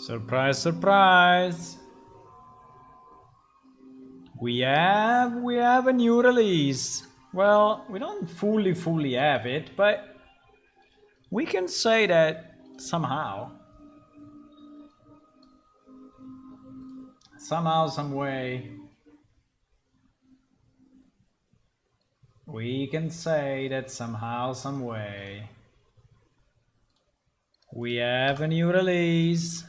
Surprise, surprise. We have a new release. Well, we don't fully have it, but we can say that somehow. Somehow, some way. We can say that somehow, some way. We have a new release.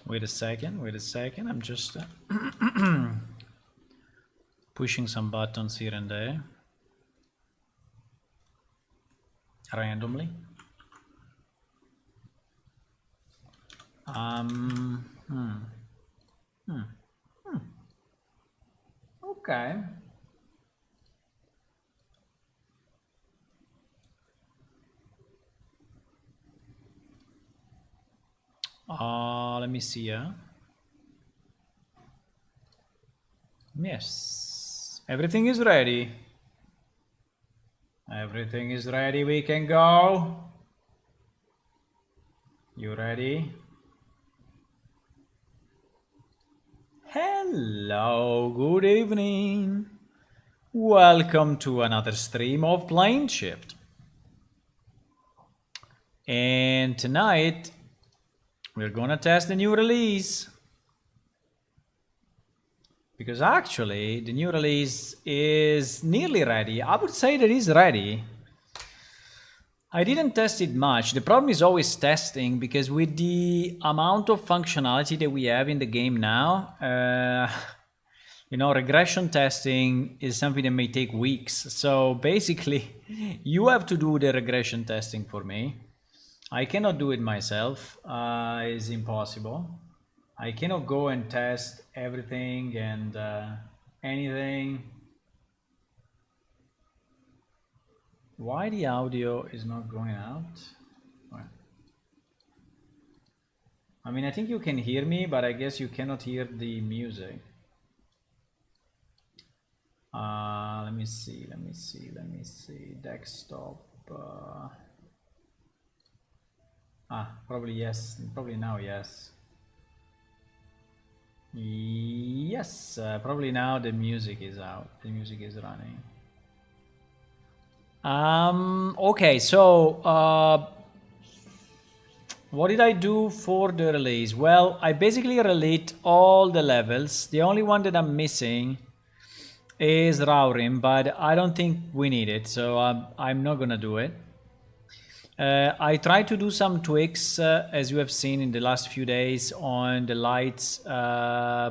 Wait a second. I'm just pushing some buttons here and there randomly. Okay. Let me see. Yes, everything is ready. Everything is ready. We can go. You ready? Hello, good evening. Welcome to another stream of Plane Shift. And tonight we're gonna test the new release. Because actually the new release is nearly ready. I would say that it's ready. I didn't test it much. The problem is always testing, because with the amount of functionality that we have in the game now, you know, regression testing is something that may take weeks. So basically, you have to do the regression testing for me. I cannot do it myself. It's impossible. I cannot go and test everything and anything. Why the audio is not going out? I mean, I think you can hear me, but I guess you cannot hear the music. Let me see. Desktop. Probably yes. Probably now, yes. Yes, probably now the music is out. The music is running. Okay, so what did I do for the release? Well, I basically released all the levels. The only one that I'm missing is Raurim, but I don't think we need it, so I'm not gonna do it. I tried to do some tweaks, as you have seen in the last few days, on the lights,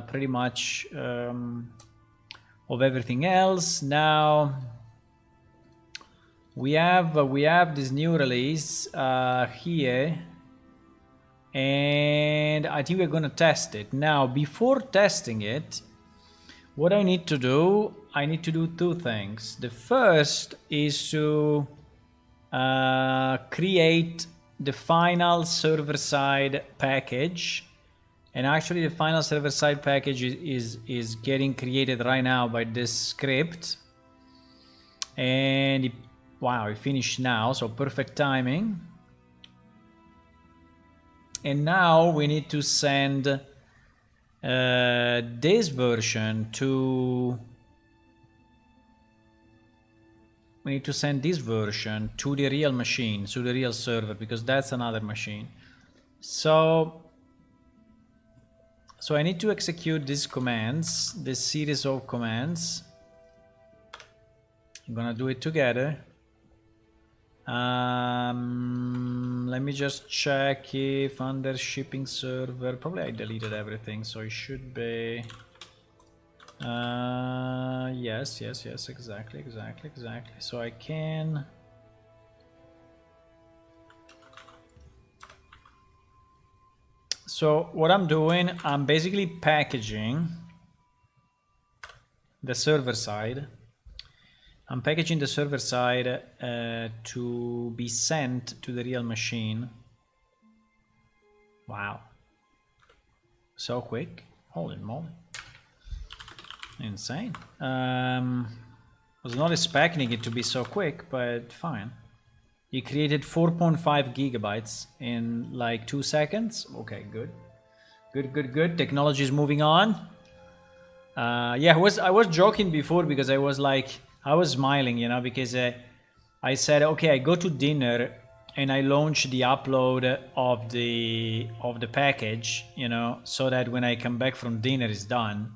pretty much of everything else. Now we have this new release here, and I think we're gonna test it. Now, before testing it, what I need to do two things. The first is to create the final server-side package, and actually the final server-side package is getting created right now by this script, and wow, it finished now, so perfect timing. And now we need to send this version to the real machine, to the real server, because that's another machine. So I need to execute these commands, this series of commands. I'm gonna do it together. Let me just check if under shipping server, probably I deleted everything, so it should be yes, exactly. So I can so what I'm doing, I'm basically packaging the server side. I'm packaging the server side to be sent to the real machine. Wow, so quick, holy moly, insane. Was not expecting it to be so quick, but fine. He created 4.5 gigabytes in like 2 seconds. Okay, good. Good. Technology is moving on. Yeah, I was joking before because I was smiling, you know, because I said, okay, I go to dinner and I launch the upload of the package, you know, so that when I come back from dinner it's done.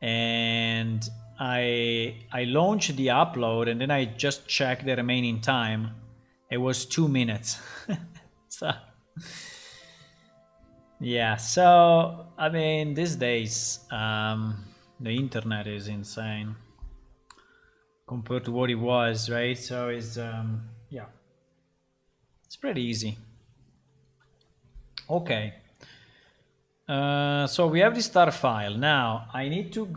And I launched the upload and then I just checked the remaining time. It was 2 minutes. So yeah, so I mean, these days the internet is insane compared to what it was, right? So it's yeah, it's pretty easy. Okay. So we have this tar file. Now I need to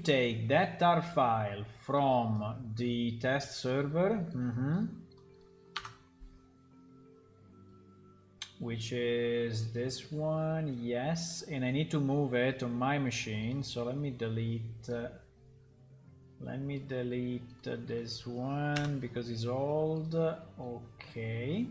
take that tar file from the test server, which is this one, yes, and I need to move it on my machine. So let me delete this one because it's old. Okay.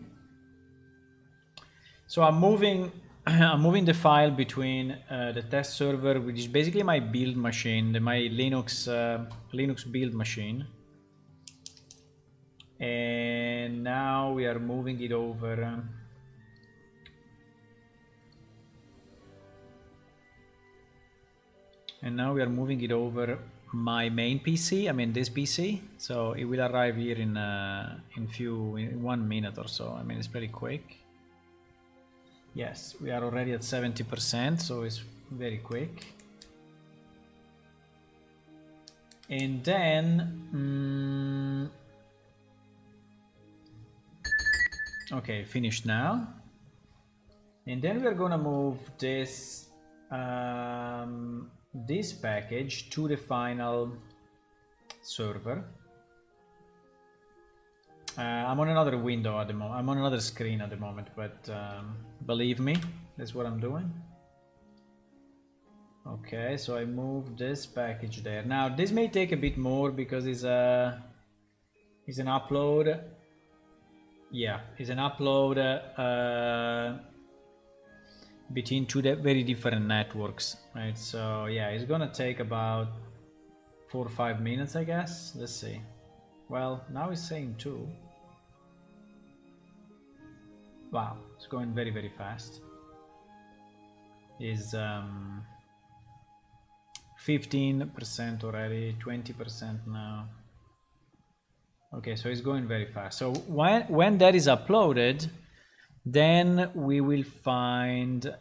So I'm moving the file between the test server, which is basically my build machine, my Linux build machine, and now we are moving it over. And now we are moving it over my main PC. I mean this PC. So it will arrive here in 1 minute or so. I mean it's pretty quick. Yes, we are already at 70%, so it's very quick. And then, okay, finished now. And then we're gonna move this this package to the final server. I'm on another window at the moment. I'm on another screen at the moment, but believe me, that's what I'm doing. Okay, so I moved this package there. Now this may take a bit more because it's an upload. Yeah, it's an upload between two very different networks, right? So yeah, it's gonna take about 4 or 5 minutes, I guess. Let's see. Well, now it's saying 2. Wow, it's going very, very fast. Is 15% already, 20% now. Okay, so it's going very fast. So when that is uploaded, then we will find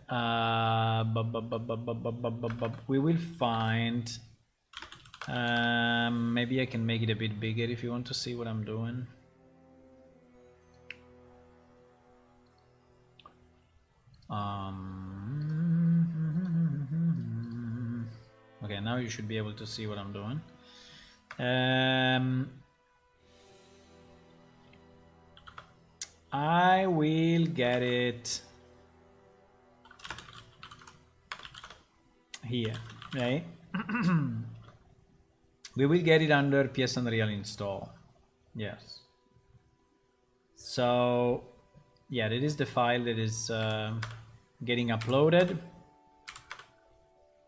maybe I can make it a bit bigger if you want to see what I'm doing. Okay, now you should be able to see what I'm doing. I will get it here, right? We will get it under PS Unreal install. Yes. So yeah, that is the file that is getting uploaded.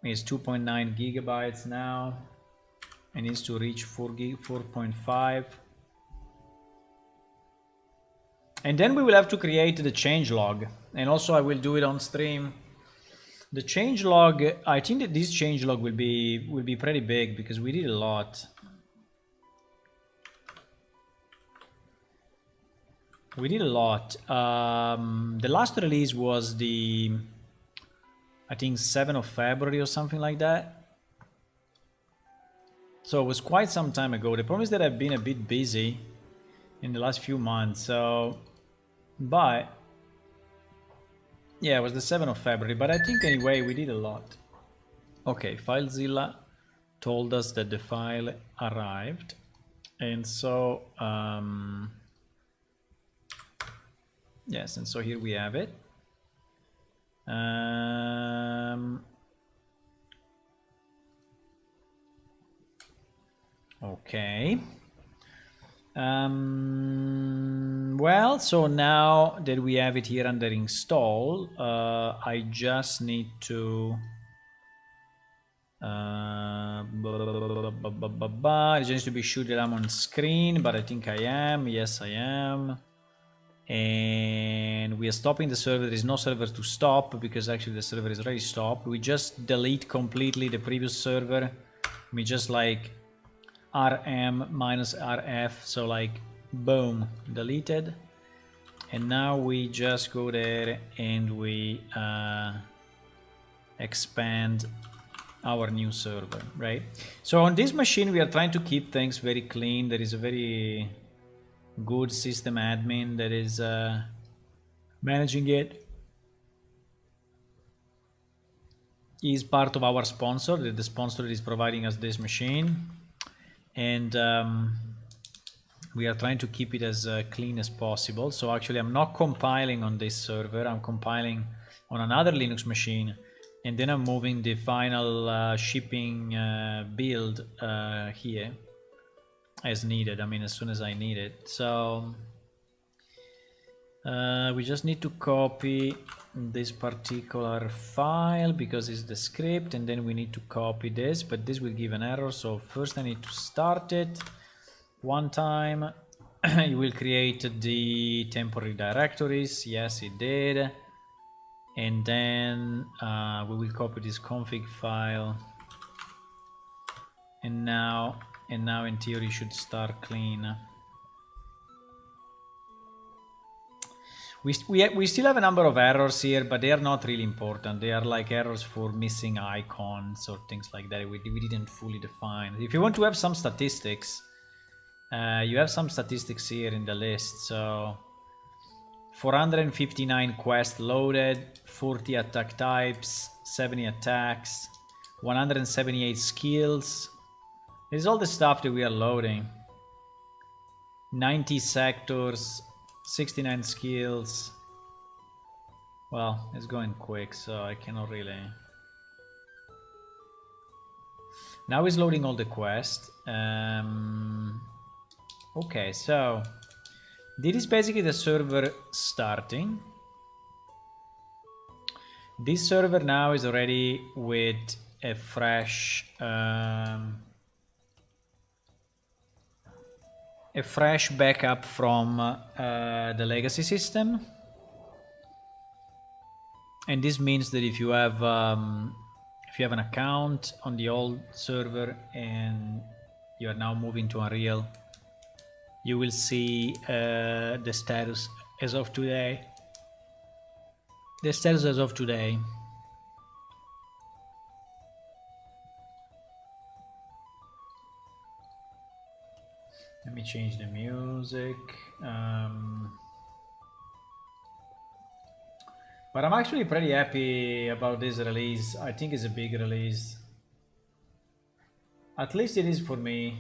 It's 2.9 gigabytes now. It needs to reach 4.5. And then we will have to create the changelog, and also I will do it on stream. The changelog, I think that this changelog will be pretty big because we did a lot. We did a lot. The last release was I think 7th of February or something like that. So it was quite some time ago. The problem is that I've been a bit busy in the last few months. So, but yeah, it was the 7th of February. But I think anyway, we did a lot. Okay, FileZilla told us that the file arrived. And so, yes, and so here we have it. Okay. Well, so now that we have it here under install, I just need to I just need to be sure that I'm on screen, but I think I am. Yes, I am. And we are stopping the server. There is no server to stop because actually the server is already stopped. We just delete completely the previous server. We just like rm minus rf, so like boom, deleted. And now we just go there and we expand our new server, right? So on this machine we are trying to keep things very clean. There is a very good system admin that is managing it. He is part of our sponsor. The sponsor is providing us this machine, and we are trying to keep it as clean as possible. So actually I'm not compiling on this server, I'm compiling on another Linux machine, and then I'm moving the final shipping build here as needed. I mean, as soon as I need it. So we just need to copy this particular file because it's the script, and then we need to copy this, but this will give an error. So first I need to start it one time. You will create the temporary directories. Yes, it did. And then we will copy this config file, and now in theory should start clean. We still have a number of errors here, but they are not really important. They are like errors for missing icons or things like that we didn't fully define. If you want to have some statistics, you have some statistics here in the list. So 459 quests loaded, 40 attack types, 70 attacks, 178 skills. This is all the stuff that we are loading. 90 sectors, 69 skills. Well, it's going quick, so I cannot really. Now it's loading all the quests. Okay, so this is basically the server starting. This server now is already with a fresh backup from the legacy system, and this means that if you have an account on the old server and you are now moving to Unreal, you will see the status as of today. The status as of today. Let me change the music. But I'm actually pretty happy about this release. I think it's a big release. At least it is for me,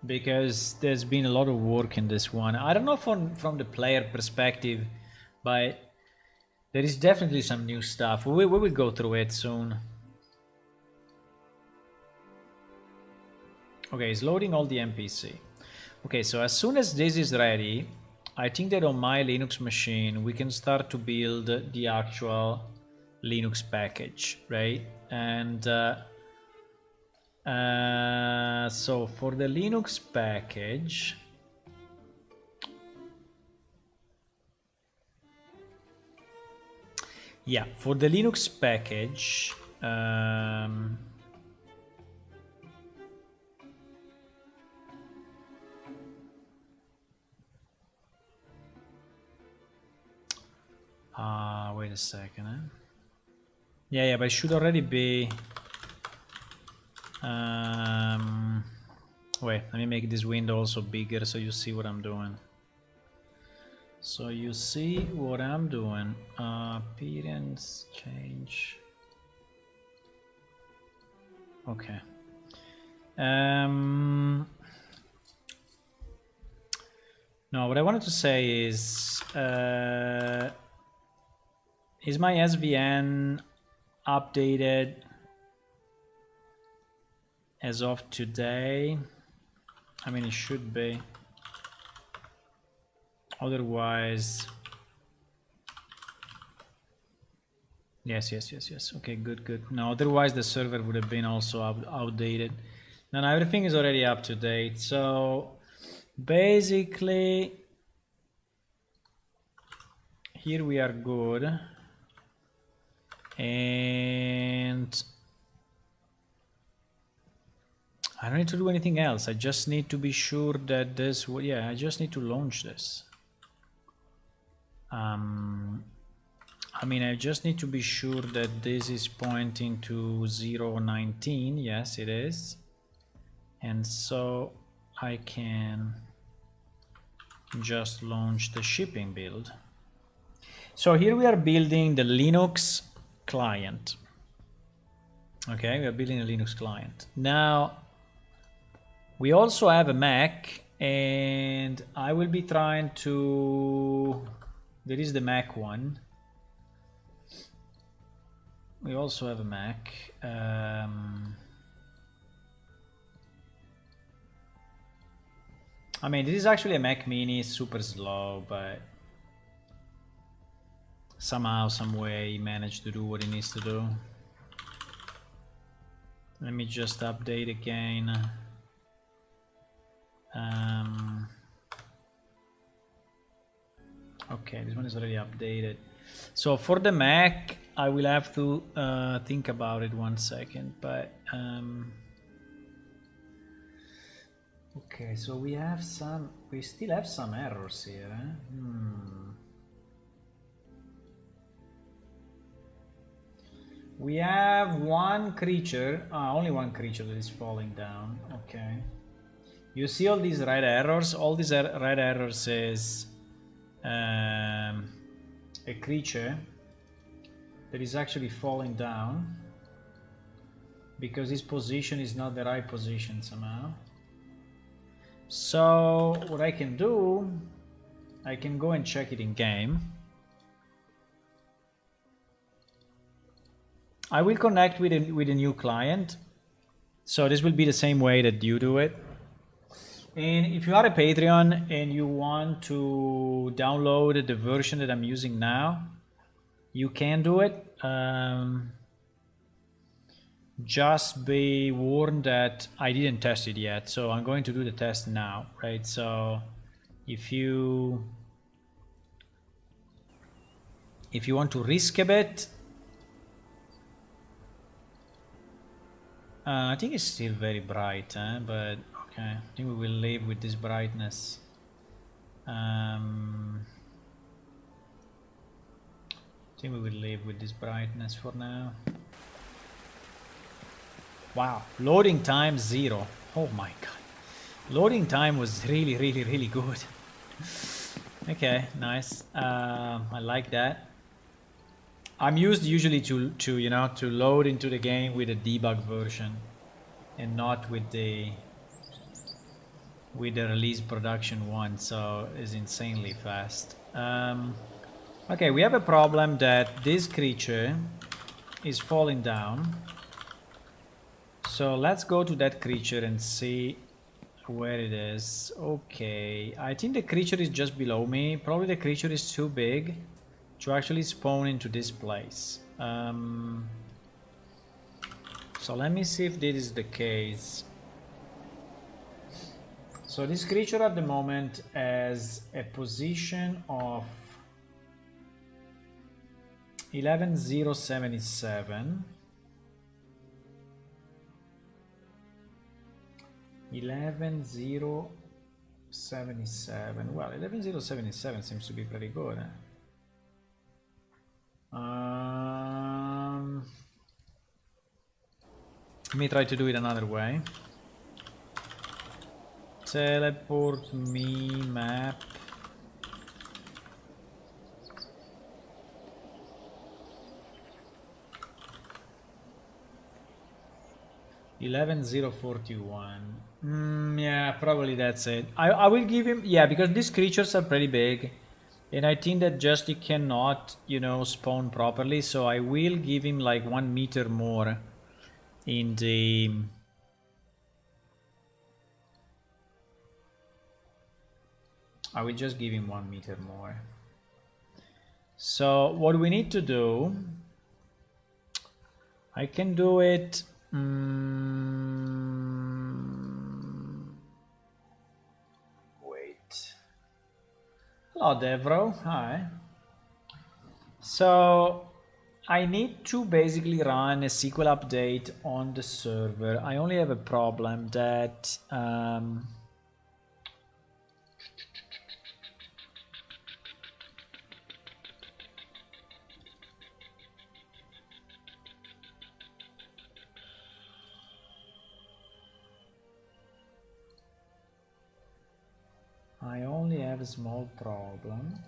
because there's been a lot of work in this one. I don't know from the player perspective, but there is definitely some new stuff. We will go through it soon. Okay, it's loading all the NPC. Okay, so as soon as this is ready, I think that on my Linux machine we can start to build the actual Linux package, right? And so for the Linux package, yeah, for the Linux package, wait a second. Yeah, but it should already be. Wait, let me make this window also bigger so you see what I'm doing. So you see what I'm doing. Appearance change. Okay. No, what I wanted to say is my SVN updated as of today? I mean, it should be. Otherwise... Yes. Okay, good. No, otherwise the server would have been also outdated. Now everything is already up to date. So basically, here we are good. And I don't need to do anything else. I just need to be sure that this, yeah, I just need to launch this. I mean, I just need to be sure that this is pointing to 019. Yes, it is. And so I can just launch the shipping build. So here we are building the Linux client. Okay, we are building a Linux client. Now, we also have a Mac, and I will be trying to... There is the Mac one. We also have a Mac. I mean, this is actually a Mac Mini. It's super slow, but somehow, some way, he managed to do what he needs to do. Let me just update again. Okay, this one is already updated. So for the Mac, I will have to think about it 1 second, but okay, so we still have some errors here. We have one creature, only one creature that is falling down. Okay, you see all these red errors? All these red errors is a creature that is actually falling down because his position is not the right position somehow. So what I can do, I can go and check it in game. I will connect with a new client, so this will be the same way that you do it. And if you are a Patreon and you want to download the version that I'm using now, you can do it. Just be warned that I didn't test it yet, so I'm going to do the test now, right? So if you want to risk a bit, I think it's still very bright, but okay, I think we will live with this brightness. I think we will live with this brightness for now. Wow, loading time 0. Oh my god, loading time was really good. Okay, nice. I like that. I'm used usually to you know, to load into the game with a debug version and not with the release production one, so it's insanely fast. Okay, we have a problem that this creature is falling down. So let's go to that creature and see where it is. Okay, I think the creature is just below me. Probably the creature is too big to actually spawn into this place. So let me see if this is the case. So this creature at the moment has a position of 11,077. 11,077. Well, 11,077 seems to be pretty good. Let me try to do it another way. Teleport me map. $11,041. Yeah, probably that's it. I will give him, yeah, because these creatures are pretty big, and I think that just he cannot, you know, spawn properly. So I will give him like 1 meter more in the I will just give him 1 meter more. So what we need to do, I can do it. Wait. Hello, Devro. Hi. So I need to basically run a SQL update on the server. I only have a problem that I only have a small problem.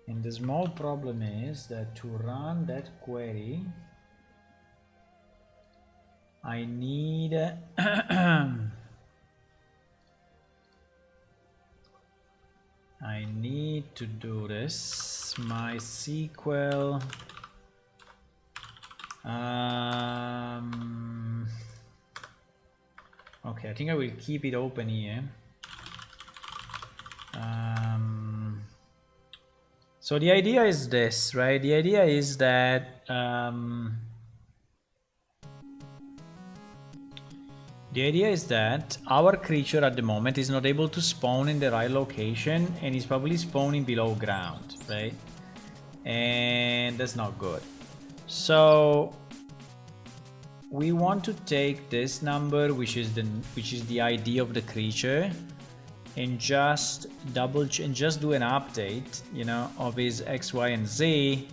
And the small problem is that to run that query, I need I need to do this. MySQL okay, I think I will keep it open here. So the idea is this, right? The idea is that our creature at the moment is not able to spawn in the right location and is probably spawning below ground, right? And that's not good. So we want to take this number, which is the ID of the creature, and just just do an update, you know, of his X, Y, and Z.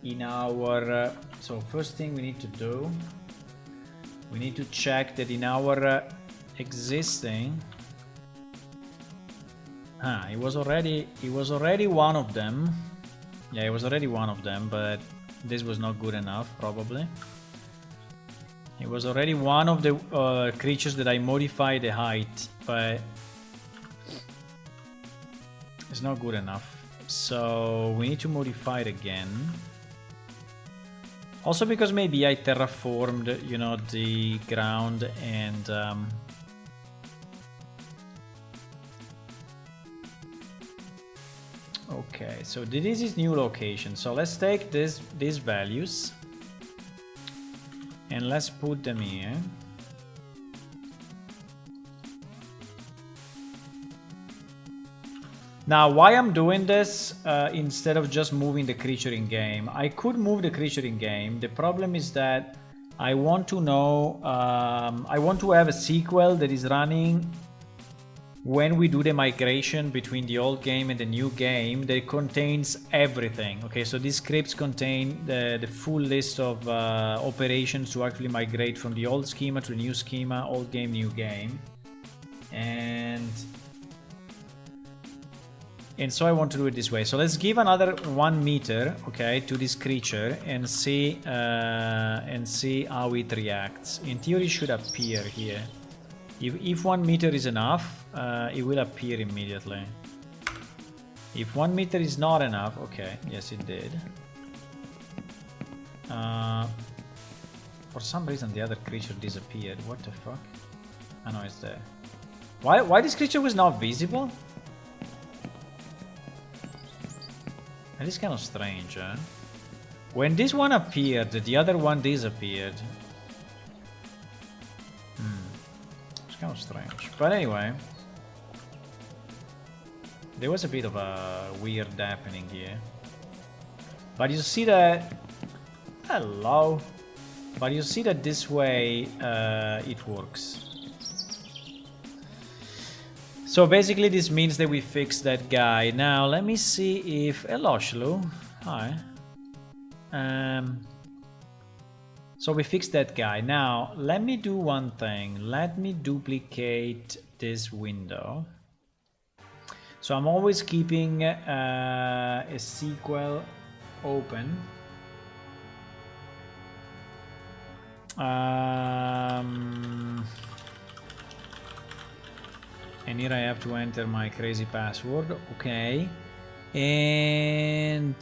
In our so first thing we need to do, we need to check that in our existing it was already one of them. Yeah, it was already one of them, but this was not good enough, probably. It was already one of the creatures that I modified the height, but it's not good enough. So we need to modify it again. Also because maybe I terraformed, you know, the ground and okay, so this is new location. So let's take these values and let's put them here. Now, why I'm doing this instead of just moving the creature in game? I could move the creature in game. The problem is that I want to know, I want to have a sequel that is running when we do the migration between the old game and the new game that contains everything. Okay, so these scripts contain the full list of operations to actually migrate from the old schema to the new schema, old game, new game. And so I want to do it this way. So let's give another 1 meter, okay, to this creature and see how it reacts. In theory, it should appear here. If 1 meter is enough, it will appear immediately. If 1 meter is not enough, okay, yes, it did. For some reason, the other creature disappeared. What the fuck? I know it's there. Why this creature was not visible? That is kind of strange, huh? When this one appeared, the other one disappeared. It's kind of strange. But anyway, there was a bit of a weird happening here. But you see that... Hello! But you see that this way it works. So basically this means that we fixed that guy. Now let me see if... Hello, Shlu. Hi. So we fixed that guy. Now let me do one thing. Let me duplicate this window. So I'm always keeping a SQL open. And here I have to enter my crazy password. Okay. And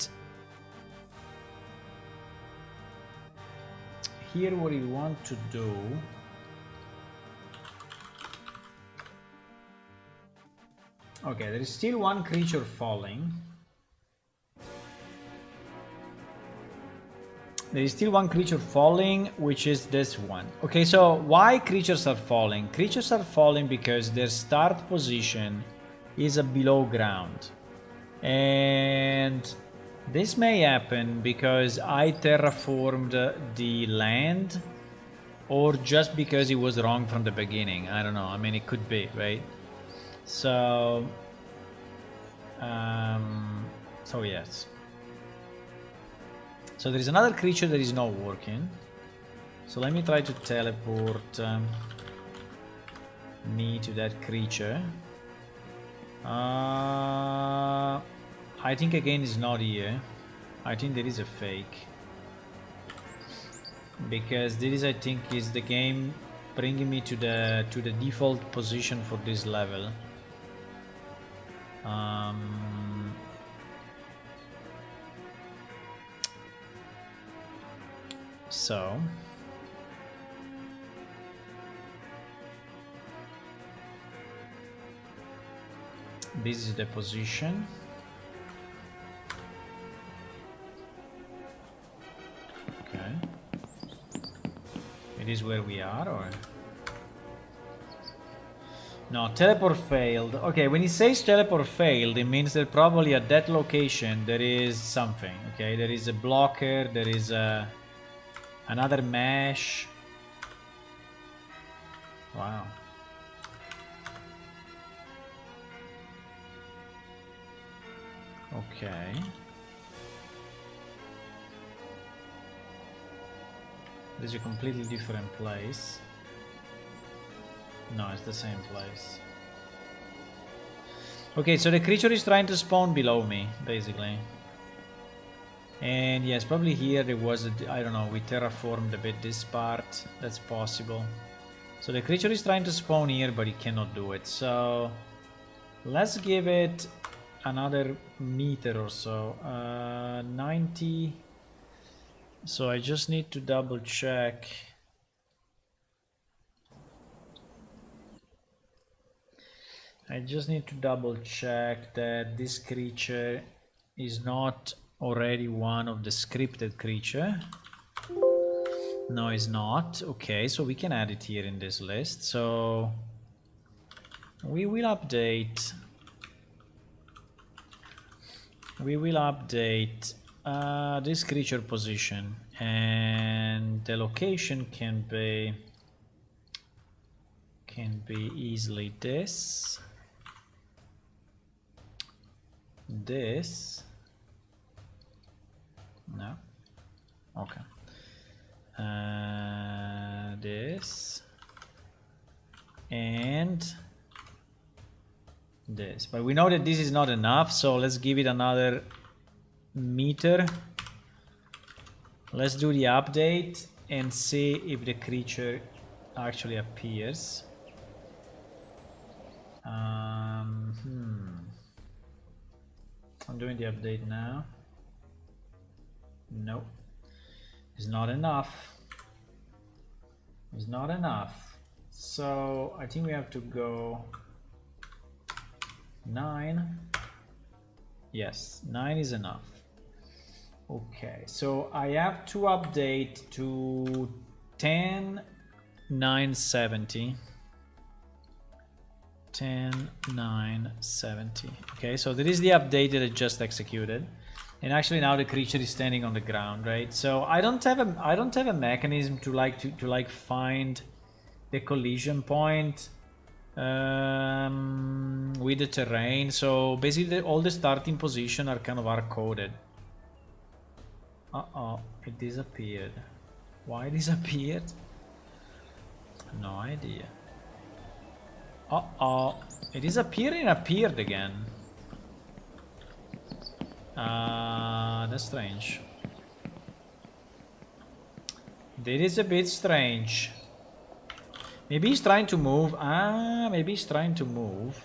here what we want to do. Okay, there is still one creature falling. There is still one creature falling, which is this one. Okay, so why creatures are falling? Creatures are falling because their start position is below ground. And this may happen because I terraformed the land, or just because it was wrong from the beginning. I don't know. I mean, it could be, right? So, yes. So there is another creature that is not working. So let me try to teleport me to that creature. I think again it's not here. I think there is a fake. Because this, I think, is the game bringing me to the default position for this level. So this is the position. Okay. It is where we are, or? No, teleport failed. Okay, when it says teleport failed, it means that probably at that location there is something. Okay, there is a blocker, there is another mesh. Wow. Okay. This is a completely different place. No, it's the same place. Okay, so the creature is trying to spawn below me, basically. And yes, probably here there was a, I don't know, we terraformed a bit this part. That's possible. So the creature is trying to spawn here, but he cannot do it. So let's give it another meter or so. 90. So I just need to double check. I just need to double check that this creature is not already one of the scripted creature. No, it's not. Okay, so we can add it here in this list. So we will update. We will update this creature position, and the location can be easily this. This. No. Okay. This and this, but we know that this is not enough, so let's give it another meter. Let's do the update and see if the creature actually appears. I'm doing the update now. Nope. It's not enough. It's not enough. So I think we have to go 9. Yes, 9 is enough. Okay, so I have to update to 10,970. 10,970. Okay, so that is the update that I just executed. And actually now the creature is standing on the ground, right? So I don't have a mechanism to find the collision point with the terrain. So basically all the starting position are kind of hard coded. Uh-oh, it disappeared. Why it disappeared? No idea. Uh-oh, it disappeared and appeared again. That's strange. That is a bit strange. Maybe he's trying to move. Maybe he's trying to move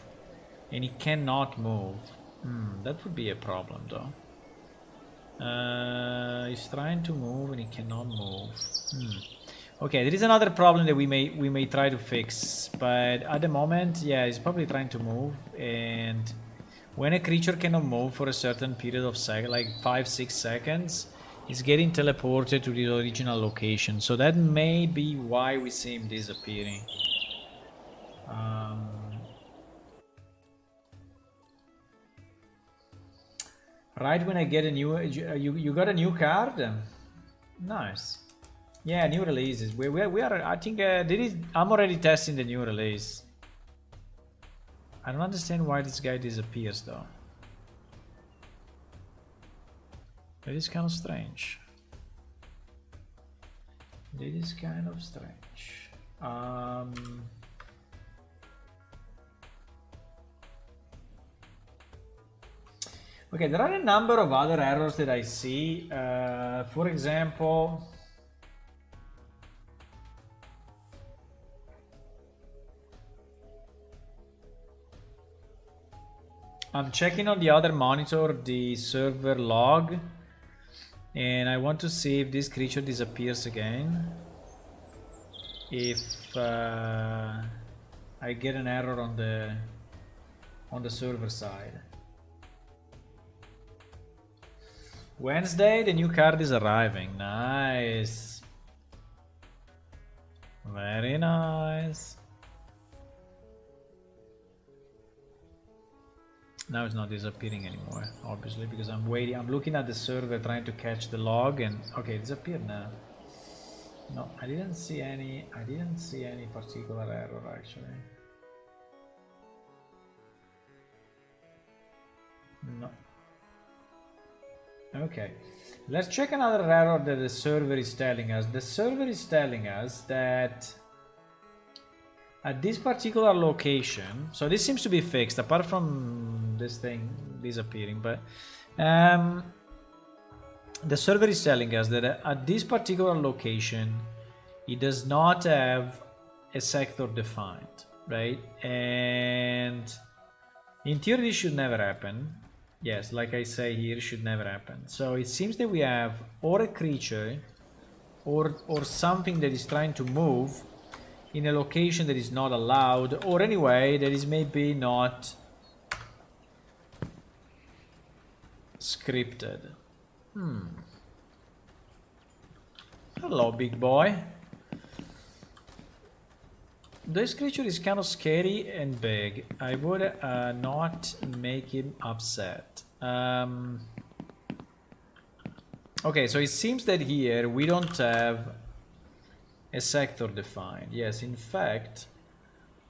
and he cannot move. That would be a problem though. He's trying to move and he cannot move. Okay, there is another problem that we may try to fix, but at the moment, yeah, he's probably trying to move, and when a creature cannot move for a certain period of like 5-6 seconds, he's getting teleported to the original location. So that may be why we see him disappearing. Right when I get a new, you got a new card. Nice. Yeah, new releases. We are. I think I'm already testing the new release. I don't understand why this guy disappears though. That is kind of strange. That is kind of strange. Okay, there are a number of other errors that I see. For example, I'm checking on the other monitor the server log, and I want to see if this creature disappears again. If I get an error on the server side. Wednesday, the new card is arriving. Nice. Very nice. Now it's not disappearing anymore, obviously, because I'm waiting. I'm looking at the server trying to catch the log, and okay, it disappeared now. No, I didn't see any particular error actually. No. Okay, let's check another error that the server is telling us. The server is telling us that at this particular location, so this seems to be fixed apart from this thing disappearing, but the server is telling us that at this particular location it does not have a sector defined, right? And in theory this should never happen. Yes, like I say here, should never happen. So it seems that we have or a creature or something that is trying to move in a location that is not allowed, or anyway that is maybe not scripted. Hello, big boy. This creature is kind of scary and big. I would not make him upset. Okay, so it seems that here we don't have a sector defined. Yes, in fact,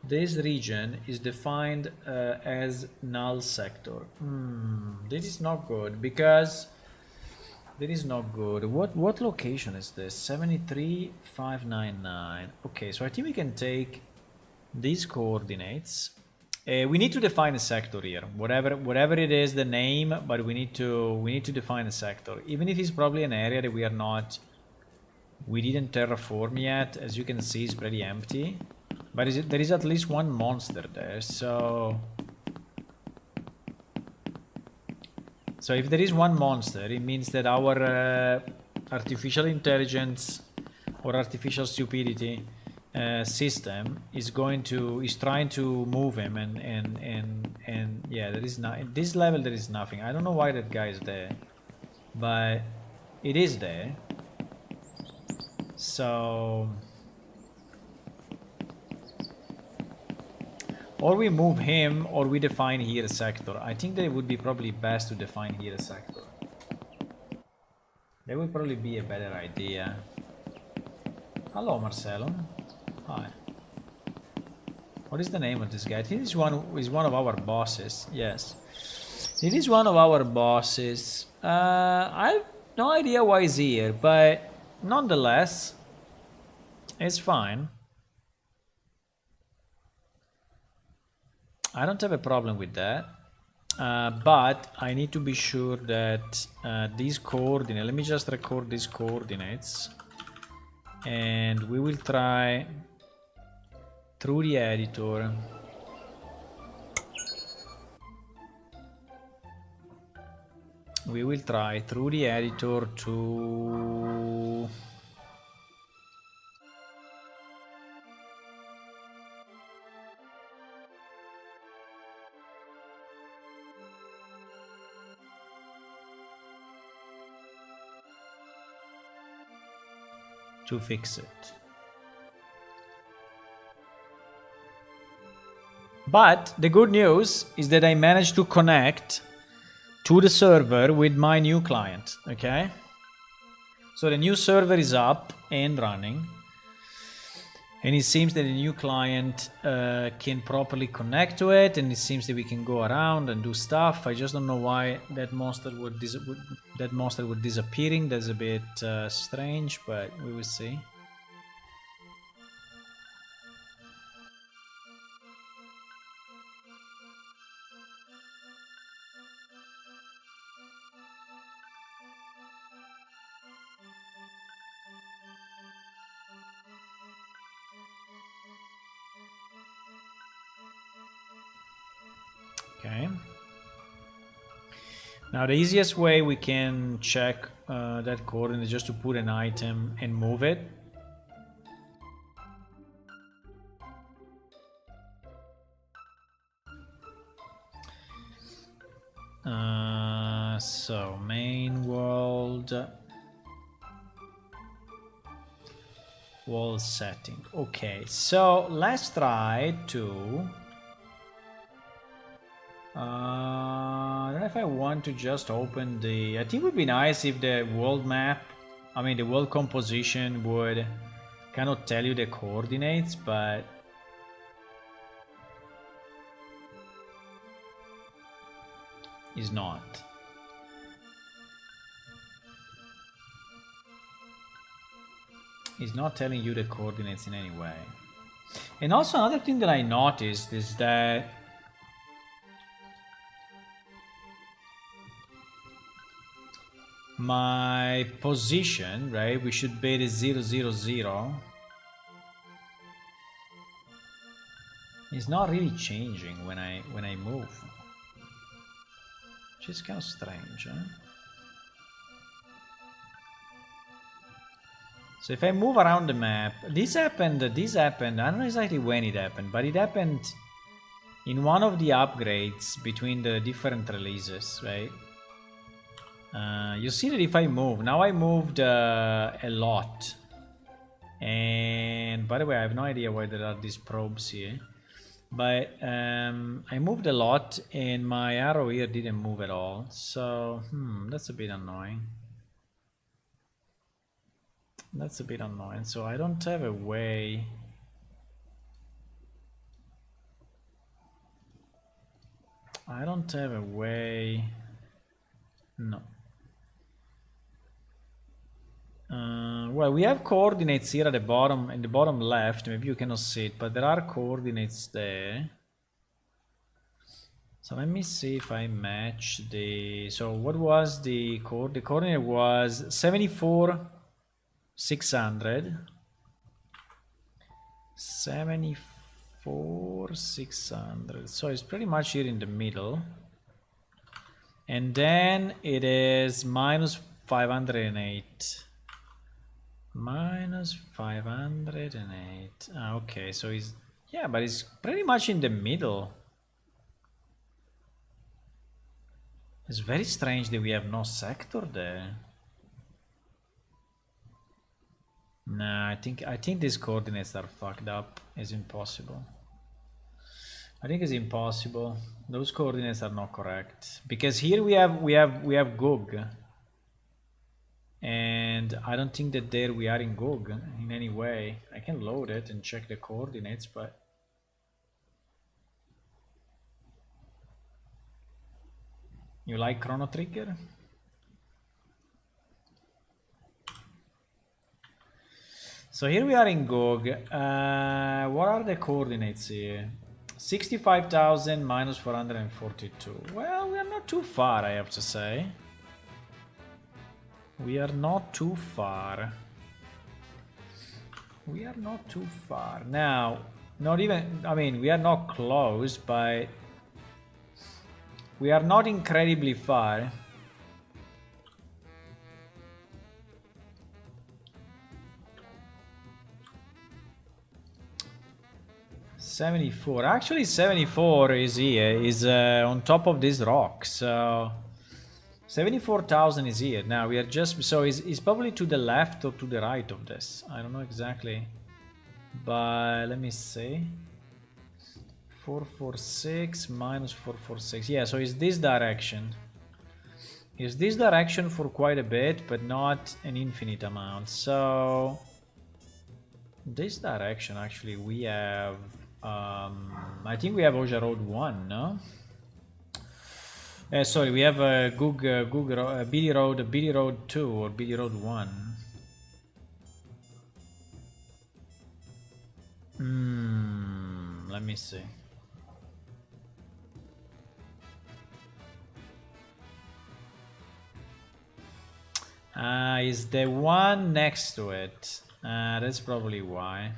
this region is defined as null sector. This is not good because that is not good. What location is this? 73599. Okay, so I think we can take these coordinates. We need to define a sector here. Whatever it is, the name, but we need to define a sector. Even if it's probably an area that we didn't terraform yet. As you can see, it's pretty empty. But there is at least one monster there, so if there is one monster, it means that our artificial intelligence or artificial stupidity system is trying to move him, and yeah, there is not at this level. There is nothing. I don't know why that guy is there, but it is there. So or we move him, or we define here a sector. I think that it would be probably best to define here a sector. That would probably be a better idea. Hello, Marcelo. Hi. What is the name of this guy? I think he's one of our bosses. Yes. It is one of our bosses. I have no idea why he's here, but nonetheless, it's fine. I don't have a problem with that, but I need to be sure that these coordinates, let me just record these coordinates, and we will try through the editor we will try through the editor to fix it. But the good news is that I managed to connect to the server with my new client, okay? So the new server is up and running. And it seems that the new client can properly connect to it, and it seems that we can go around and do stuff. I just don't know why that monster would disappearing. That's a bit strange, but we will see. Okay. Now the easiest way we can check that coordinate is just to put an item and move it. So main world wall setting. Okay, so let's try to I don't know if I want to just open the... I think it would be nice if the world map, I mean the world composition would kind of tell you the coordinates, but it's not. It's not telling you the coordinates in any way. And also another thing that I noticed is that my position, right, we should be the 0, 0, 0. It's not really changing when I move, which is kind of strange, huh? So if I move around the map, this happened, I don't know exactly when it happened, but it happened in one of the upgrades between the different releases, right? You see that if I move, now I moved a lot. And by the way, I have no idea why there are these probes here. But I moved a lot and my arrow here didn't move at all. So, that's a bit annoying. That's a bit annoying. So I don't have a way. I don't have a way. No. Well, we have coordinates here at the bottom, in the bottom left. Maybe you cannot see it, but there are coordinates there. So let me see if I match the... So what was the coordinate was 74, 600. 74, 600. So it's pretty much here in the middle. And then it is minus 508. Minus 508. Okay, so it's... Yeah, but it's pretty much in the middle. It's very strange that we have no sector there. Nah, I think these coordinates are fucked up. It's impossible. I think it's impossible. Those coordinates are not correct because here we have GOG, and I don't think that there we are in GOG in any way. I can load it and check the coordinates, but you like Chrono Trigger? So here we are in GOG. What are the coordinates here? 65,000 minus 442. Well, we are not too far, I have to say. We are not too far. We are not too far. Now, not even, I mean, we are not close, but we are not incredibly far. 74. Actually, 74 is here, is on top of this rock. So 74,000 is here. Now we are just, so it's probably to the left or to the right of this. I don't know exactly. But let me see. 446 minus 446. Yeah, so it's this direction. It's this direction for quite a bit, but not an infinite amount. So this direction, actually, we have I think we have Oja Road 1, no? Sorry, we have BD Road 2 or BD Road 1. Let me see. Is the one next to it. That's probably why.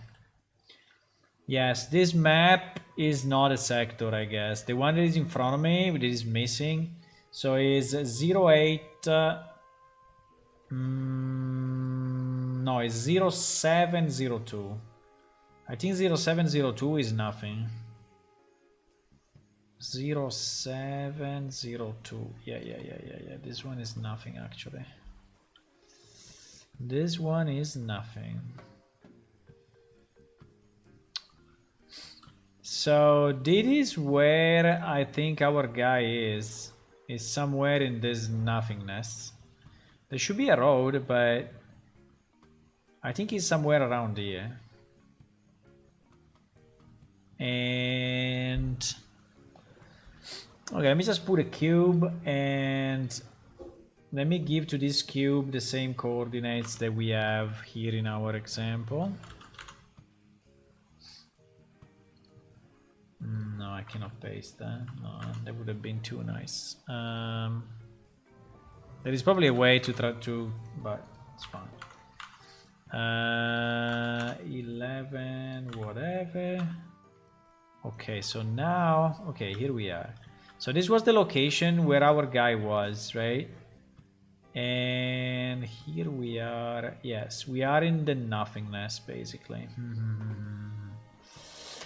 Yes, this map is not a sector, I guess. The one that is in front of me, that is missing. So it's 08... no, it's 0702. I think 0702 is nothing. 0702. Yeah. This one is nothing, actually. This one is nothing. So this is where I think our guy is somewhere in this nothingness. There should be a road, but I think he's somewhere around here. And okay, let me just put a cube and let me give to this cube the same coordinates that we have here in our example. No, I cannot paste that. No, that would have been too nice. There is probably a way to try to, but it's fine. 11, whatever. Okay, so now, okay, here we are. So this was the location where our guy was, right? And here we are. Yes, we are in the nothingness, basically.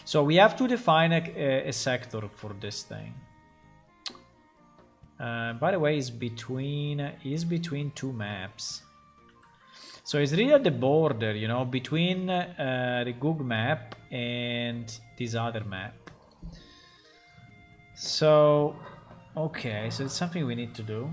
So we have to define a sector for this thing. By the way, it's between two maps. So it's really at the border, you know, between the Google map and this other map. So, okay, so it's something we need to do.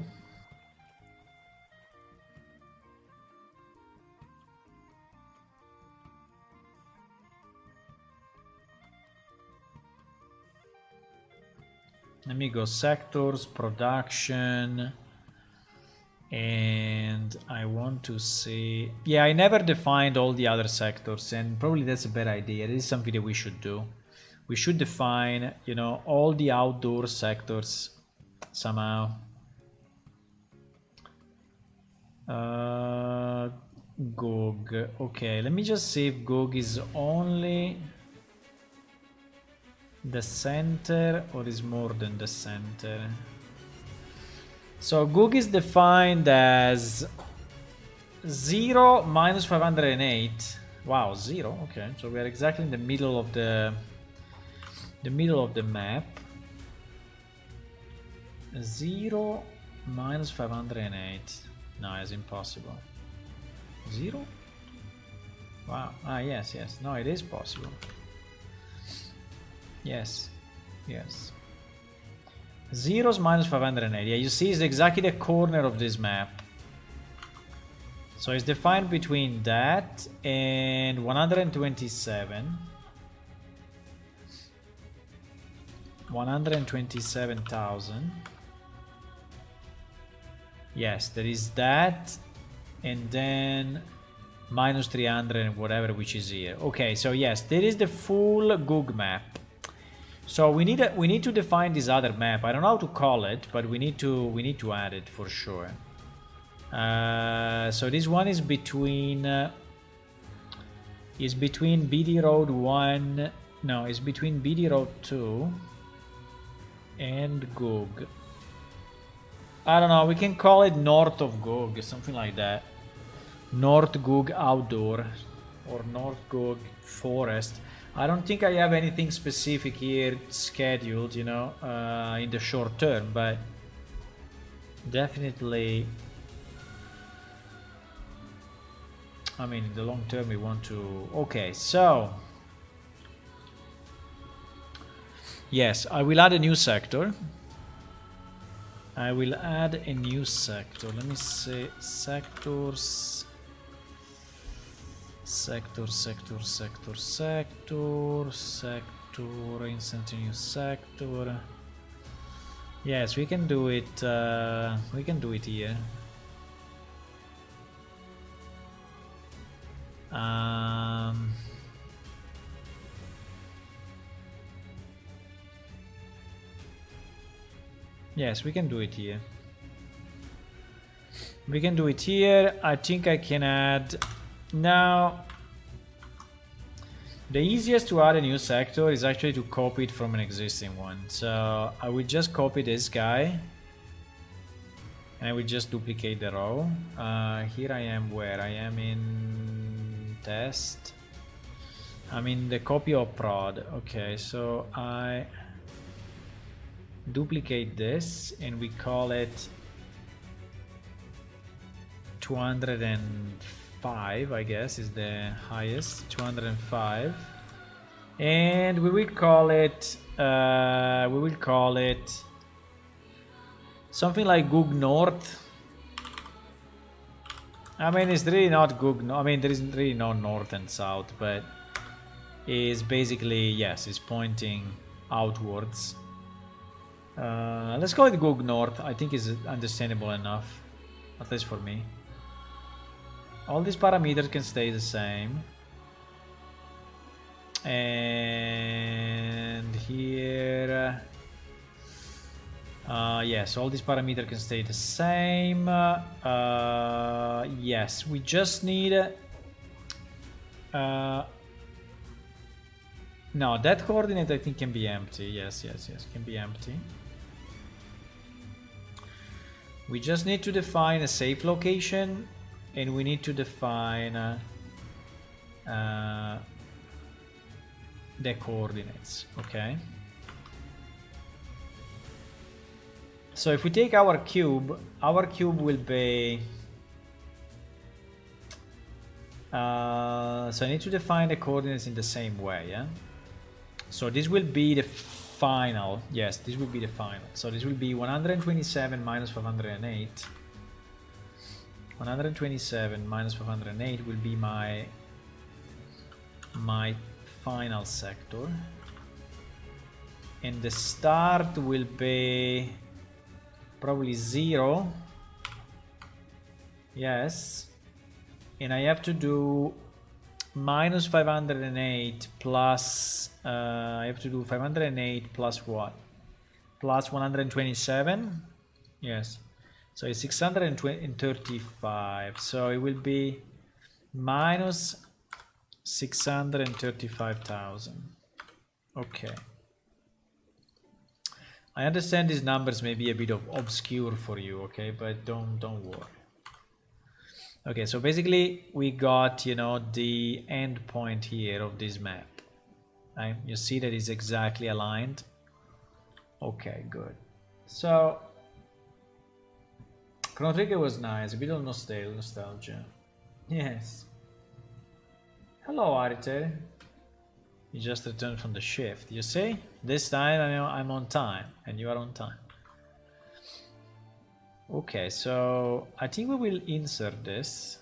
Let me go sectors, production, and I want to see. Yeah, I never defined all the other sectors, and probably that's a bad idea. This is something that we should do. We should define, you know, all the outdoor sectors somehow. GOG. Okay, let me just see if GOG is only the center or is more than the center. So GOG is defined as 0 minus 508. Wow, 0. Okay, so we are exactly in the middle of the map. 0 minus 508. No, it's impossible. 0? Wow. Ah, yes. No, it is possible. Yes. 0's minus 508. Yeah, you see, it's exactly the corner of this map. So it's defined between that and 127. 127,000. Yes, there is that, and then minus 300 and whatever, which is here. Okay, so yes, there is the full GOG map. So we need to define this other map. I don't know how to call it, but we need to add it for sure. So this one is between BD Road 1. No, it's between BD Road 2 and GOG. I don't know, we can call it north of GOG, something like that. North GOG Outdoor or North GOG Forest. I don't think I have anything specific here scheduled, you know, in the short term, but definitely, I mean, in the long term, we want to. Okay, so yes, I will add a new sector. I will add a new sector. Let me say sectors. Sector, instant new sector. Yes, we can do it. We can do it here. Yes, we can do it here. We can do it here. I think I can add now. The easiest to add a new sector is actually to copy it from an existing one. So I will just copy this guy and I will just duplicate the row. Here I am where? I am in test. I'm in the copy of prod. Okay, so I duplicate this and we call it 205, I guess is the highest, 205, and we will call it something like Goog North. I mean, it's really not Goog. I mean, there is really no north and south, but is basically, yes, it's pointing outwards. Let's call it Goog North. I think is understandable enough, at least for me. All these parameters can stay the same. And here, yes, all these parameters can stay the same. Yes, we just need no, that coordinate I think can be empty. Yes, can be empty. We just need to define a safe location, and we need to define the coordinates. Okay. So if we take our cube will be. So I need to define the coordinates in the same way. Yeah. So this will be the final. Yes, this will be the final. So this will be 127 minus 508. 127 minus 508 will be my final sector, and the start will be probably 0. Yes, and I have to do minus 508 plus I have to do 508 plus what? Plus 127. Yes, so it's 635. So it will be minus 635,000. Okay. I understand these numbers may be a bit obscure for you, okay, but don't worry. Okay, so basically we got, you know, the end point here of this map. Right? You see that it's exactly aligned. Okay, good. So Chrono Trigger was nice, a bit of nostalgia. Yes. Hello, Arite. You just returned from the shift. You see? This time I'm on time, and you are on time. Okay, so I think we will insert this.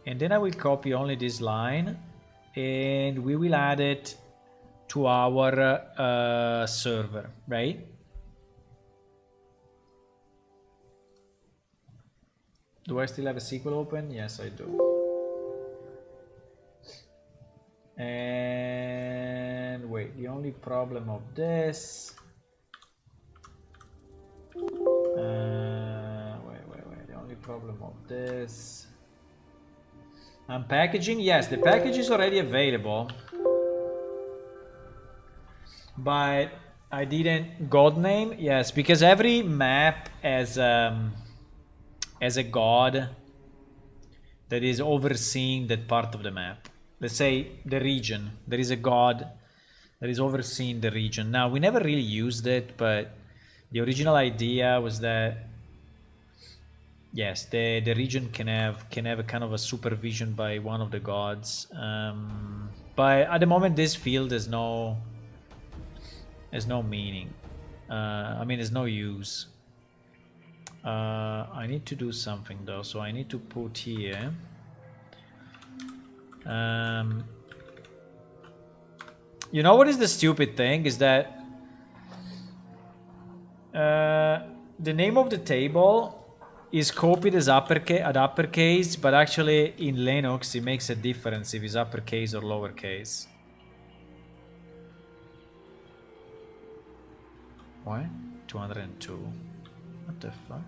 And then I will copy only this line, and we will add it to our server, right? Do I still have a SQL open? Yes, I do. And wait, the only problem of this. Wait. The only problem of this. Unpackaging. Yes, the package is already available. But I didn't god name. Yes, because every map has a god that is overseeing that part of the map. let's say, the region. There is a god that is overseeing the region. Now, we never really used it, but the original idea was that, yes, the region can have a kind of a supervision by one of the gods. But at the moment, this field has no meaning. I mean, there's no use. I need to do something though, so I need to put here. You know what is the stupid thing is that the name of the table is copied as uppercase, but actually in Linux it makes a difference if it's uppercase or lowercase. Why? 202. What the fuck?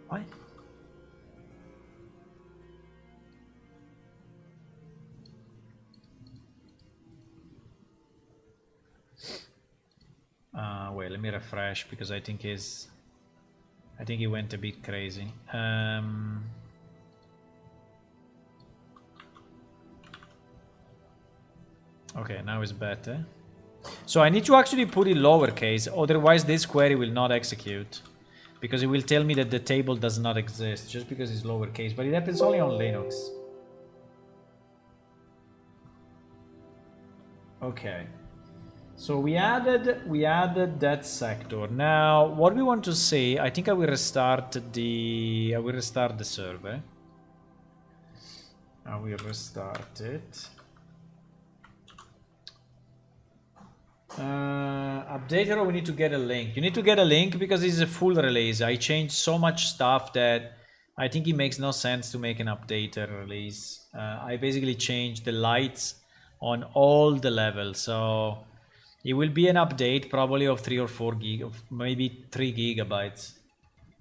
Why? Wait, let me refresh because I think he went a bit crazy. Okay, now it's better. So I need to actually put it lowercase, otherwise this query will not execute. Because it will tell me that the table does not exist, just because it's lowercase, but it happens only on Linux. Okay. So we added that sector. Now, what we want to see, I think I will restart the server. I will restart it. Updater, we need to get a link. You need to get a link because it's a full release. I changed so much stuff that I think it makes no sense to make an updater release. I basically changed the lights on all the levels, so it will be an update probably of 3 or 4 gig, of maybe 3 gigabytes.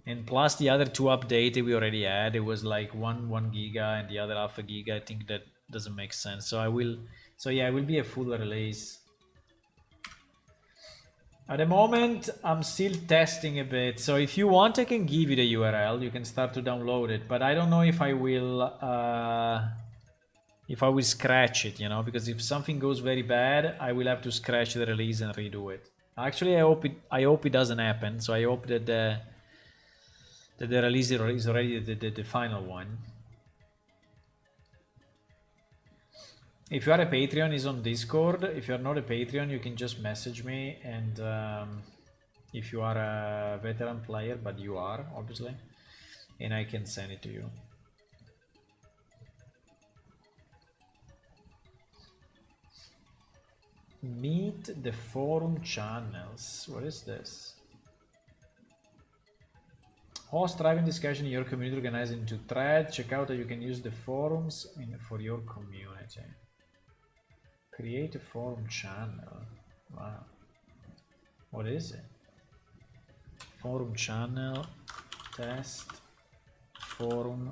And plus the other 2 updates we already had, it was like 1 giga and the other half a giga. I think that doesn't make sense. So yeah, it will be a full release. At the moment, I'm still testing a bit. So if you want, I can give you the URL. You can start to download it. But I don't know if I will scratch it, you know, because if something goes very bad, I will have to scratch the release and redo it. Actually, I hope it doesn't happen. So I hope that the release is already the final one. If you are a Patreon, it's on Discord. If you are not a Patreon, you can just message me. And if you are a veteran player, but you are, obviously, and I can send it to you. Meet the forum channels. What is this? Host thriving discussion in your community organized into threads. Check out how you can use the forums for your community. Create a forum channel. Wow. What is it? Forum channel, test, forum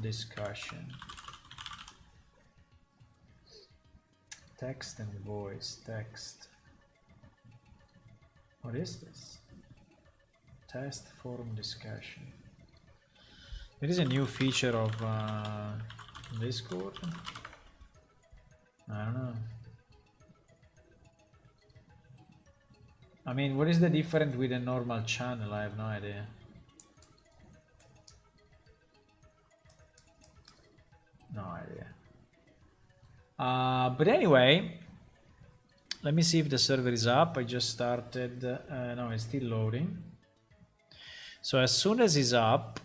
discussion. Text and voice, text. What is this? Test forum discussion. It is a new feature of Discord. I don't know. I mean, what is the difference with a normal channel? I have no idea. No idea. But anyway, let me see if the server is up. I just started. No, it's still loading. So as soon as it's up,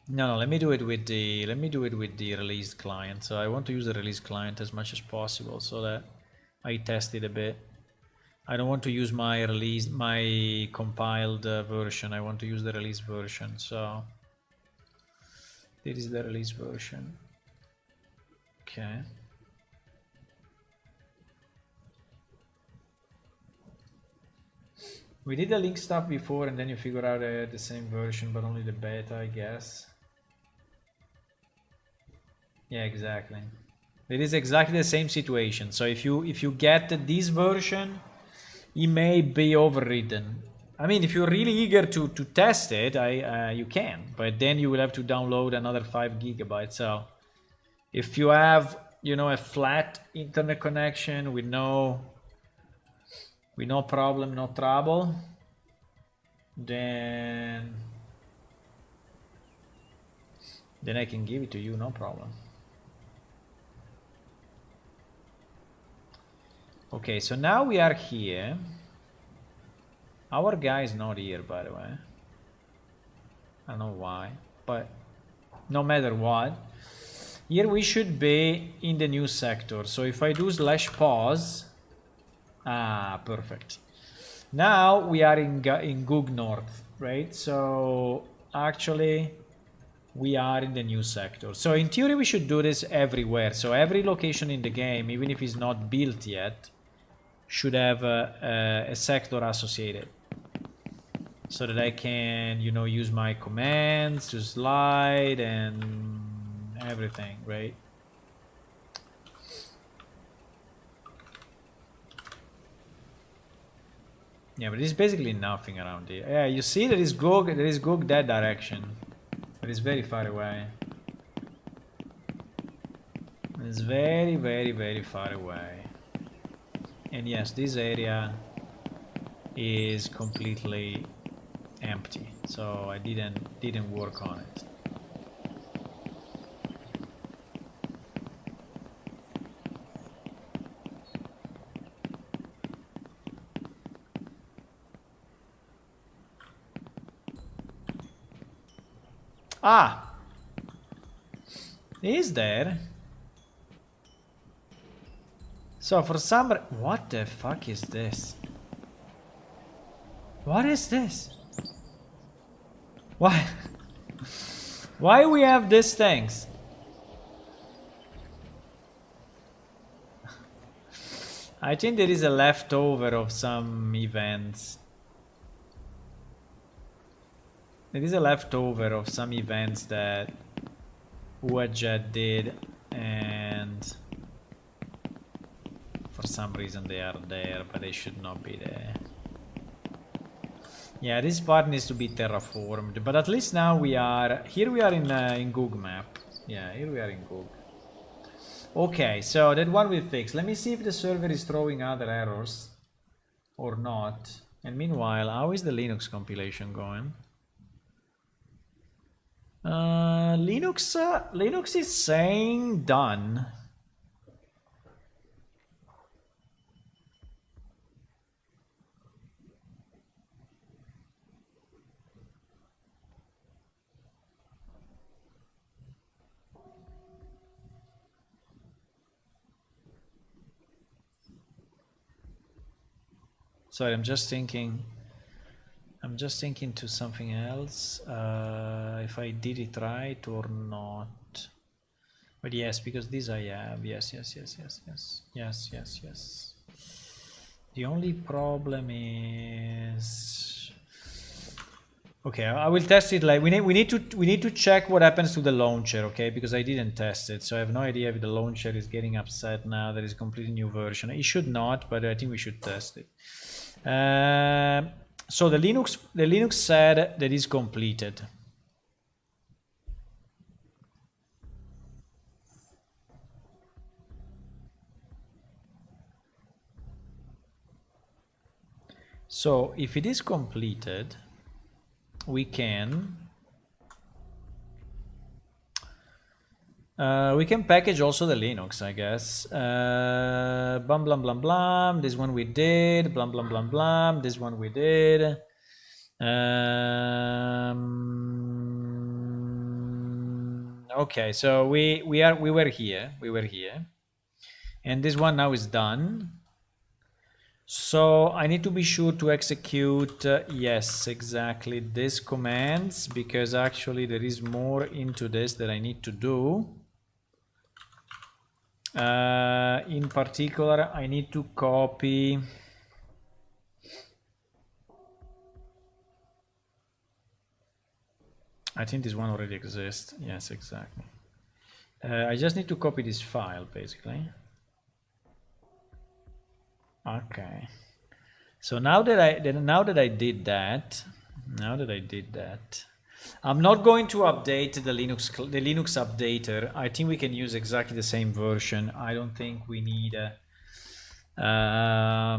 no, let me do it with the release client. So I want to use the release client as much as possible so that I test it a bit. I don't want to use my compiled version. I want to use the release version. So this is the release version. Okay. We did the link stuff before and then you figure out the same version but only the beta, I guess. Yeah, exactly. It is exactly the same situation. So if you get this version, it may be overridden. I mean, if you're really eager to test it, you can, but then you will have to download another 5 gigabytes. So if you have, you know, a flat internet connection with no problem, no trouble, then I can give it to you, no problem. Okay, so now we are here. Our guy is not here, by the way. I don't know why, but no matter what, here we should be in the new sector. So if I do /pause, perfect. Now we are in Gug North, right? So actually we are in the new sector. So in theory we should do this everywhere. So every location in the game, even if it's not built yet, should have a sector associated, so that I can, you know, use my commands to slide and everything, right? Yeah, but there's basically nothing around here. Yeah, you see there is Gog that direction, but it's very far away. It's very, very, very far away. And yes, this area is completely empty, so I didn't work on it. Ah, is there? So for some, what the fuck is this? What is this? Why? Why we have these things? I think there is a leftover of some events. There is a leftover of some events that Uajet did, and for some reason they are there, but they should not be there. Yeah, this part needs to be terraformed, but at least now we are here. We are in Gug map. Yeah, here we are in Gug. Okay, so that one we fixed. Let me see if the server is throwing other errors or not. And meanwhile, how is the Linux compilation going? Linux is saying done. Sorry, I'm just thinking to something else, if I did it right or not. But yes, because this I have. Yes. The only problem is, okay, I will test it. Like we need to check what happens to the launcher, okay? Because I didn't test it, so I have no idea if the launcher is getting upset now. There is a completely new version. It should not, but I think we should test it. So the Linux said that is completed. So if it is completed, we can package also the Linux, I guess. Blam blam blam blam. This one we did. Blam blam blam blam. This one we did. Okay, so we were here, and this one now is done. So I need to be sure to execute, yes, exactly, these commands, because actually there is more into this that I need to do. In particular, I need to copy. I think this one already exists. Yes, exactly. I just need to copy this file, basically. Okay. So now that I did that, I'm not going to update the Linux updater. I think we can use exactly the same version. I don't think we need a I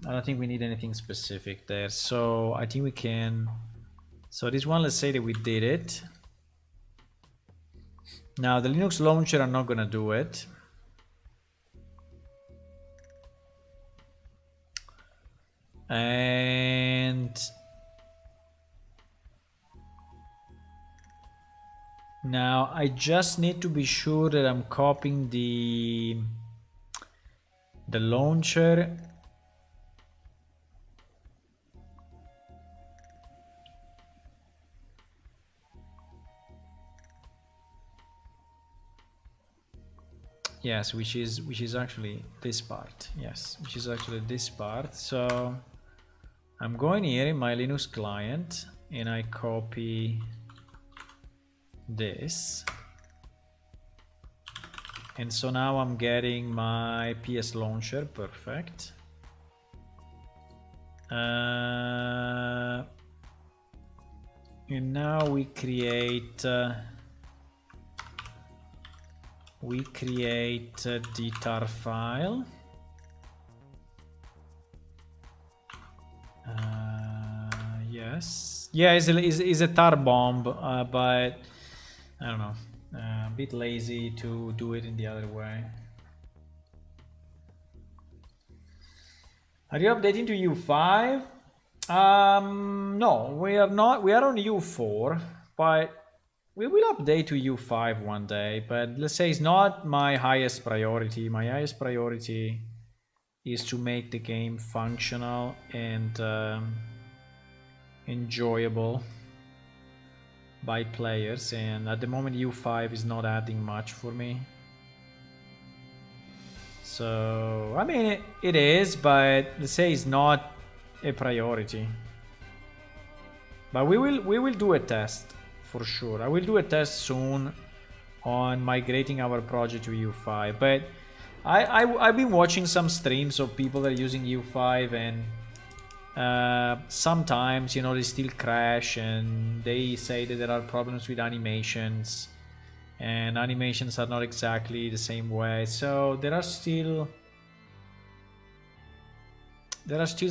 don't think we need anything specific there. So I think we can. So this one, let's say that we did it. Now the Linux launcher, I'm not gonna do it. And now I just need to be sure that I'm copying the launcher. Yes, which is actually this part. Yes, which is actually this part. So I'm going here in my Linux client and I copy this. And so now I'm getting my PS launcher, perfect. And now we create the tar file. Yes, yeah, it's a tar bomb, but I don't know, a bit lazy to do it in the other way. Are you updating to U5? No, we are not. We are on U4, but we will update to U5 one day. But let's say it's not my highest priority. My highest priority is to make the game functional and enjoyable by players, and at the moment U5 is not adding much for me. So I mean it is, but let's say it's not a priority. But we will do a test for sure. I will do a test soon on migrating our project to U5. But I've been watching some streams of people that are using U5, and sometimes, you know, they still crash and they say that there are problems with animations, and animations are not exactly the same way. So there are still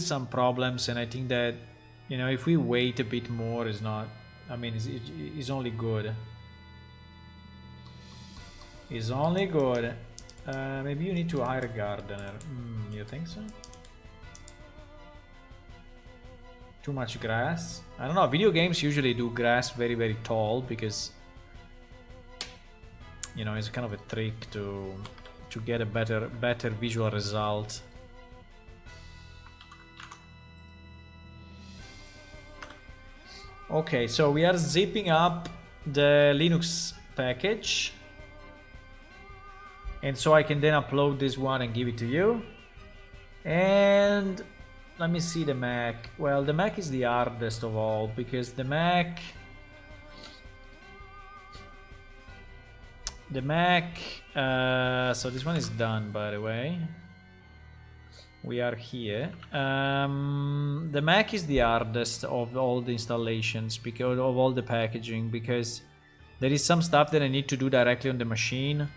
some problems, and I think that, you know, if we wait a bit more, is not, I mean, it's only good. It's only good. Maybe you need to hire a gardener. You think so? Too much grass? I don't know. Video games usually do grass very, very tall because, you know, it's kind of a trick to get a better visual result. Okay, so we are zipping up the Linux package, and so I can then upload this one and give it to you. And let me see the Mac. Well, the Mac is the hardest of all, because the Mac, so this one is done, by the way. We are here. The Mac is the hardest of all the installations, because of all the packaging, because there is some stuff that I need to do directly on the machine.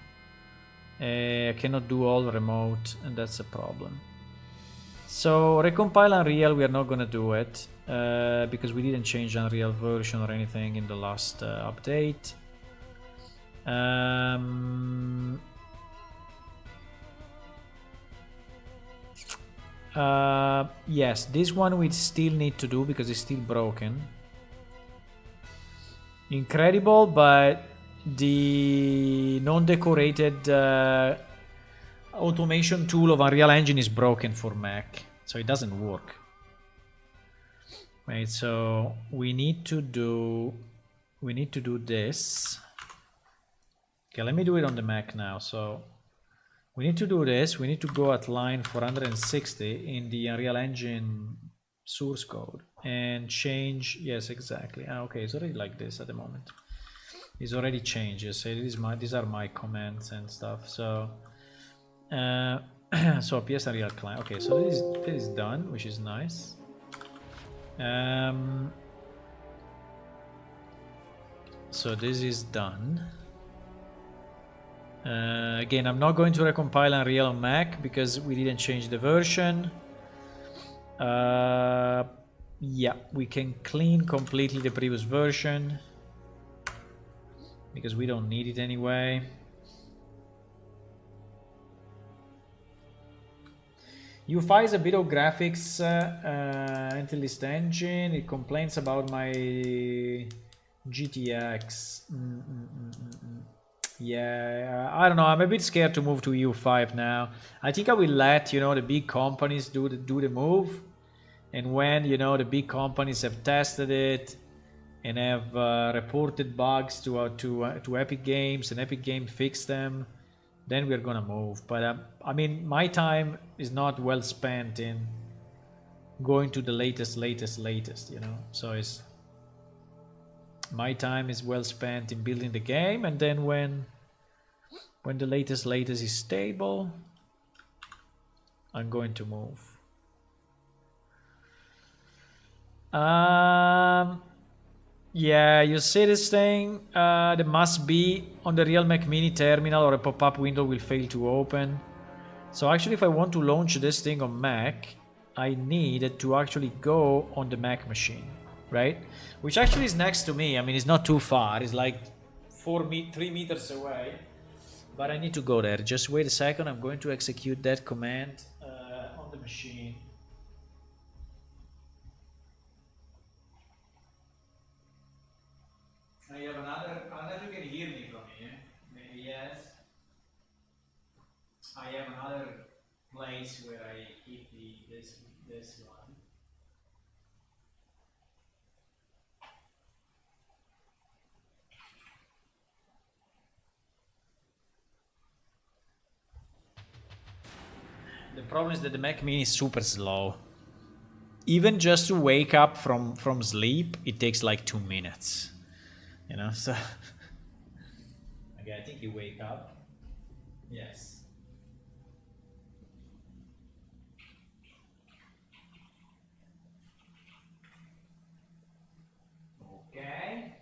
I cannot do all remote, and that's a problem. So recompile Unreal, we are not gonna do it because we didn't change Unreal version or anything in the last update. Yes, this one we still need to do because it's still broken. Incredible, but the non-decorated automation tool of Unreal Engine is broken for Mac, so it doesn't work. Wait, so we need to do this. Okay, let me do it on the Mac now. So we need to do this. We need to go at line 460 in the Unreal Engine source code and change. Yes, exactly. Okay, it's already like this at the moment. It's already changes. So these are my comments and stuff. So So PS Unreal Client. Okay, so this is done, which is nice. So this is done. Again, I'm not going to recompile Unreal on Mac because we didn't change the version. Yeah, we can clean completely the previous version because we don't need it anyway. U5 is a bit of graphics until this engine. It complains about my GTX. Yeah, I don't know. I'm a bit scared to move to EU5 now. I think I will let the big companies do the move, and when the big companies have tested it and have reported bugs to Epic Games and Epic Games fix them, then we're gonna move. But I mean, my time is not well spent in going to the latest. So it's my time is well spent in building the game, and then when the latest is stable, I'm going to move. Yeah, you see this thing? There must be on the Real Mac Mini terminal, or a pop-up window will fail to open. So actually, if I want to launch this thing on Mac, I need to actually go on the Mac machine, right? Which actually is next to me. I mean, it's not too far. It's like 3 meters away. But I need to go there. Just wait a second. I'm going to execute that command on the machine. I have another. I don't know if you can hear me from here. Maybe yes. I have another place where I keep this one. The problem is that the Mac Mini is super slow. Even just to wake up from sleep, it takes like 2 minutes. So okay, I think you wake up. Yes. Okay.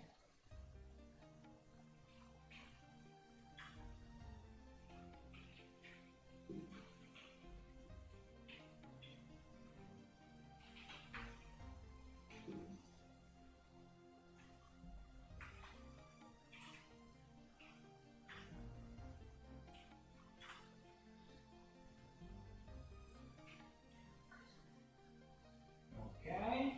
Okay.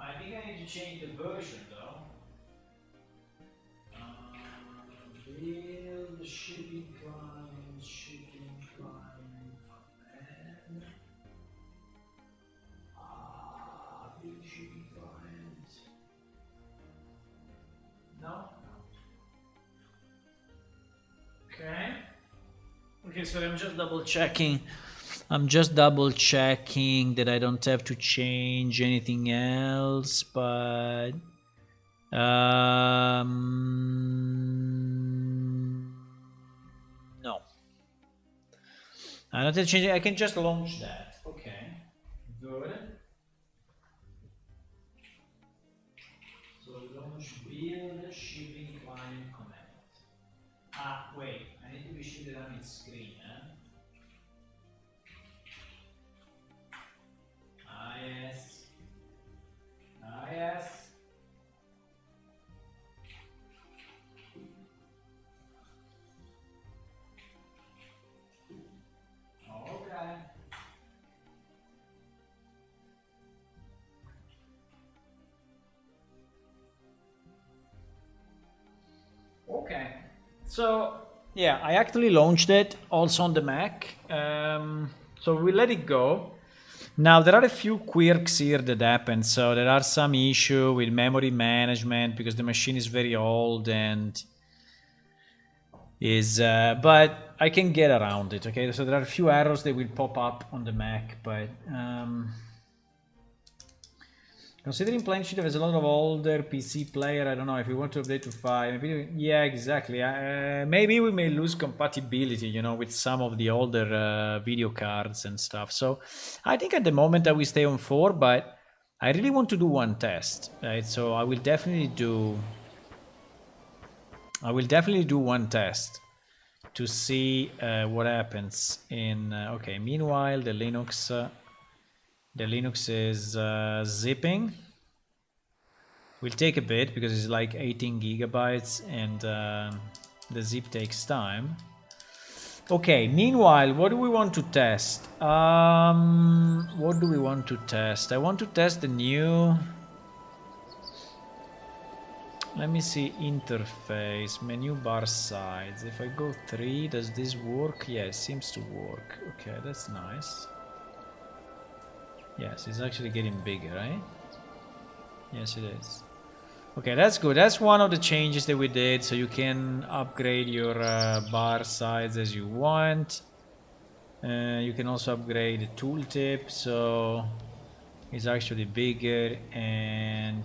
I think I need to change the version though. Build shipping client, command. Build shipping client. No. Okay. Okay, so I'm just double checking. That I don't have to change anything else, but no. I don't have to change it. I can just launch that. Okay. Good. So launch build shipping client command. Wait. I need to be sure that I'm in screen. Yes. Yes. Okay. Okay. So yeah, I actually launched it also on the Mac. So we let it go. Now there are a few quirks here that happen. So there are some issue with memory management because the machine is very old and is. But I can get around it. Okay, so there are a few errors that will pop up on the Mac, but considering Playing Sheet has a lot of older PC player, I don't know if we want to update to 5. Maybe, yeah, exactly. Maybe we may lose compatibility, you know, with some of the older video cards and stuff. So I think at the moment I will stay on 4, but I really want to do one test, right? So I will definitely do one test to see what happens in. Okay, meanwhile the Linux is zipping. Will take a bit because it's like 18 gigabytes and the zip takes time. Okay, meanwhile, what do we want to test? What do we want to test? I want to test the new... Let me see, interface, menu bar size. If I go 3, does this work? Yeah, it seems to work. Okay, that's nice. Yes, it's actually getting bigger, right? Yes, it is. Okay, that's good. That's one of the changes that we did, so you can upgrade your bar size as you want. You can also upgrade the tooltip, so it's actually bigger. And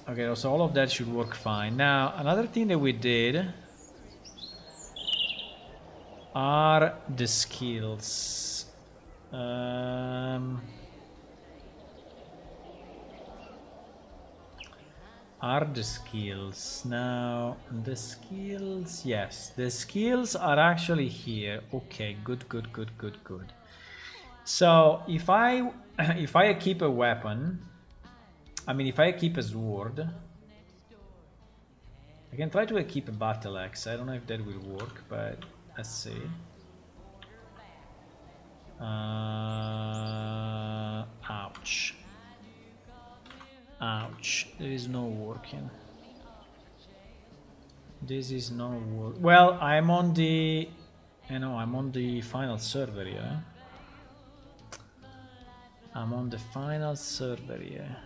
okay, so all of that should work fine. Now, another thing that we did are the skills. Are the skills now? The skills, yes, the skills are actually here. Okay, good. So if I keep a weapon, I mean, if I keep a sword, I can try to keep a battle axe. I don't know if that will work, but let's see. Ouch. Ouch. There is no working. This is no work. Well, I'm on the... I'm on the final server here. I'm on the final server here.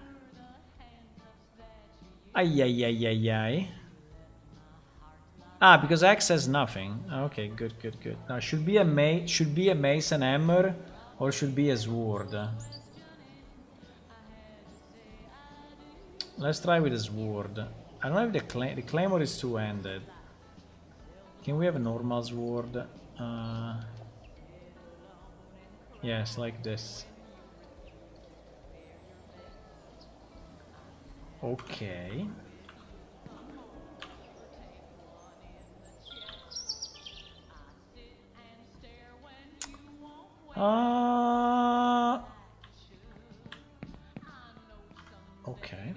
Ay. Ah, because X has nothing. Okay, good. Now should be a mace and hammer, or should be a sword. Let's try with a sword. I don't know if the claymore is two-handed. Can we have a normal sword? Yes, like this. Okay. Okay.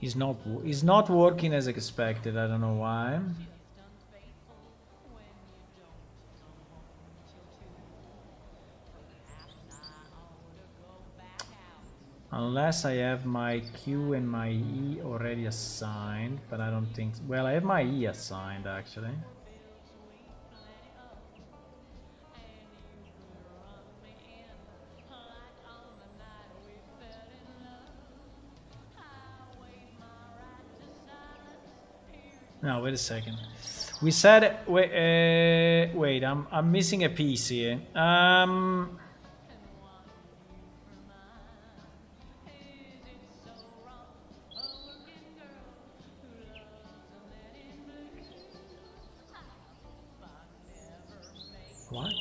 He's not working as expected. I don't know why. Unless I have my Q and my E already assigned, but I don't think... Well, I have my E assigned, actually. No, wait a second. We said... Wait, I'm missing a piece here. What?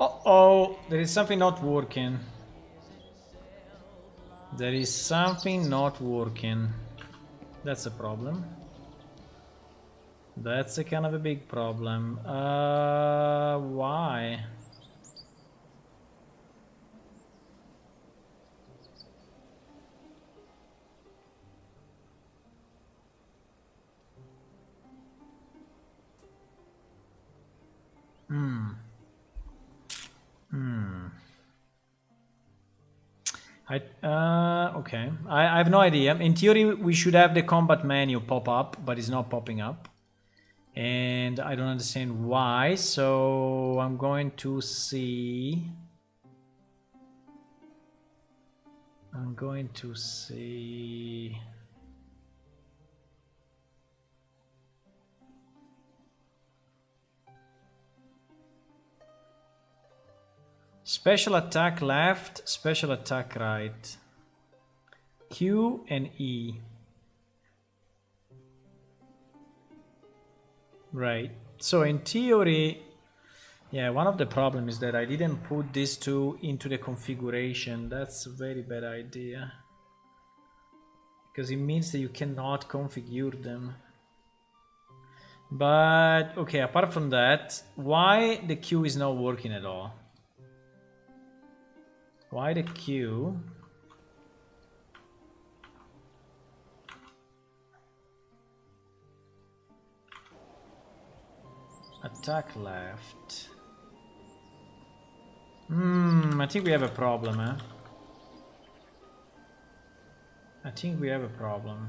Uh-oh, there is something not working. There is something not working. That's a problem. That's a kind of a big problem. Why? Okay. I have no idea. In theory, we should have the combat menu pop up, but it's not popping up. and I don't understand why. So I'm going to see. Special attack left, special attack right. Q and E. Right. So in theory, yeah, one of the problems is that I didn't put these two into the configuration. That's a very bad idea. Because it means that you cannot configure them. But, okay, apart from that, why the Q is not working at all? Why the Q? Attack left. I think we have a problem, eh? I think we have a problem.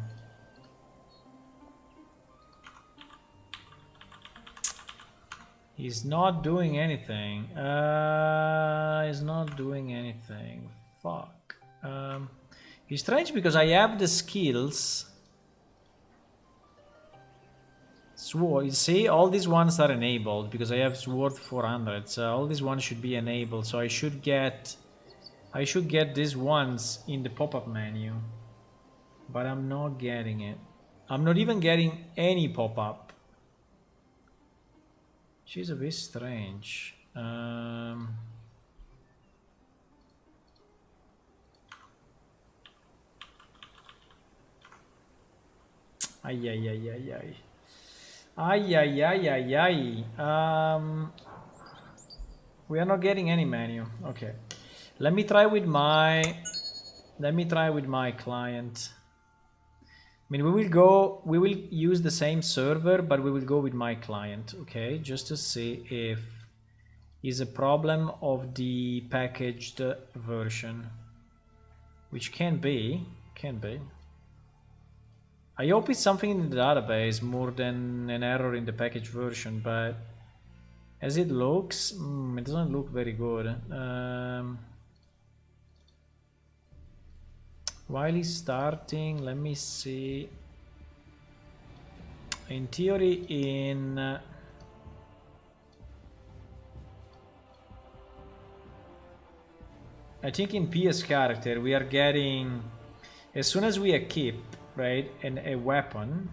He's not doing anything. He's not doing anything. Fuck. It's strange because I have the skills. Sword, you see, all these ones are enabled because I have Sword 400. So all these ones should be enabled. So I should get these ones in the pop-up menu. But I'm not getting it. I'm not even getting any pop-up. She's a bit strange. Ay, ay, ay, ay, ay. Ay, ay, ay, ay, ay. We are not getting any menu. Okay. Let me try with my client. I mean, we will use the same server, but we will go with my client, okay? Just to see if is a problem of the packaged version, which can be. I hope it's something in the database more than an error in the packaged version, but as it looks, it doesn't look very good. While he's starting, let me see. In theory, I think in PS character we are getting, as soon as we equip, right, a weapon,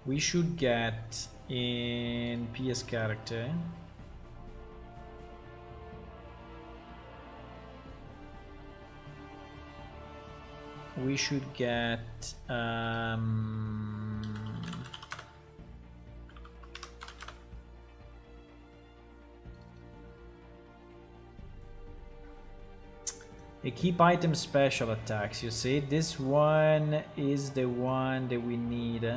we should get in PS character. We should get keep item special attacks. You see, this one is the one that we need.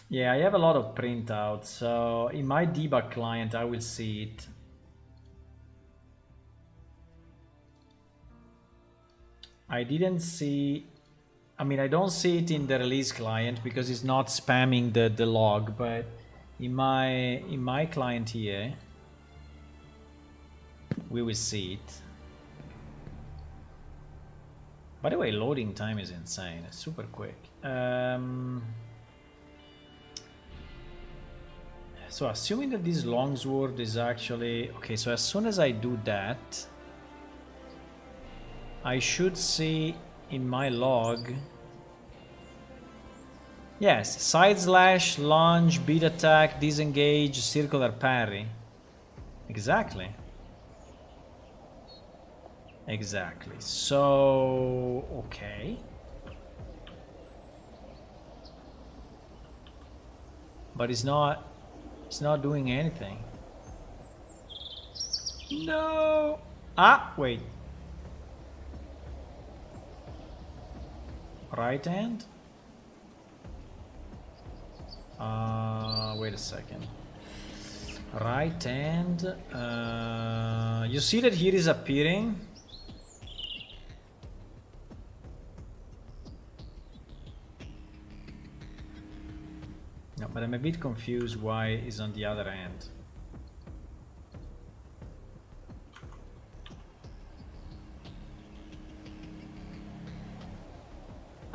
Yeah, I have a lot of printouts, so in my debug client I will see it. I didn't see, I mean, I don't see it in the release client because it's not spamming the log, but in my client here we will see it. By the way, loading time is insane, it's super quick. So assuming that this longsword is actually... Okay, so as soon as I do that, I should see in my log... Yes, side slash, lunge, beat attack, disengage, circular parry. Exactly. Exactly. So... Okay. But it's not doing anything. No! Ah, wait. Right hand? Wait a second. Right hand. You see that here is appearing? No, but I'm a bit confused why it's on the other end.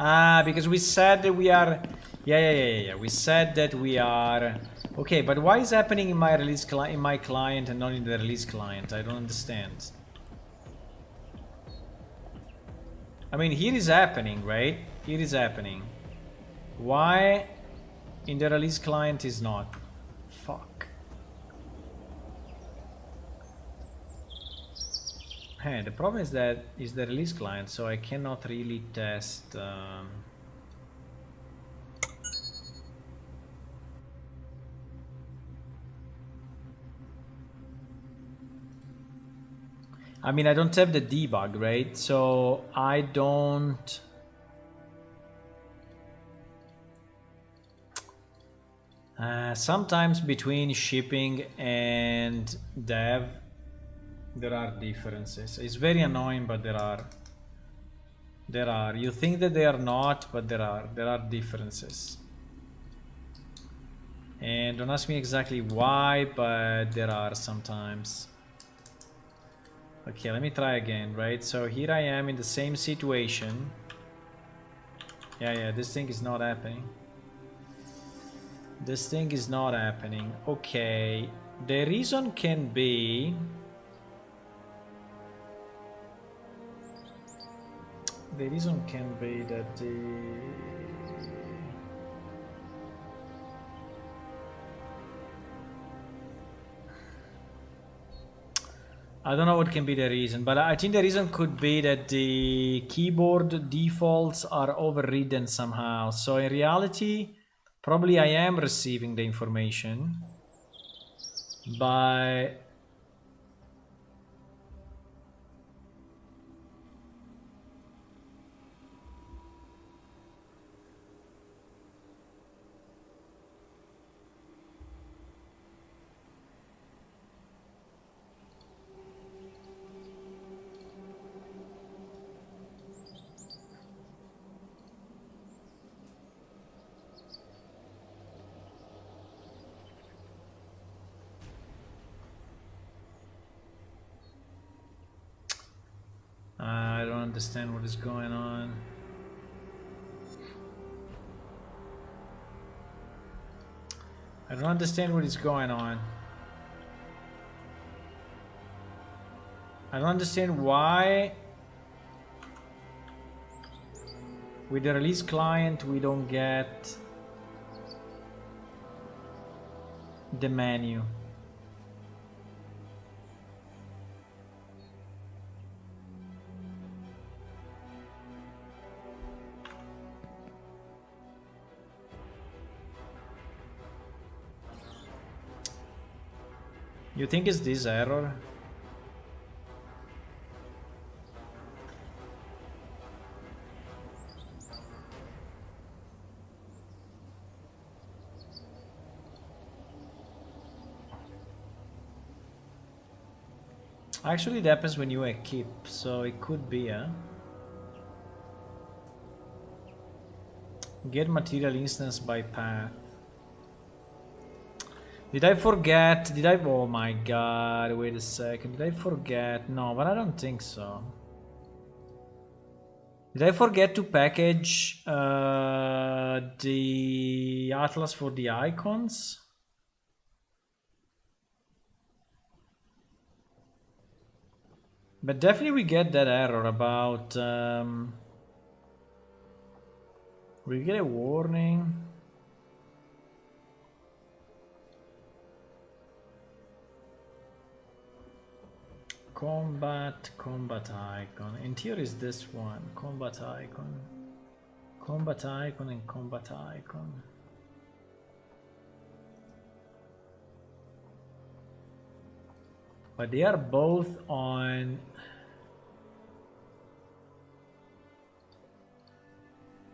Ah, because we said that we are... Yeah. We said that we are... Okay, but why is happening in my release in my client and not in the release client? I don't understand. I mean, here is happening, right? Here is happening. Why in the release client is not? Fuck. Hey, the problem is that is the release client, so I cannot really test. I mean, I don't have the debug, right? So I don't... sometimes between shipping and dev, there are differences. It's very annoying, but there are. There are. You think that they are not, but there are. There are differences. And don't ask me exactly why, but there are sometimes. Okay, let me try again, right? So here I am in the same situation. Yeah, this thing is not happening. This thing is not happening. Okay, the reason can be... The reason can be that the... I don't know what can be the reason, but I think the reason could be that the keyboard defaults are overridden somehow. So in reality, probably I am receiving the information, but... I don't understand what is going on. I don't understand what is going on. I don't understand why with the release client we don't get the menu. You think it's this error? Actually, it happens when you equip, so it could be, Get material instance by path. Did I forget? Did I? Oh my god, wait a second. Did I forget? No, but I don't think so. Did I forget to package the atlas for the icons? But definitely we get that error about... we get a warning. Combat icon. In theory is this one. Combat icon, and combat icon. But they are both on...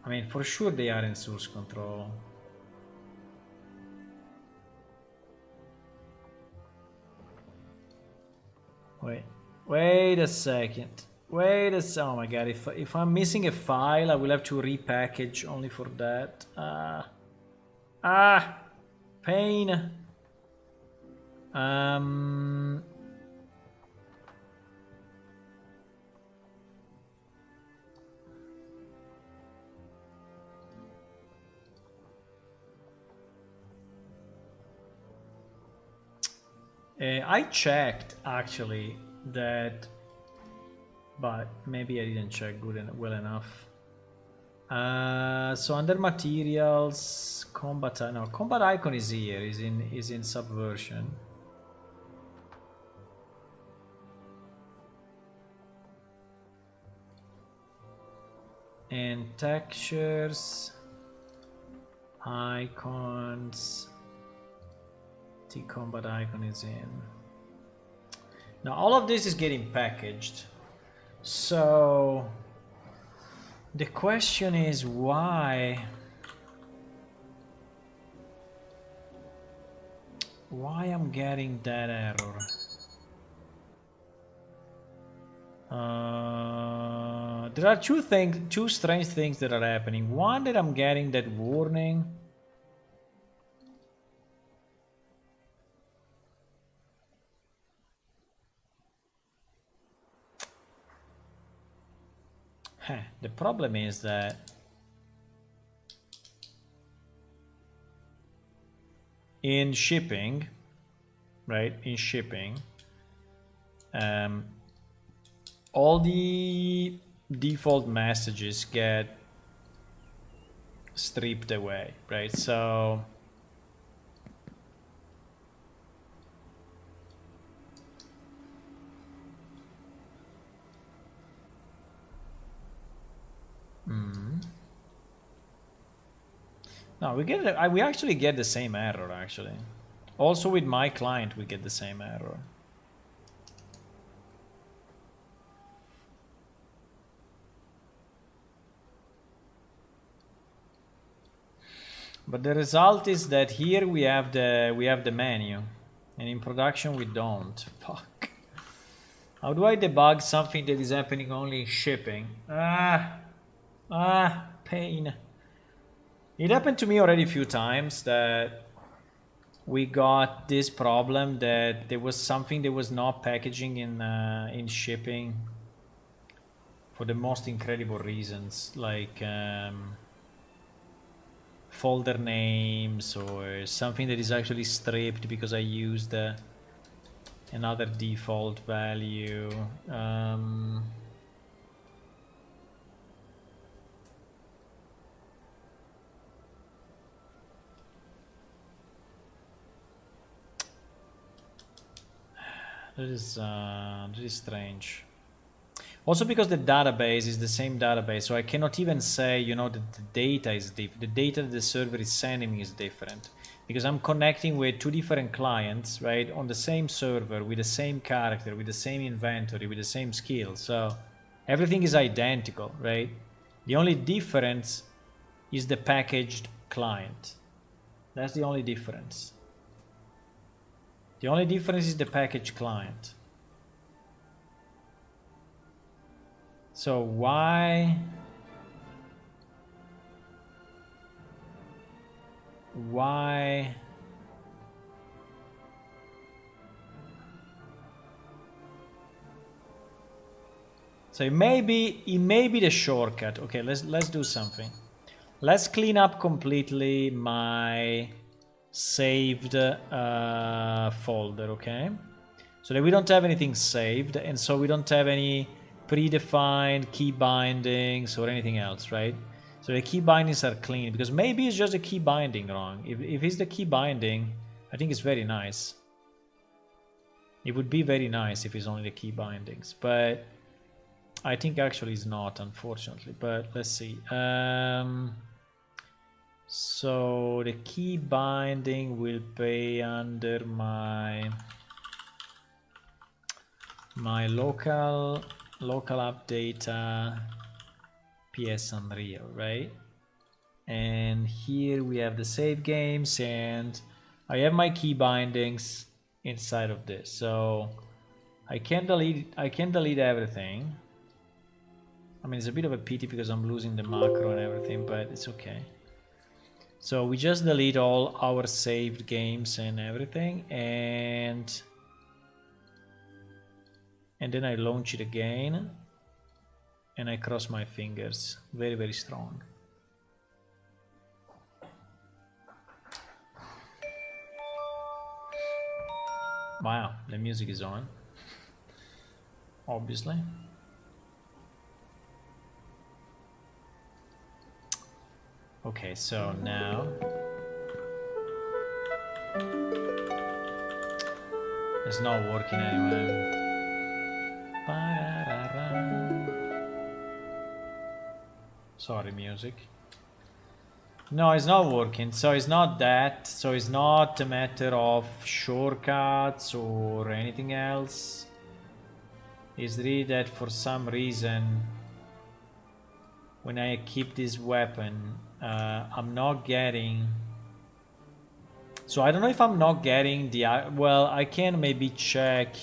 I mean, for sure they are in source control. Wait a second. Oh my god, if I'm missing a file, I will have to repackage only for that. Pain. I checked actually that, but maybe I didn't check well enough. So under materials, combat. No, combat icon is here. Is in subversion. And textures, icons. The combat icon is in. Now all of this is getting packaged. So the question is why I'm getting that error. There are two strange things that are happening. One, that I'm getting that warning. The problem is that in shipping, right? In shipping, all the default messages get stripped away, right? So no, we actually get the same error actually. Also with my client we get the same error. But the result is that here we have the menu, and in production we don't. Fuck. How do I debug something that is happening only in shipping? Pain. It happened to me already a few times that we got this problem that there was something that was not packaging in shipping for the most incredible reasons, like folder names or something that is actually stripped because I used another default value. That is strange. Also because the database is the same database, so I cannot even say, you know, that the data is different. The data that the server is sending me is different. Because I'm connecting with two different clients, right, on the same server, with the same character, with the same inventory, with the same skill. So everything is identical, right? The only difference is the packaged client. That's the only difference. The only difference is the packaged client. So why so it may be the shortcut. Okay, let's do something. Let's clean up completely my saved folder, okay? So that we don't have anything saved, and so we don't have any predefined key bindings or anything else, right? So the key bindings are clean, because maybe it's just a key binding wrong. If it's the key binding, I think it's very nice. It would be very nice if it's only the key bindings, but I think actually it's not, unfortunately. But let's see. So the key binding will be under my local app data PS Unreal, right? And here we have the save games, and I have my key bindings inside of this. So I can delete everything. I mean, it's a bit of a pity because I'm losing the macro and everything, but it's okay. So we just delete all our saved games and everything, and then I launch it again, and I cross my fingers. Very, very strong. Wow, the music is on, obviously. Okay, so now it's not working anyway. Sorry, music. No, it's not working. So it's not that. So it's not a matter of shortcuts or anything else. It's really that for some reason, when I keep this weapon, I'm not getting. So I don't know if I'm not getting the. Well, I can maybe check.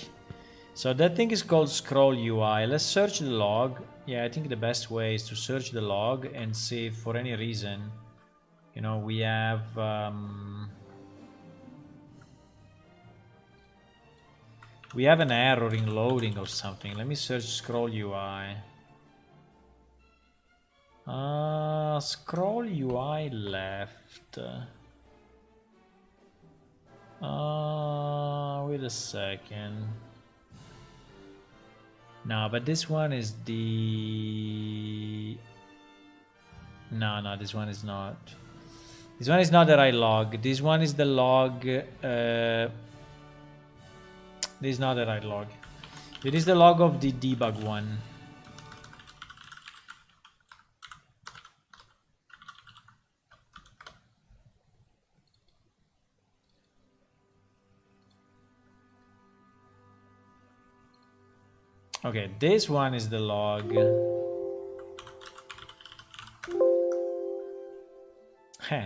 So that thing is called scroll UI. Let's search the log. Yeah, I think the best way is to search the log and see if for any reason, you know, we have an error in loading or something. Let me search scroll UI. Scroll UI left. Wait a second. No, but this one is the... No, this one is not. This one is not the right log. This one is the log... This is not the right log. It is the log of the debug one. Okay, this one is the log.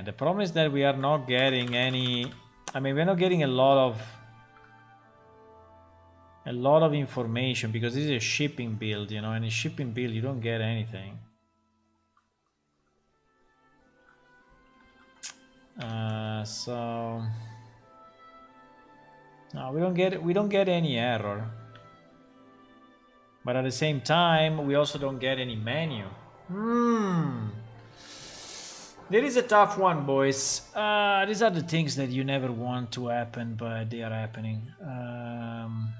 The problem is that we are not getting any... I mean, we're not getting a lot of information because this is a shipping build, you know, and a shipping build you don't get anything. So no, we don't get any error. But at the same time, we also don't get any menu. There is a tough one, boys. These are the things that you never want to happen, but they are happening.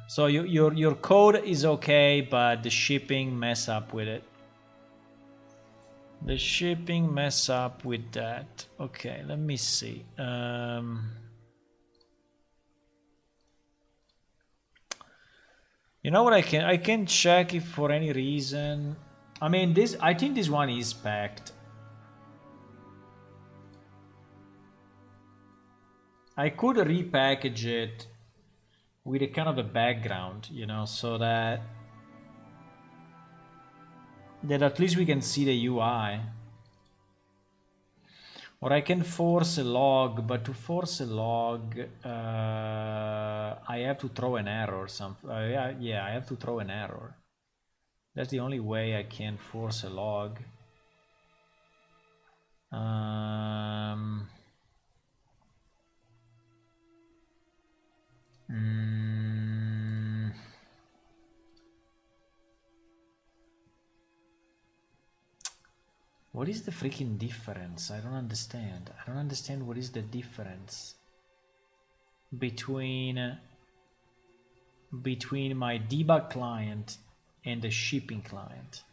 So your code is okay, but the shipping mess up with it. The shipping mess up with that. Okay, let me see. You know what, I can check if for any reason. I mean, I think this one is packed. I could repackage it with a kind of a background, you know, so that at least we can see the UI. Or I can force a log, but to force a log, I have to throw an error. Yeah, I have to throw an error. That's the only way I can force a log. What is the freaking difference? I don't understand. I don't understand what is the difference between my debug client and the shipping client.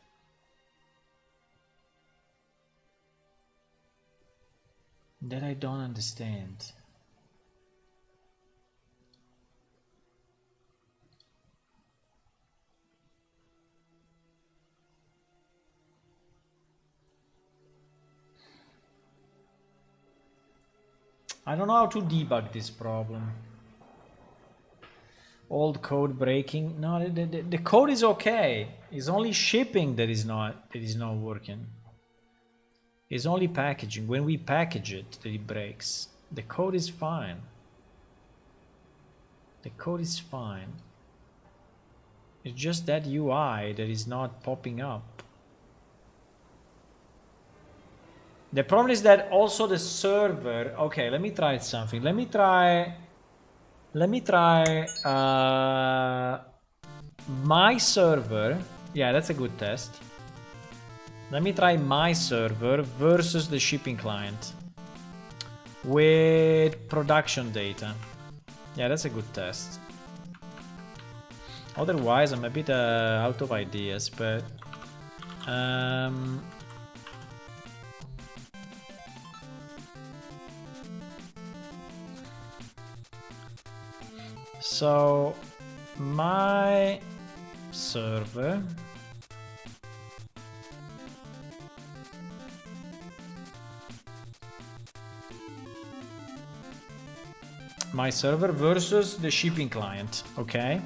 That I don't understand. I don't know how to debug this problem. Old code breaking. No, the code is okay. It's only shipping that is not working. It's only packaging. When we package it, that it breaks. The code is fine. The code is fine. It's just that UI that is not popping up. The problem is that also the server. Okay, let me try something. Let me try my server. Yeah, that's a good test. Let me try my server versus the shipping client with production data. Yeah, that's a good test. Otherwise, I'm a bit out of ideas, but so my server versus the shipping client, okay?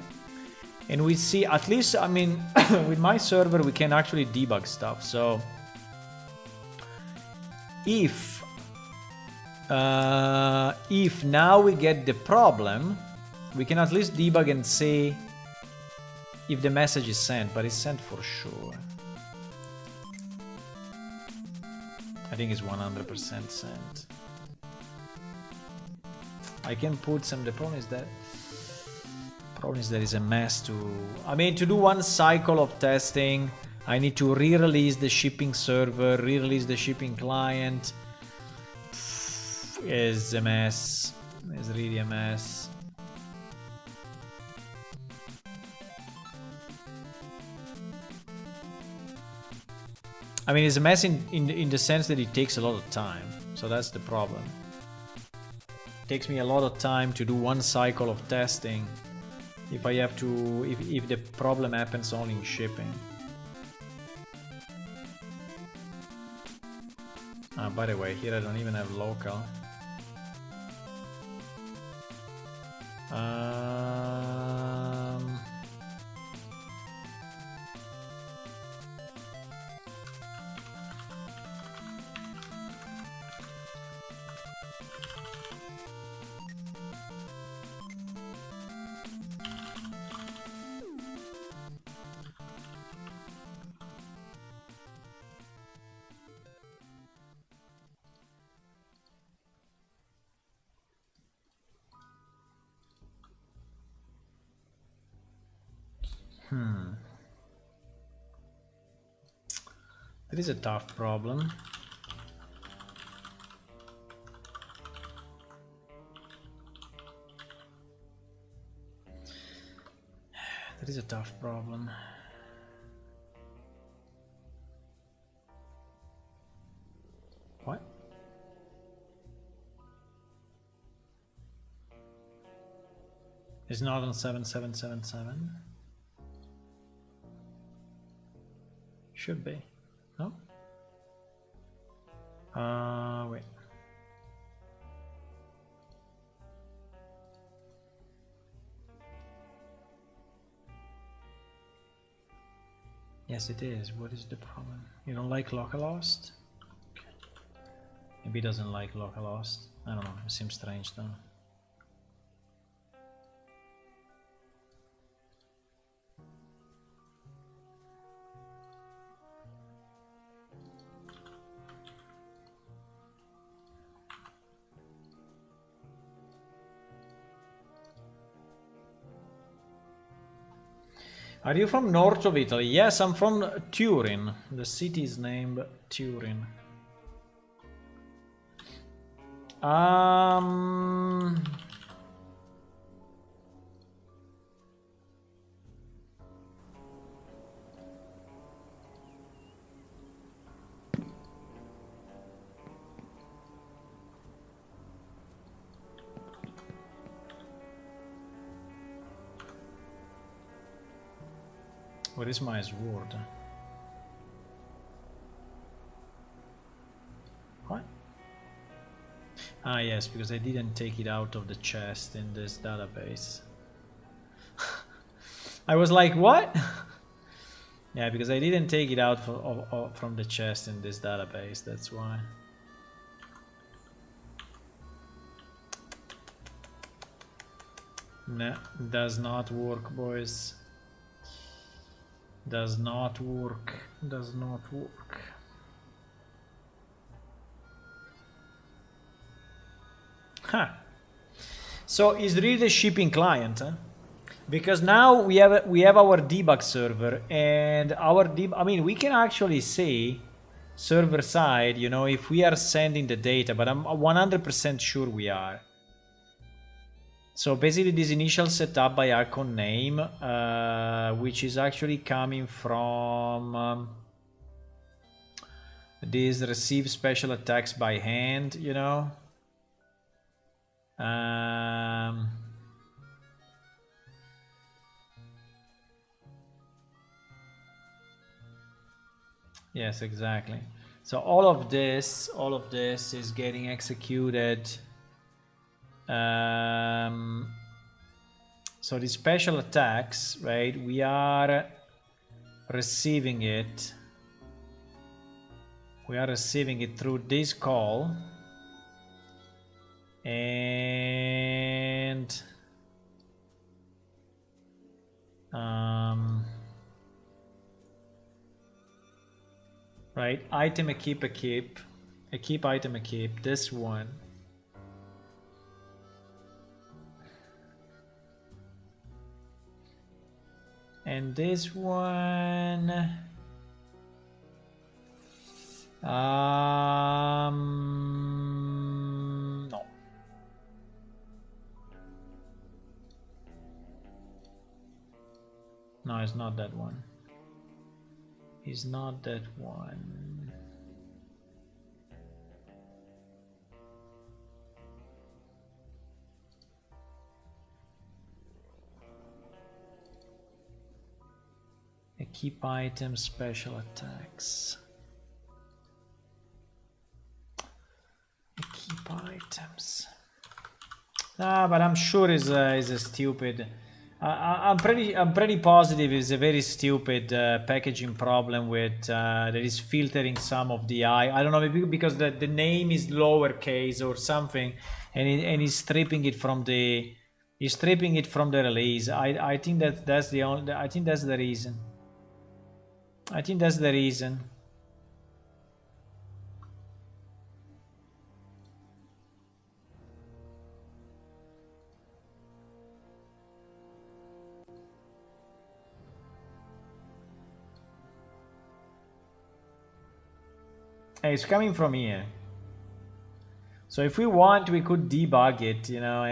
And we see, at least, I mean, with my server, we can actually debug stuff. So if now we get the problem, we can at least debug and see if the message is sent, but it's sent for sure. I think it's 100% sent. I can put some. The problem is that it's a mess to. I mean, to do one cycle of testing, I need to re-release the shipping server, re-release the shipping client. It's a mess. It's really a mess. I mean, it's a mess in the sense that it takes a lot of time. So that's the problem. Takes me a lot of time to do one cycle of testing if I have to if the problem happens only in shipping. By the way, here I don't even have local. That is a tough problem. That is a tough problem. What? It's not on 7777. Should be. No? Wait. Yes, it is. What is the problem? You don't like localhost? Okay. Maybe he doesn't like localhost. I don't know. It seems strange though. Are you from north of Italy? Yes, I'm from Turin. The city is named Turin. Where is my sword? What? Ah, yes, because I didn't take it out of the chest in this database. I was like, what? Yeah, because I didn't take it out from the chest in this database, that's why. No, does not work, boys. Does not work. Does not work. Huh. So is really the shipping client, huh? Because now we have our debug server, and our I mean, we can actually see server side, you know, if we are sending the data, but I'm 100% sure we are. So basically this initial setup by icon name, which is actually coming from this receive special attacks by hand, you know. Yes, exactly. So all of this is getting executed. So the special attacks, right? We are receiving it. We are receiving it through this call. And right, item equip, item equip, this one. And this one, no. No, it's not that one. It's not that one. Keep item special attacks. Keep items. Ah, but I'm sure is a stupid. I'm pretty positive it's a very stupid packaging problem with that is filtering some of the I don't know, maybe because the name is lowercase or something, and he's stripping it from the release. I think that's the only. I think that's the reason. I think that's the reason. Hey, it's coming from here. So if we want, we could debug it, you know,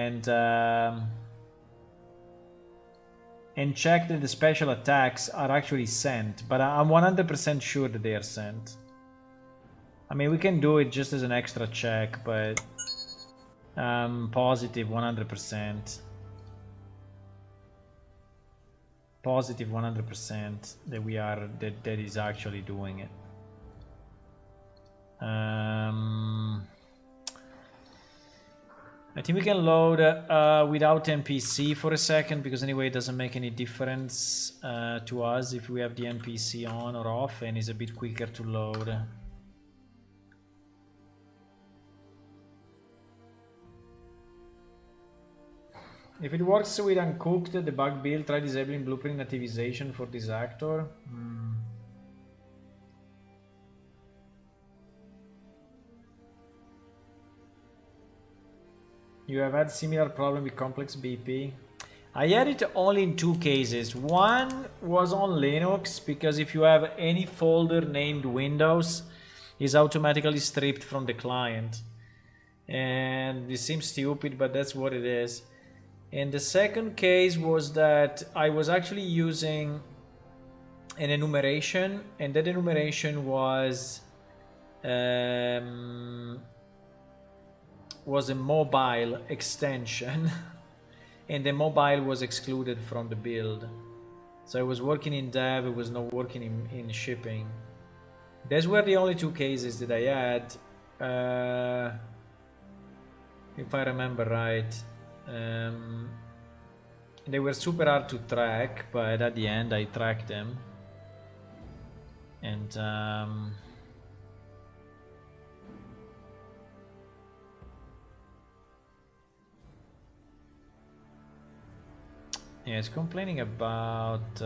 and check that the special attacks are actually sent. But I'm 100% sure that they are sent. I mean, we can do it just as an extra check, but I'm positive 100%. Positive 100% that we are that is actually doing it. I think we can load without NPC for a second, because anyway it doesn't make any difference to us if we have the NPC on or off, and it's a bit quicker to load. If it works with uncooked debug build, try disabling blueprint nativization for this actor. You have had similar problem with complex BP? I had it only in two cases. One was on Linux, because if you have any folder named Windows, it's automatically stripped from the client. And it seems stupid, but that's what it is. And the second case was that I was actually using an enumeration, and that enumeration was a mobile extension and the mobile was excluded from the build. So I was working in dev, it was not working in shipping. Those were the only two cases that I had, if I remember right. They were super hard to track, but at the end I tracked them. And yeah, it's complaining about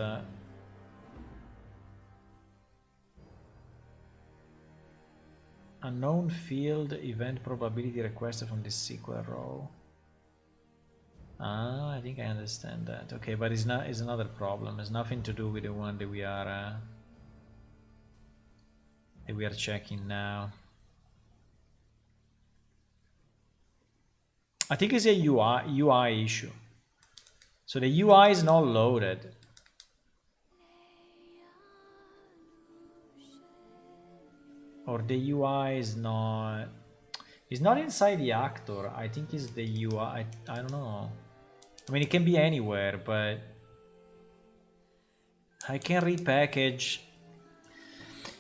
unknown field event probability requested from this SQL row. Ah, I think I understand that. Okay, but it's not. It's another problem. It's nothing to do with the one that we are checking now. I think it's a UI issue. So the UI is not loaded. Or the UI is not... It's not inside the actor. I think it's the UI. I don't know. I mean, it can be anywhere, but... I can repackage...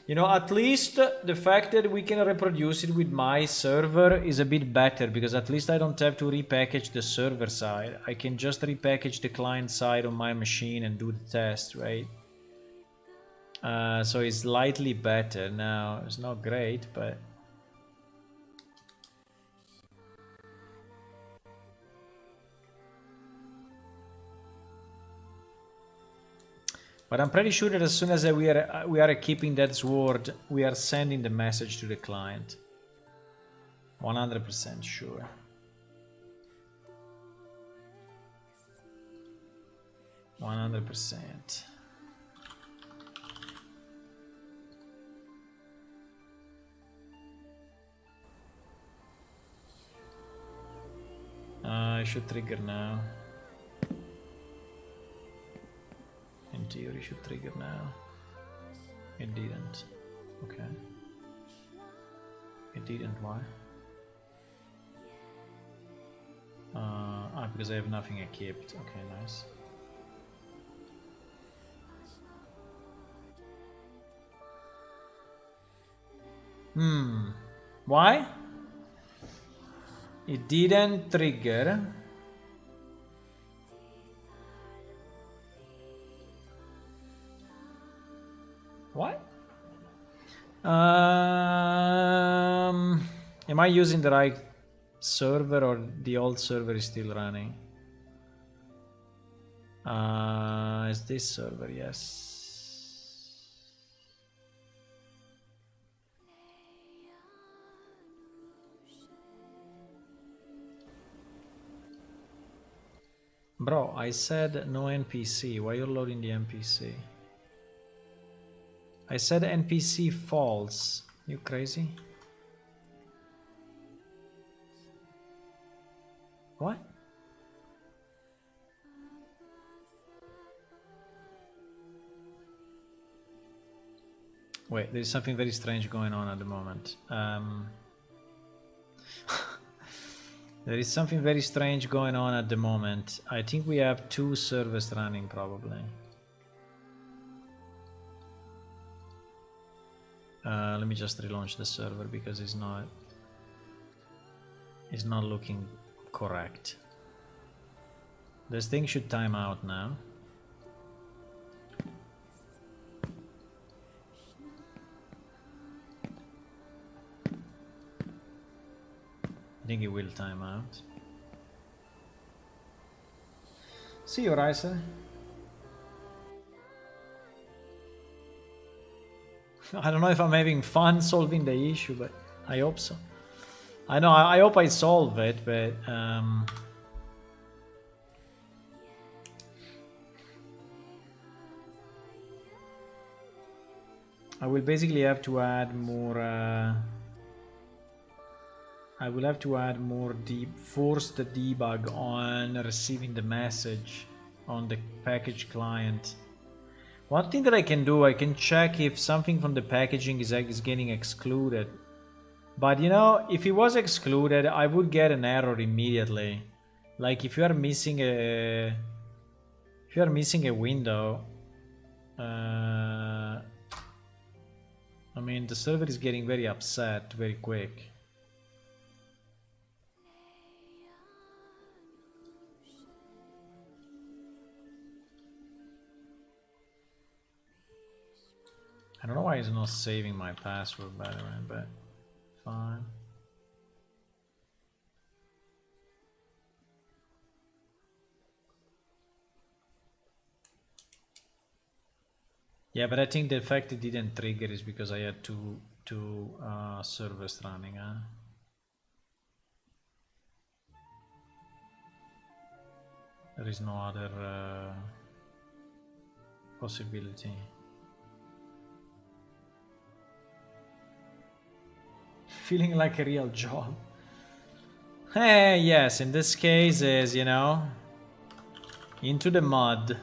You know, at least the fact that we can reproduce it with my server is a bit better, because at least I don't have to repackage the server side. I can just repackage the client side on my machine and do the test, right? So it's slightly better now. It's not great, but... But I'm pretty sure that as soon as we are keeping that sword, we are sending the message to the client. 100% sure. %. I should trigger now. In theory, should trigger now. It didn't. Okay. It didn't. Why? Because I have nothing equipped. Okay, nice. Why? It didn't trigger. What? Am I using the right server or the old server is still running? Is this server? Yes. Bro, I said no NPC. Why you're loading the NPC? I said NPC false. You crazy? What? Wait, there's something very strange going on at the moment. There is something very strange going on at the moment. I think we have 2 servers running probably. Let me just relaunch the server because it's not looking correct. This thing should time out now. I think it will time out. See you, Riser. I don't know if I'm having fun solving the issue, but I hope so. I know, I hope I solve it, but I will basically have to add more I will have to add more force the debug on receiving the message on the package client. One thing that I can do, I can check if something from the packaging is getting excluded. But you know, if it was excluded, I would get an error immediately. Like if you are missing a window, I mean the server is getting very upset very quick. I don't know why it's not saving my password, by the way, but fine. Yeah, but I think the fact it didn't trigger is because I had two servers running. There is no other possibility. Feeling like a real job. Hey, yes, in this case is, you know, into the mud.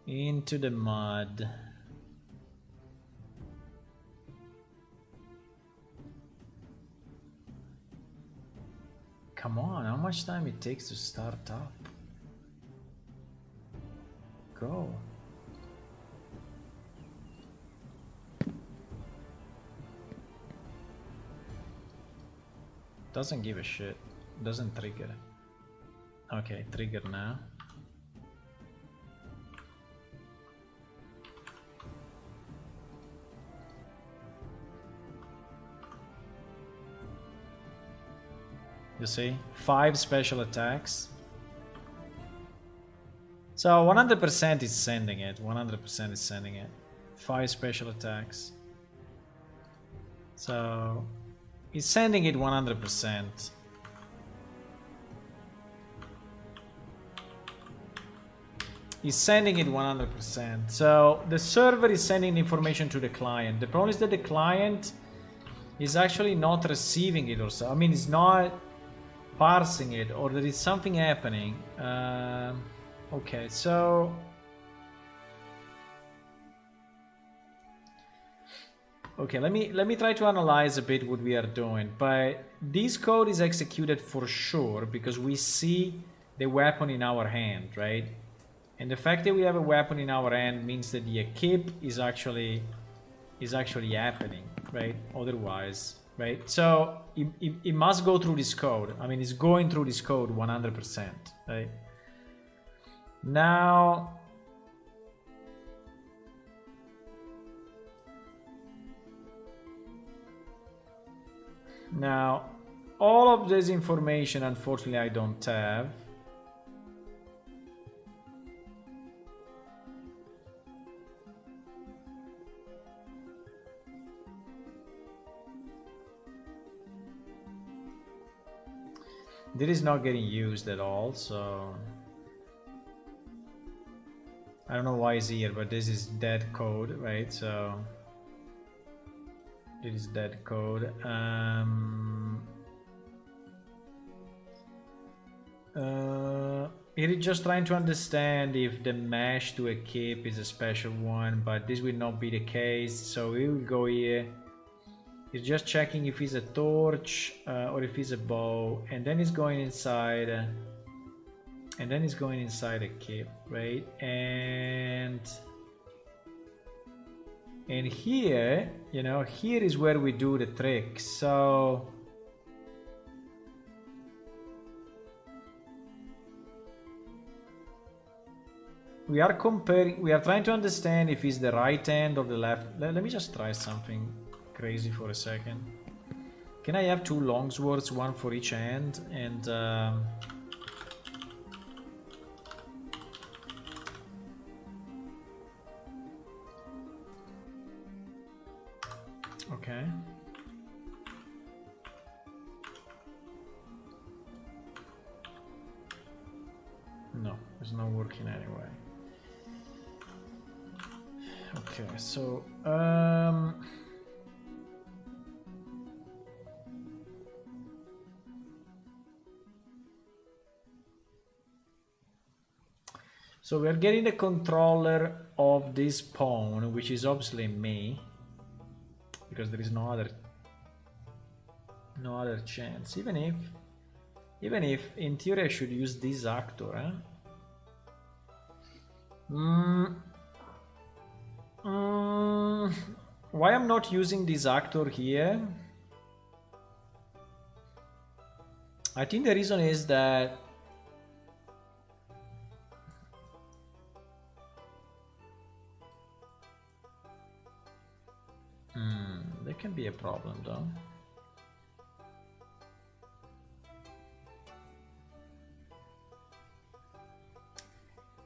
Into the mud. Come on, how much time it takes to start up? Go. Doesn't give a shit. Doesn't trigger. Okay, trigger now. You see? 5 special attacks. So 100% is sending it. 100% is sending it. 5 special attacks. So he's sending it 100%. He's sending it 100%. So the server is sending information to the client. The problem is that the client is actually not receiving it or so. I mean, it's not parsing it, or there is something happening. Okay, so okay, let me try to analyze a bit what we are doing. But this code is executed for sure because we see the weapon in our hand, right? And the fact that we have a weapon in our hand means that the equip is actually happening, right? Otherwise, right? So it must go through this code. I mean, it's going through this code 100%, right? Now, all of this information, unfortunately, I don't have. This is not getting used at all, so I don't know why it's here, but this is dead code, right? So it is dead code. It is just trying to understand if the mesh to equip is a special one, but this will not be the case. So we will go here. It's just checking if it's a torch or if it's a bow, and then it's going inside. And then it's going inside a keep, right? And here, you know, here is where we do the trick. So we are comparing, we are trying to understand if it's the right hand or the left. Let me just try something crazy for a second. Can I have 2 longswords, one for each hand? And okay. No, it's not working anyway. Okay, so so we are getting the controller of this pawn, which is obviously me, because there is no other chance. Even if in theory I should use this actor, eh? Why I'm not using this actor here? I think the reason is that That can be a problem though.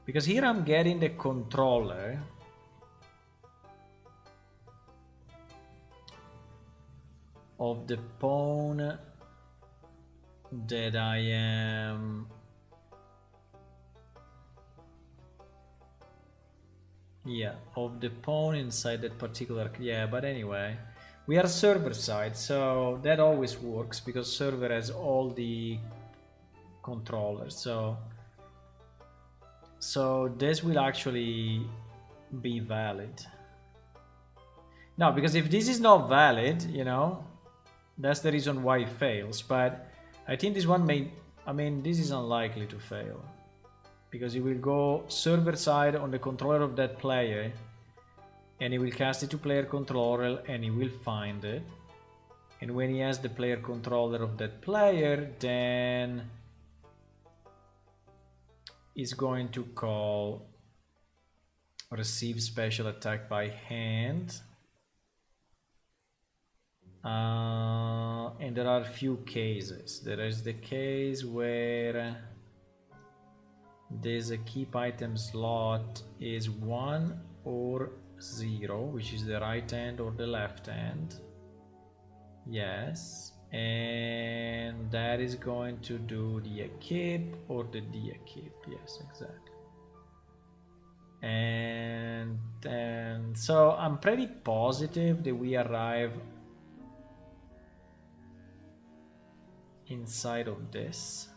Because here I'm getting the controller of the pawn that I am... Yeah, of the pawn inside that particular... Yeah, but anyway, we are server side, so that always works because server has all the controllers. So this will actually be valid. No, because if this is not valid, you know, that's the reason why it fails. But I think this one may... I mean, this is unlikely to fail. Because it will go server side on the controller of that player. And he will cast it to player controller and he will find it. And when he has the player controller of that player, then... is going to call receive special attack by hand. And there are a few cases. There is the case where there's a keep item slot is 1 or 0, which is the right hand or the left hand. Yes. And that is going to do the keep or the keep. Yes, exactly. And then, so I'm pretty positive that we arrive inside of this.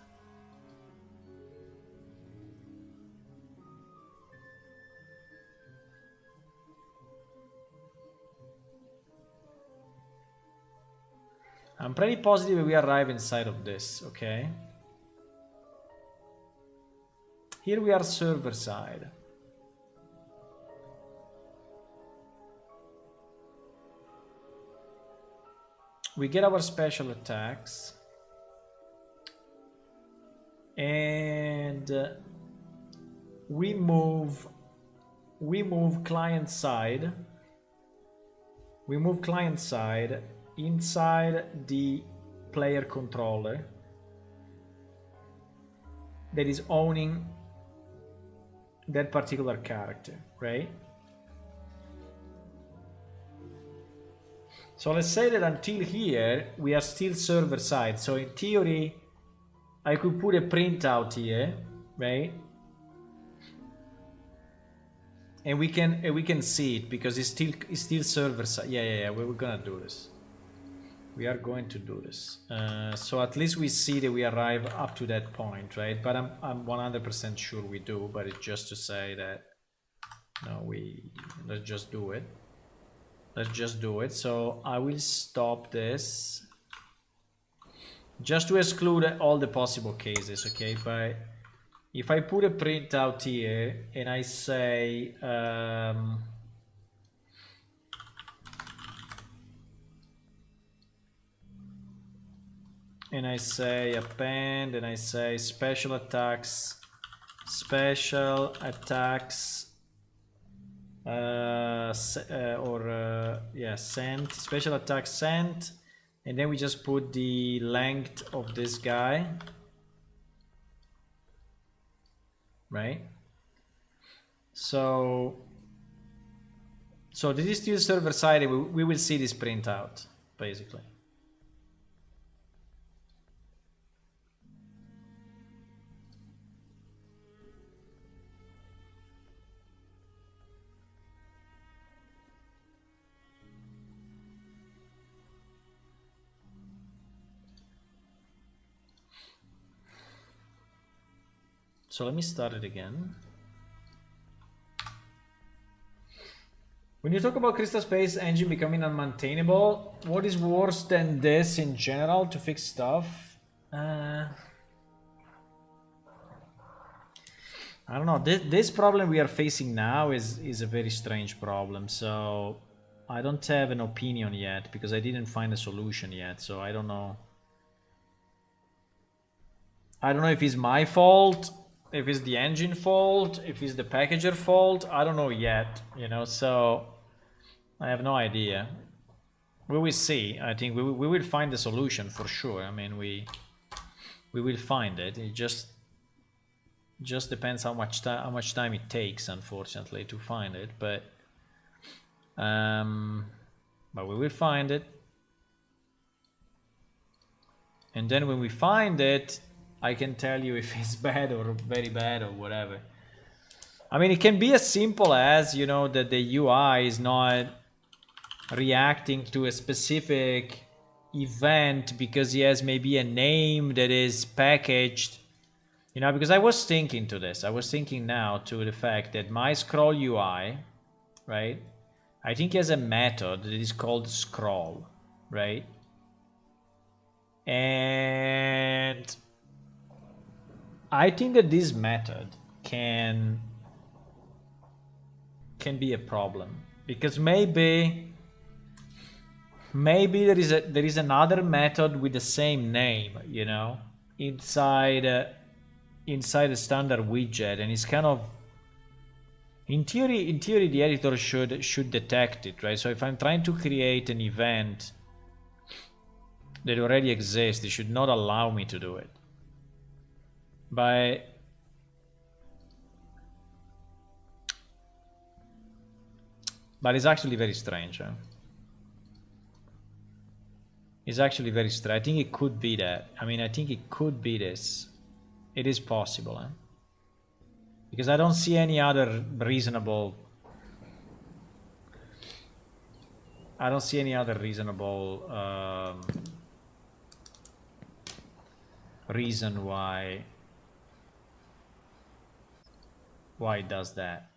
I'm pretty positive we arrive inside of this, okay? Here we are server side. We get our special attacks. And we move client side. We move client side inside the player controller that is owning that particular character, right? So let's say that until here we are still server side. So in theory I could put a printout here, right? And we can see it because it's still server side. Yeah. We're gonna do this. We are going to do this. So at least we see that we arrive up to that point, right? But I'm 100% sure we do. But it's just to say that no, let's just do it. Let's just do it. So I will stop this just to exclude all the possible cases, okay? But if I put a printout here and I say append and I say special attacks sent, special attack sent, and then we just put the length of this guy, right? So this is still server side. We will see this printout basically. So let me start it again. When you talk about Crystal Space Engine becoming unmaintainable, what is worse than this in general to fix stuff? I don't know. This problem we are facing now is a very strange problem. So I don't have an opinion yet because I didn't find a solution yet. So I don't know. I don't know if it's my fault, if it's the engine fault, if it's the packager fault. I don't know yet, you know, so I have no idea. we will see. I think we will find the solution for sure. I mean, we will find it. It just depends how much time it takes, unfortunately, to find it. But we will find it. And then when we find it, I can tell you if it's bad or very bad or whatever. I mean, it can be as simple as, you know, that the UI is not reacting to a specific event because he has maybe a name that is packaged. You know, because I was thinking to this. I was thinking now to the fact that my scroll UI, right? I think he has a method that is called scroll, right? And I think that this method can be a problem because maybe there is another method with the same name, you know, inside a standard widget, and it's kind of in theory the editor should detect it, right? So if I'm trying to create an event that already exists, it should not allow me to do it. But it's actually very strange. Huh? It's actually very strange. I think it could be that. I mean, I think it could be this. It is possible, huh? Because I don't see any other reasonable... I don't see any other reasonable reason why it does that.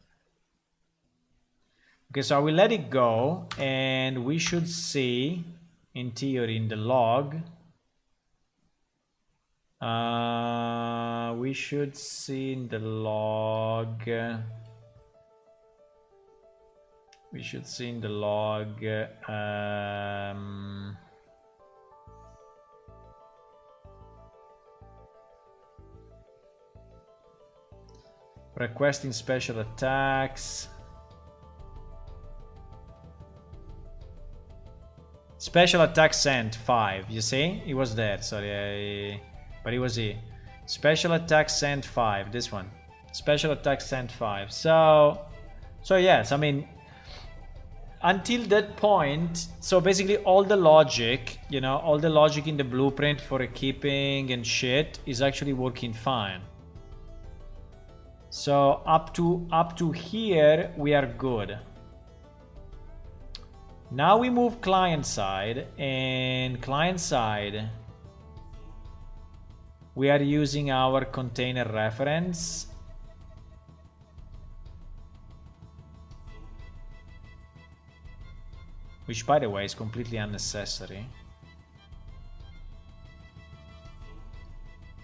Okay, so I will let it go, and we should see, in theory, in the log, we should see in the log, requesting special attacks. Special attack sent 5. You see? It was there. Sorry, but it was here. Special attack sent 5. This one. Special attack sent 5. So yes, I mean, until that point, so basically all the logic, you know, all the logic in the blueprint for equipping and shit is actually working fine. So up to here we are good. Now we move client side, and client side we are using our container reference. Which, by the way, is completely unnecessary.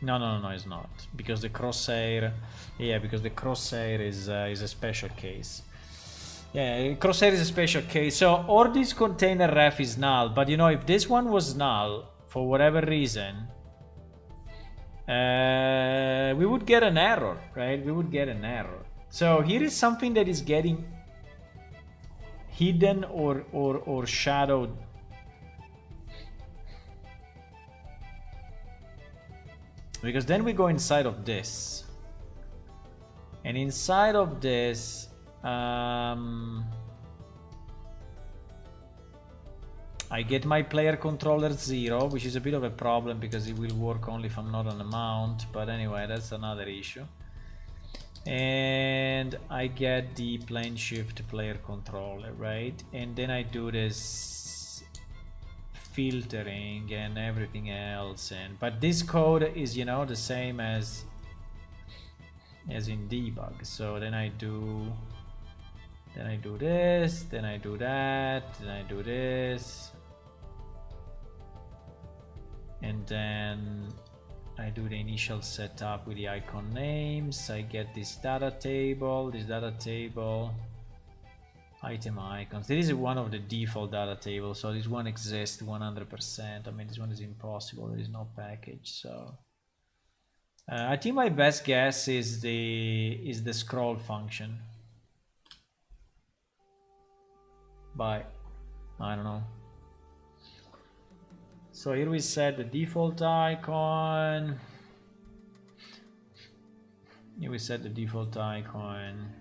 No, it's not. Because the crosshair... Yeah, because the crosshair is a special case. Yeah, crosshair is a special case. So, or this container ref is null. But, you know, if this one was null, for whatever reason, we would get an error, right? We would get an error. So, here is something that is getting hidden or shadowed. Because then we go inside of this, and inside of this I get my player controller 0, which is a bit of a problem because it will work only if I'm not on a mount, but anyway, that's another issue. And I get the plane shift player controller, right? And then I do this filtering and everything else, and but this code is, you know, the same as in debug. So then I do this, then I do that, then I do this, and then I do the initial setup with the icon names. I get this data table, item icons. This is one of the default data tables, so this one exists 100%. I mean, this one is impossible. There is no package. So I think my best guess is the scroll function, but I don't know. So here we set the default icon. Here we set the default icon.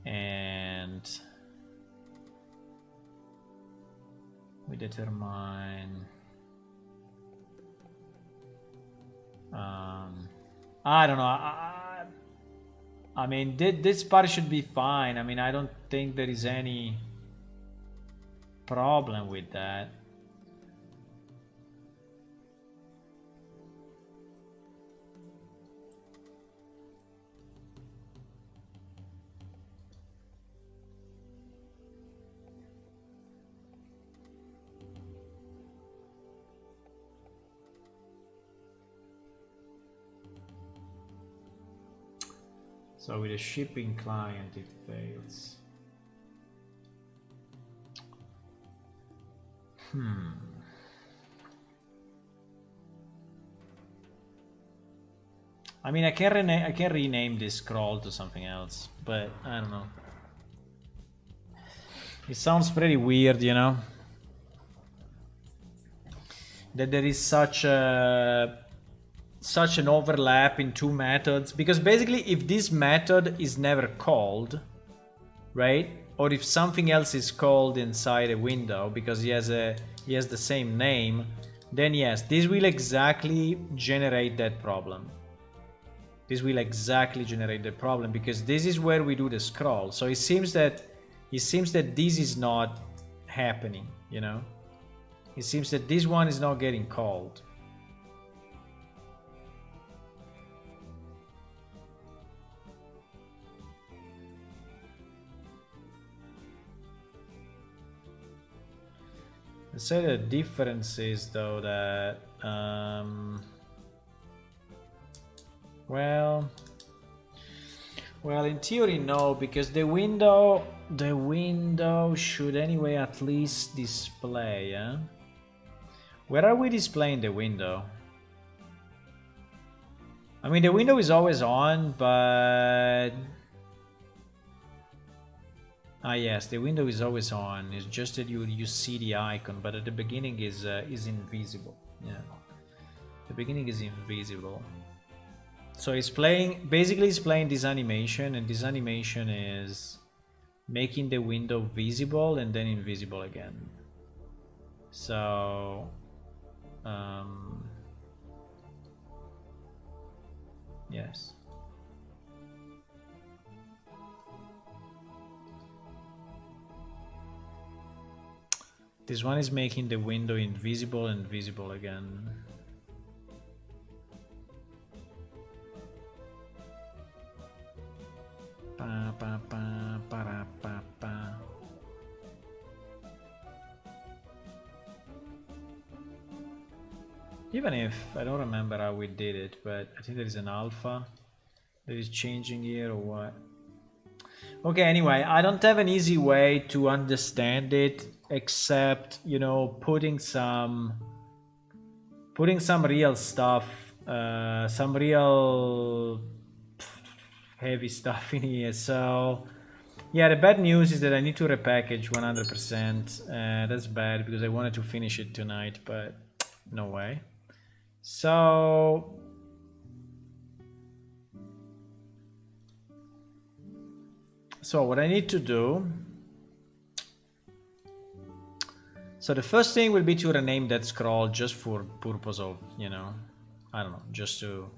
And we determine I don't know. I mean, this part should be fine. I mean, I don't think there is any problem with that. So with a shipping client, it fails. I mean, I can rename this scroll to something else, but I don't know. It sounds pretty weird, you know, that there is such an overlap in two methods, because basically if this method is never called, right, or if something else is called inside a window because he has the same name, then yes, this will exactly generate that problem. This will exactly generate the problem because this is where we do the scroll. So it seems that this is not happening, you know. It seems that this one is not getting called. Let's say the difference is though that well, in theory no, because the window should anyway at least display, yeah? Where are we displaying the window? I mean, the window is always on, but yes, the window is always on. It's just that you see the icon, but at the beginning is invisible. Yeah, the beginning is invisible. So it's playing, basically it's playing this animation, and this animation is making the window visible and then invisible again. So yes. This one is making the window invisible and visible again. Pa, pa, pa, para, pa, pa. Even if I don't remember how we did it, but I think there is an alpha that is changing here or what. Okay, anyway, I don't have an easy way to understand it except, you know, putting some real stuff, some real heavy stuff in here. So yeah, the bad news is that I need to repackage 100%. That's bad because I wanted to finish it tonight, but no way. So what I need to do, so the first thing will be to rename that scroll just for purpose of, you know, I don't know, just to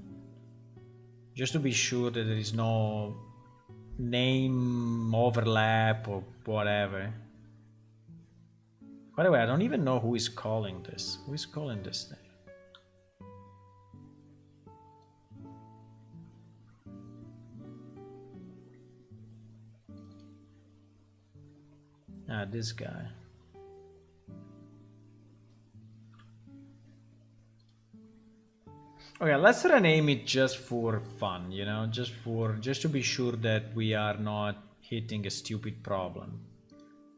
be sure that there is no name overlap or whatever. By the way, I don't even know who is calling this. Who is calling this thing? Ah, this guy. Okay, let's rename it just for fun, you know, just to be sure that we are not hitting a stupid problem.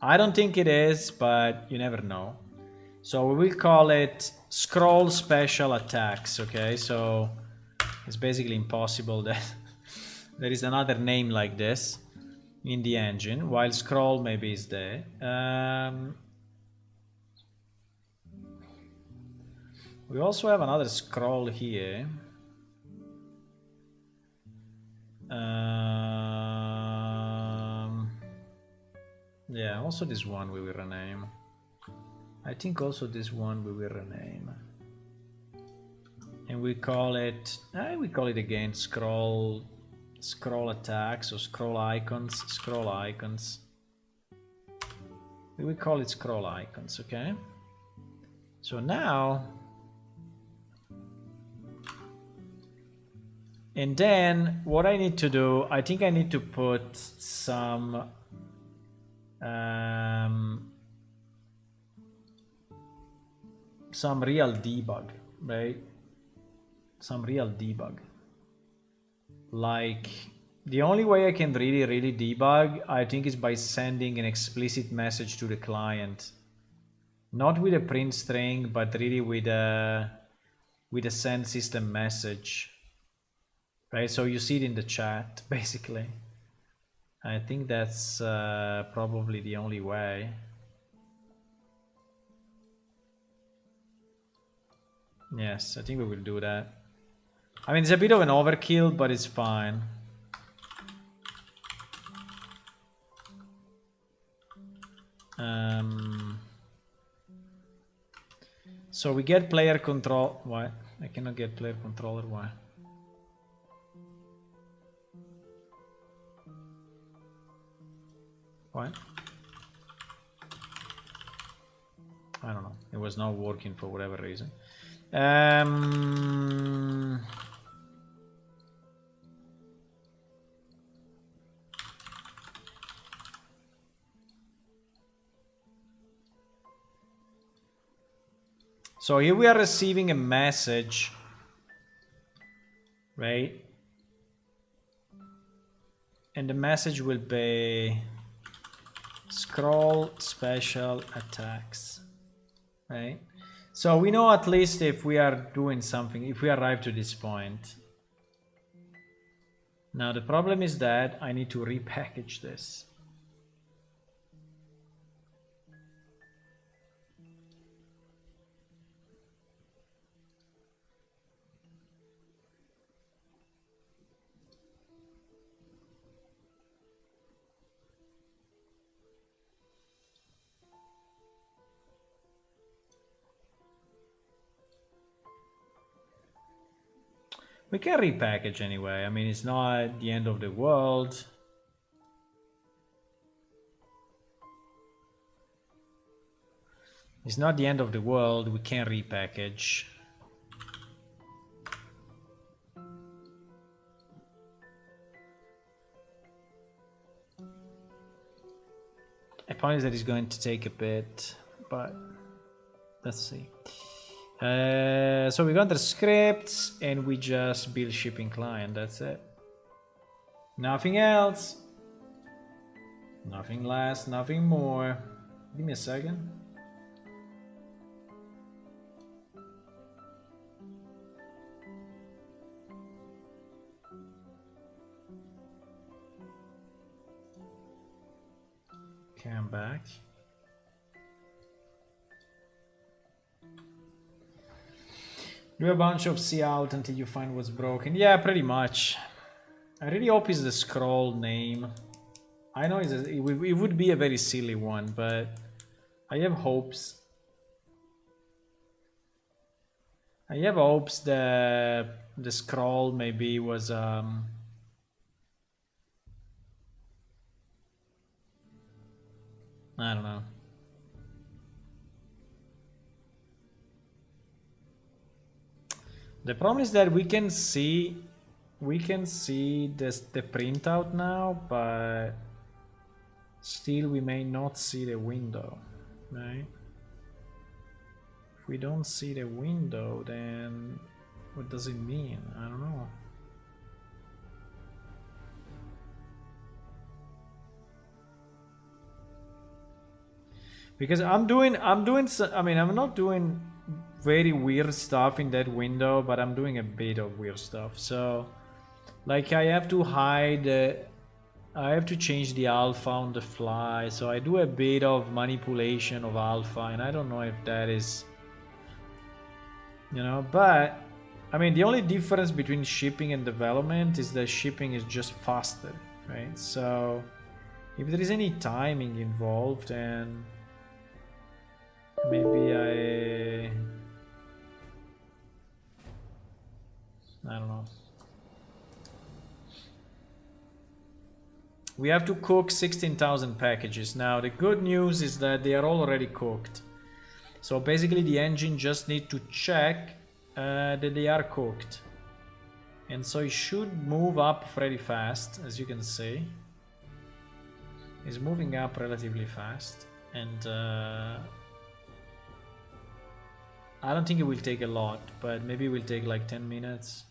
I don't think it is, but you never know. So we will call it scroll special attacks, okay? So it's basically impossible that there is another name like this in the engine, while scroll maybe is there. We also have another scroll here. Yeah, also this one we will rename. I think also this one we will rename. And we call it again scroll attacks or scroll icons. We will call it scroll icons, okay? So now, and then what I need to do, I think I need to put some real debug, right? Some real debug. Like, the only way I can really debug, I think, is by sending an explicit message to the client. Not with a print string, but really with a send system message. Right, so you see it in the chat, basically. I think that's probably the only way. Yes, I think we will do that. I mean, it's a bit of an overkill, but it's fine. So we get player control. What? I cannot get player controller. Why? What? I don't know. It was not working for whatever reason. So here we are receiving a message, right? And the message will be scroll special attacks, right? So we know at least if we are doing something, if we arrive to this point. Now the problem is that I need to repackage this. We can repackage anyway. I mean, it's not the end of the world. It's not the end of the world. We can repackage. I promise that it's going to take a bit, but let's see. So we got the scripts and we just build shipping client. That's it. Nothing else. Nothing less, nothing more. Give me a second. Okay, I'm back. Do a bunch of see out until you find what's broken. Yeah, pretty much. I really hope it's the scroll name. I know it would be a very silly one, but I have hopes. I have hopes that the scroll maybe was I don't know. The problem is that we can see this, the printout now, but still we may not see the window, right? If we don't see the window, then what does it mean? I don't know. Because I'm not doing very weird stuff in that window, but I'm doing a bit of weird stuff. So, like, I have to hide, I have to change the alpha on the fly. So I do a bit of manipulation of alpha, and I don't know if that is you know. But I mean, the only difference between shipping and development is that shipping is just faster, right? So if there is any timing involved, and maybe I don't know. We have to cook 16,000 packages. Now the good news is that they are all already cooked. So basically the engine just need to check that they are cooked. And so it should move up pretty fast, as you can see. It's moving up relatively fast. And I don't think it will take a lot, but maybe it will take like 10 minutes.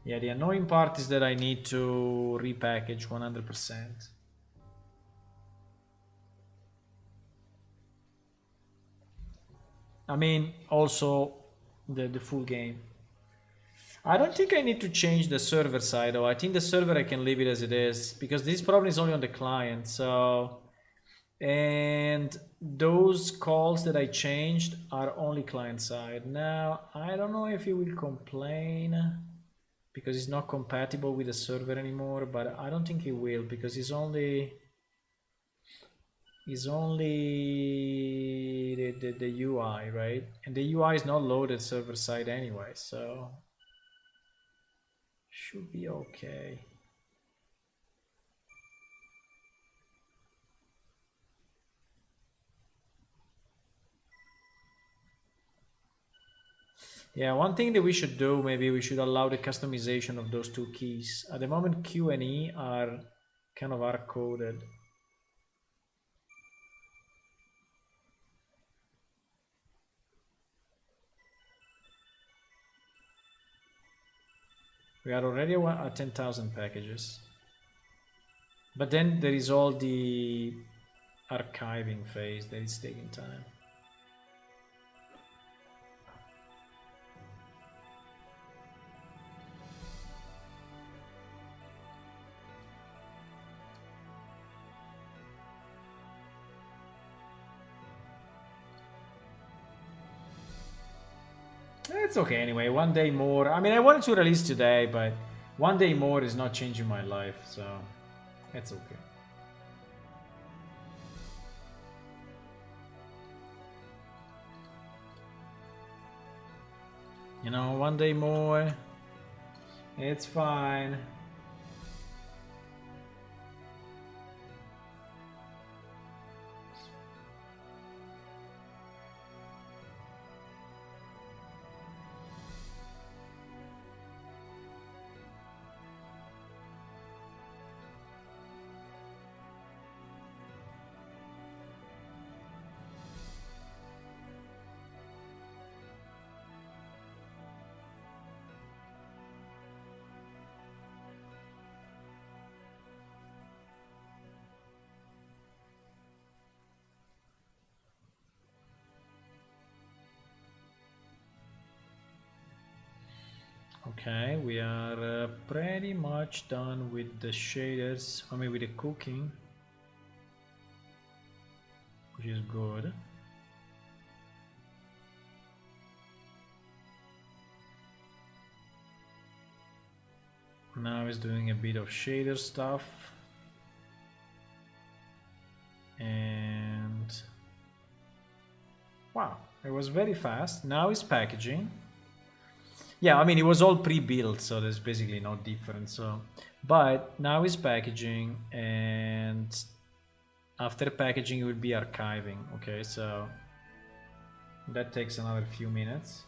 Yeah, the annoying part is that I need to repackage 100%. I mean, also the full game. I don't think I need to change the server side, though. I think the server I can leave it as it is, because this problem is only on the client, so... And those calls that I changed are only client side. Now, I don't know if he will complain because it's not compatible with the server anymore, but I don't think he will, because he's only the UI, right? And the UI is not loaded server side anyway, so should be okay. Yeah, one thing that we should do, maybe we should allow the customization of those two keys. At the moment, Q and E are kind of hard-coded. We are already at 10,000 packages. But then there is all the archiving phase that is taking time. It's okay anyway, one day more. I mean, I wanted to release today, but one day more is not changing my life, so it's okay. You know, one day more, it's fine. Okay, we are pretty much done with the shaders, I mean with the cooking, which is good. Now it's doing a bit of shader stuff. And wow, it was very fast. Now it's packaging. Yeah, I mean, it was all pre-built, so there's basically no difference. So, but now it's packaging, and after packaging, it will be archiving. Okay, so that takes another few minutes.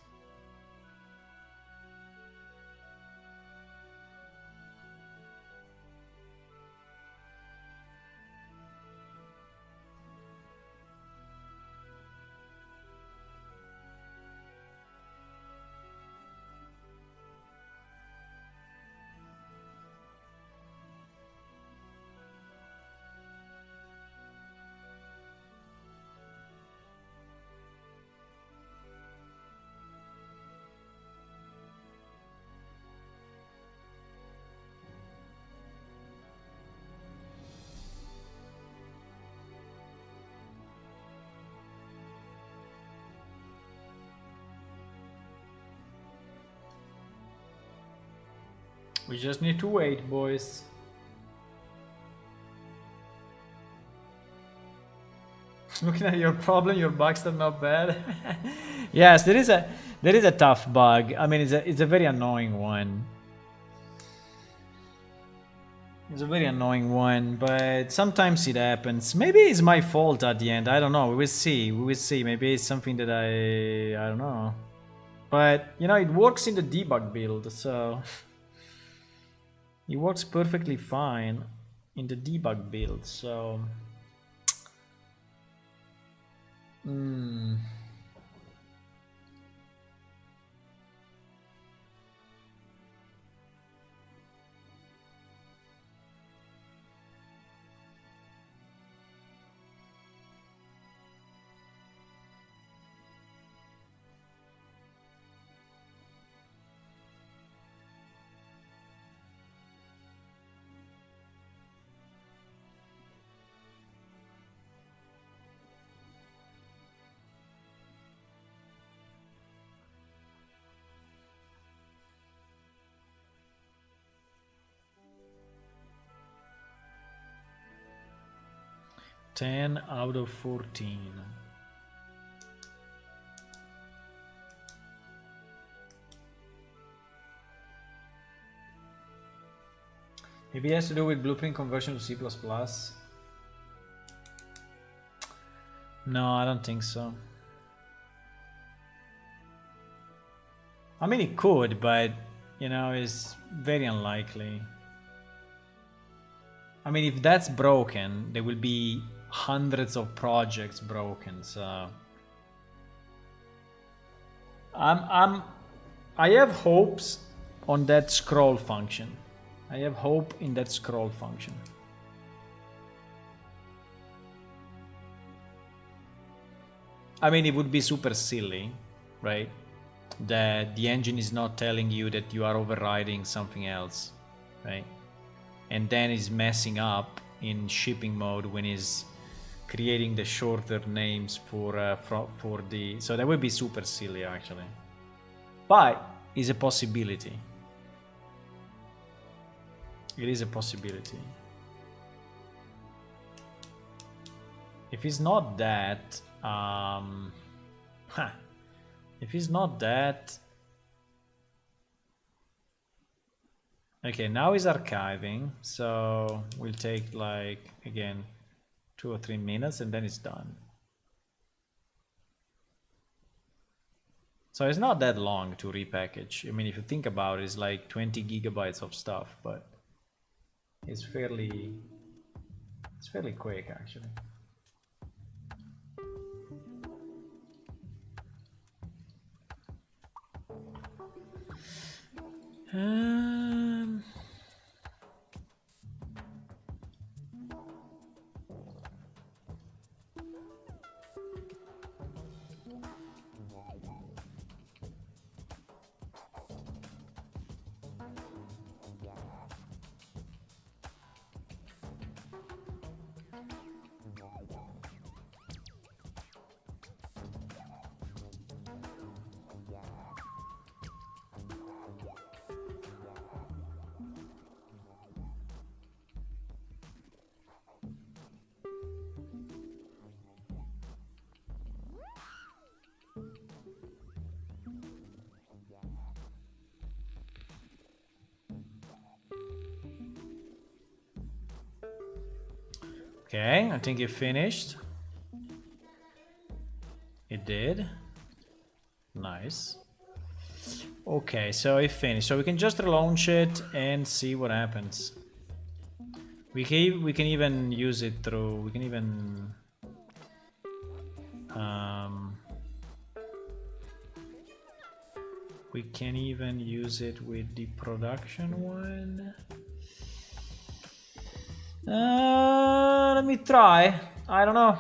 We just need to wait, boys. Looking at your problem, your bugs are not bad. Yes, there is a tough bug. I mean, it's a very annoying one. It's a very annoying one, but sometimes it happens. Maybe it's my fault at the end. I don't know. We will see. We will see. Maybe it's something that I don't know. But you know, it works in the debug build, so it works perfectly fine in the debug build. So. Hmm. Ten out of 14. Maybe it has to do with blueprint conversion to C++. No, I don't think so. I mean, it could, but you know, it's very unlikely. I mean, if that's broken, there will be hundreds of projects broken. So I have hopes on that scroll function. I have hope in that scroll function. I mean, it would be super silly, right? That the engine is not telling you that you are overriding something else, right? And then is messing up in shipping mode when it's creating the shorter names for the. So that would be super silly, actually. But it's a possibility. It is a possibility. If it's not that, if it's not that, okay, now it's archiving, so we'll take like again 2 or 3 minutes and then it's done. So it's not that long to repackage. I mean, if you think about it, it's like 20 gigabytes of stuff, but it's fairly quick actually. Okay, I think it finished. It did. Nice. Okay, so it finished. So we can just relaunch it and see what happens. We can even use it through. We can even. We can even use it with the production one. Let me try. I don't know.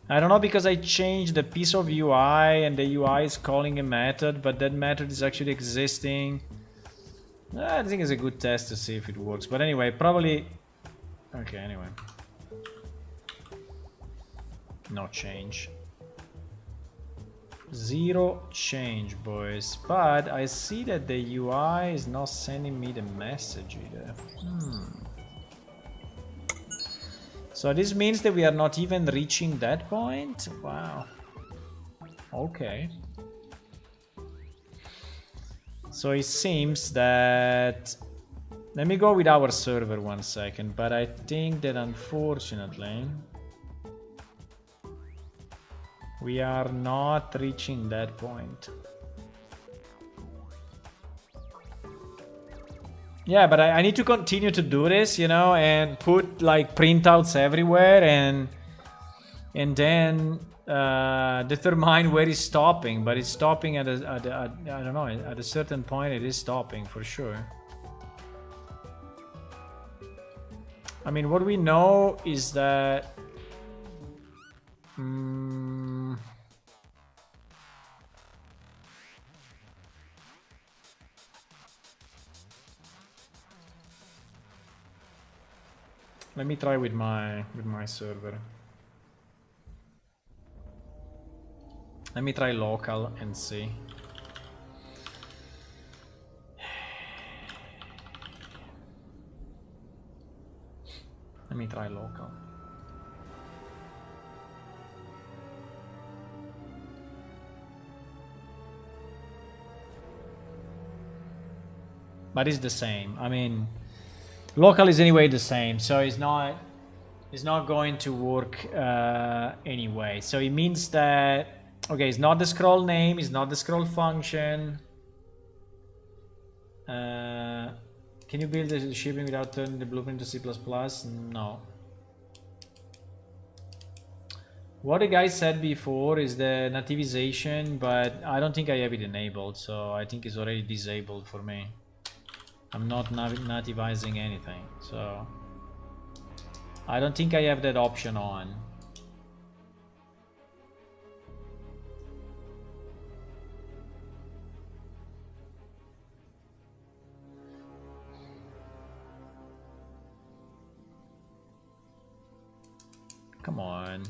I don't know because I changed the piece of UI and the UI is calling a method, but that method is actually existing. I think it's a good test to see if it works. But anyway, probably. Okay, anyway. No change. Zero change, boys. But I see that the UI is not sending me the message either. So this means that we are not even reaching that point? Wow. Okay. So it seems that... Let me go with our server 1 second, but I think that unfortunately... we are not reaching that point. Yeah, but I need to continue to do this, you know, and put like printouts everywhere and then determine where it's stopping. But it's stopping at I don't know, at a certain point it is stopping for sure. I mean, what we know is that let me try with my server. Let me try local and see. Let me try local. But it's the same. I mean, local is anyway the same, so it's not going to work anyway. So it means that, okay, it's not the scroll name, it's not the scroll function. Can you build the shipping without turning the blueprint to C++? No. What the guy said before is the nativization, but I don't think I have it enabled, so I think it's already disabled for me. I'm not nativizing anything, so I don't think I have that option on. Come on.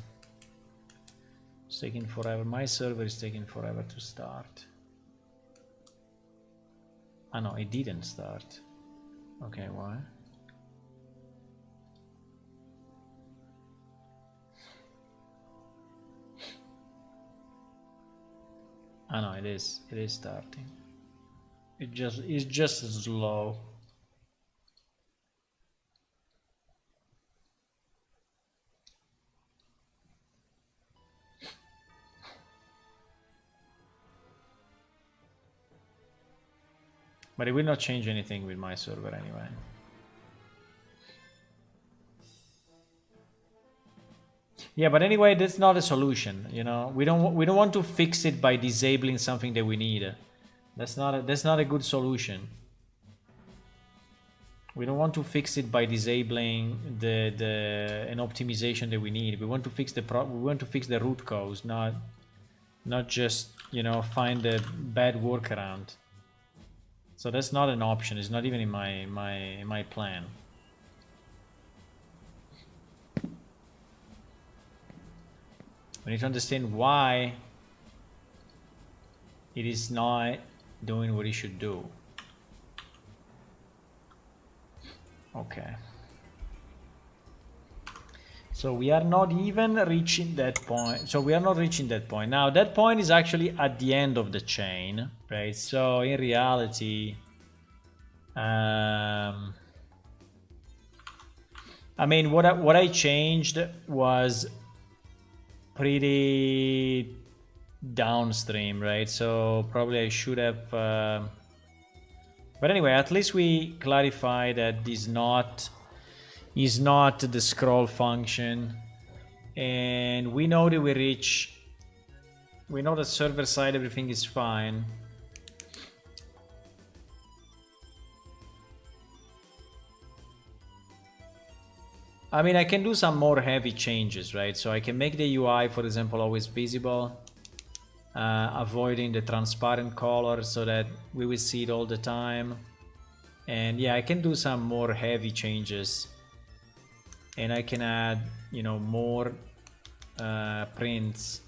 It's taking forever. My server is taking forever to start. Ah no, it didn't start. Okay, why? Ah no, it is starting. It's just slow. But it will not change anything with my server anyway. Yeah, but anyway, that's not a solution. You know, we don't want to fix it by disabling something that we need. That's not a good solution. We don't want to fix it by disabling an optimization that we need. We want to fix the root cause, not just, you know, find a bad workaround. So that's not an option. It's not even in my plan. We need to understand why it is not doing what it should do. Okay. So we are not even reaching that point. So we are not reaching that point. Now that point is actually at the end of the chain, right? So in reality, I mean, what I changed was pretty downstream, right? So probably I should have, but anyway, at least we clarify that this is not the scroll function, and we know that we know that server side everything is fine. I mean, I can do some more heavy changes, right? So I can make the UI, for example, always visible, avoiding the transparent color so that we will see it all the time. And yeah, I can do some more heavy changes. And I can add, you know, more prints.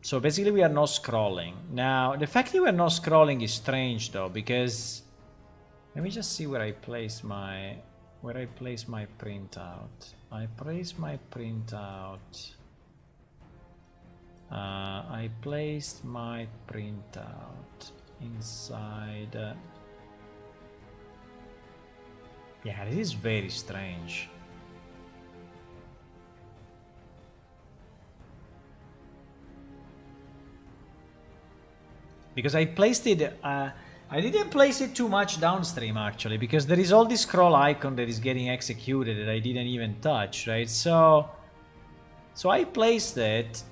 So basically we are not scrolling. Now, the fact that we're not scrolling is strange though, because let me just see where I place my printout. I place my printout. I placed my printout inside. Yeah, this is very strange. Because I placed it, I didn't place it too much downstream actually, because there is all this scroll icon that is getting executed that I didn't even touch, right? So I placed it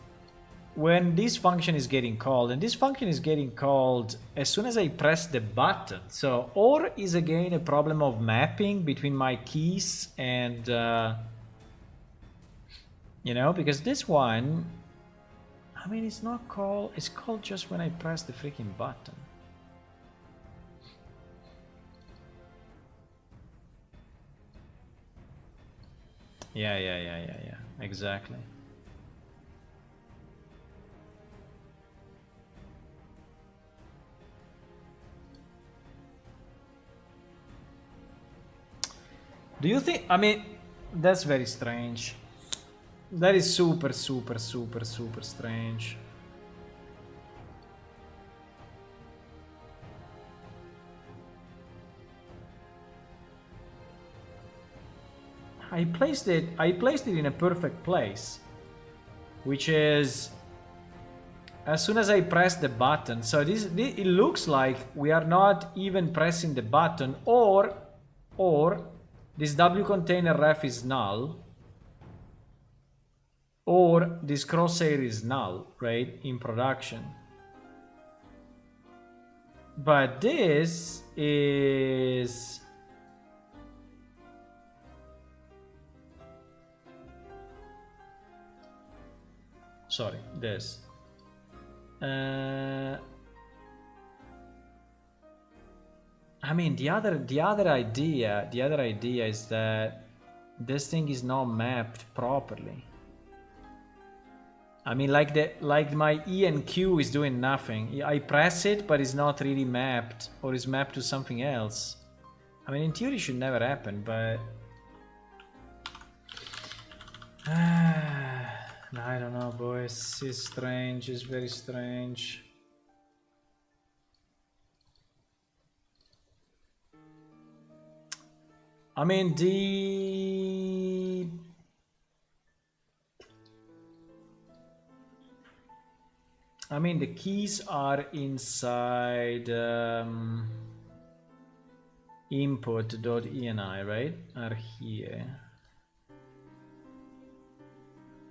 when this function is getting called, and this function is getting called as soon as I press the button. So, or is again a problem of mapping between my keys and, you know, because this one, I mean, it's not called, it's called just when I press the freaking button. Yeah, exactly. Do you think, I mean, that's very strange. That is super strange. I placed it in a perfect place, which is as soon as I press the button. So this it looks like we are not even pressing the button, or this W container ref is null, or this crosshair is null, right, in production. But this is, sorry, this. I mean, the other idea is that this thing is not mapped properly. I mean, like my E and Q is doing nothing. I press it, but it's not really mapped, or is mapped to something else. I mean, in theory, it should never happen, but I don't know, boys. It's strange. It's very strange. I mean, the keys are inside input.ini, right? Are here.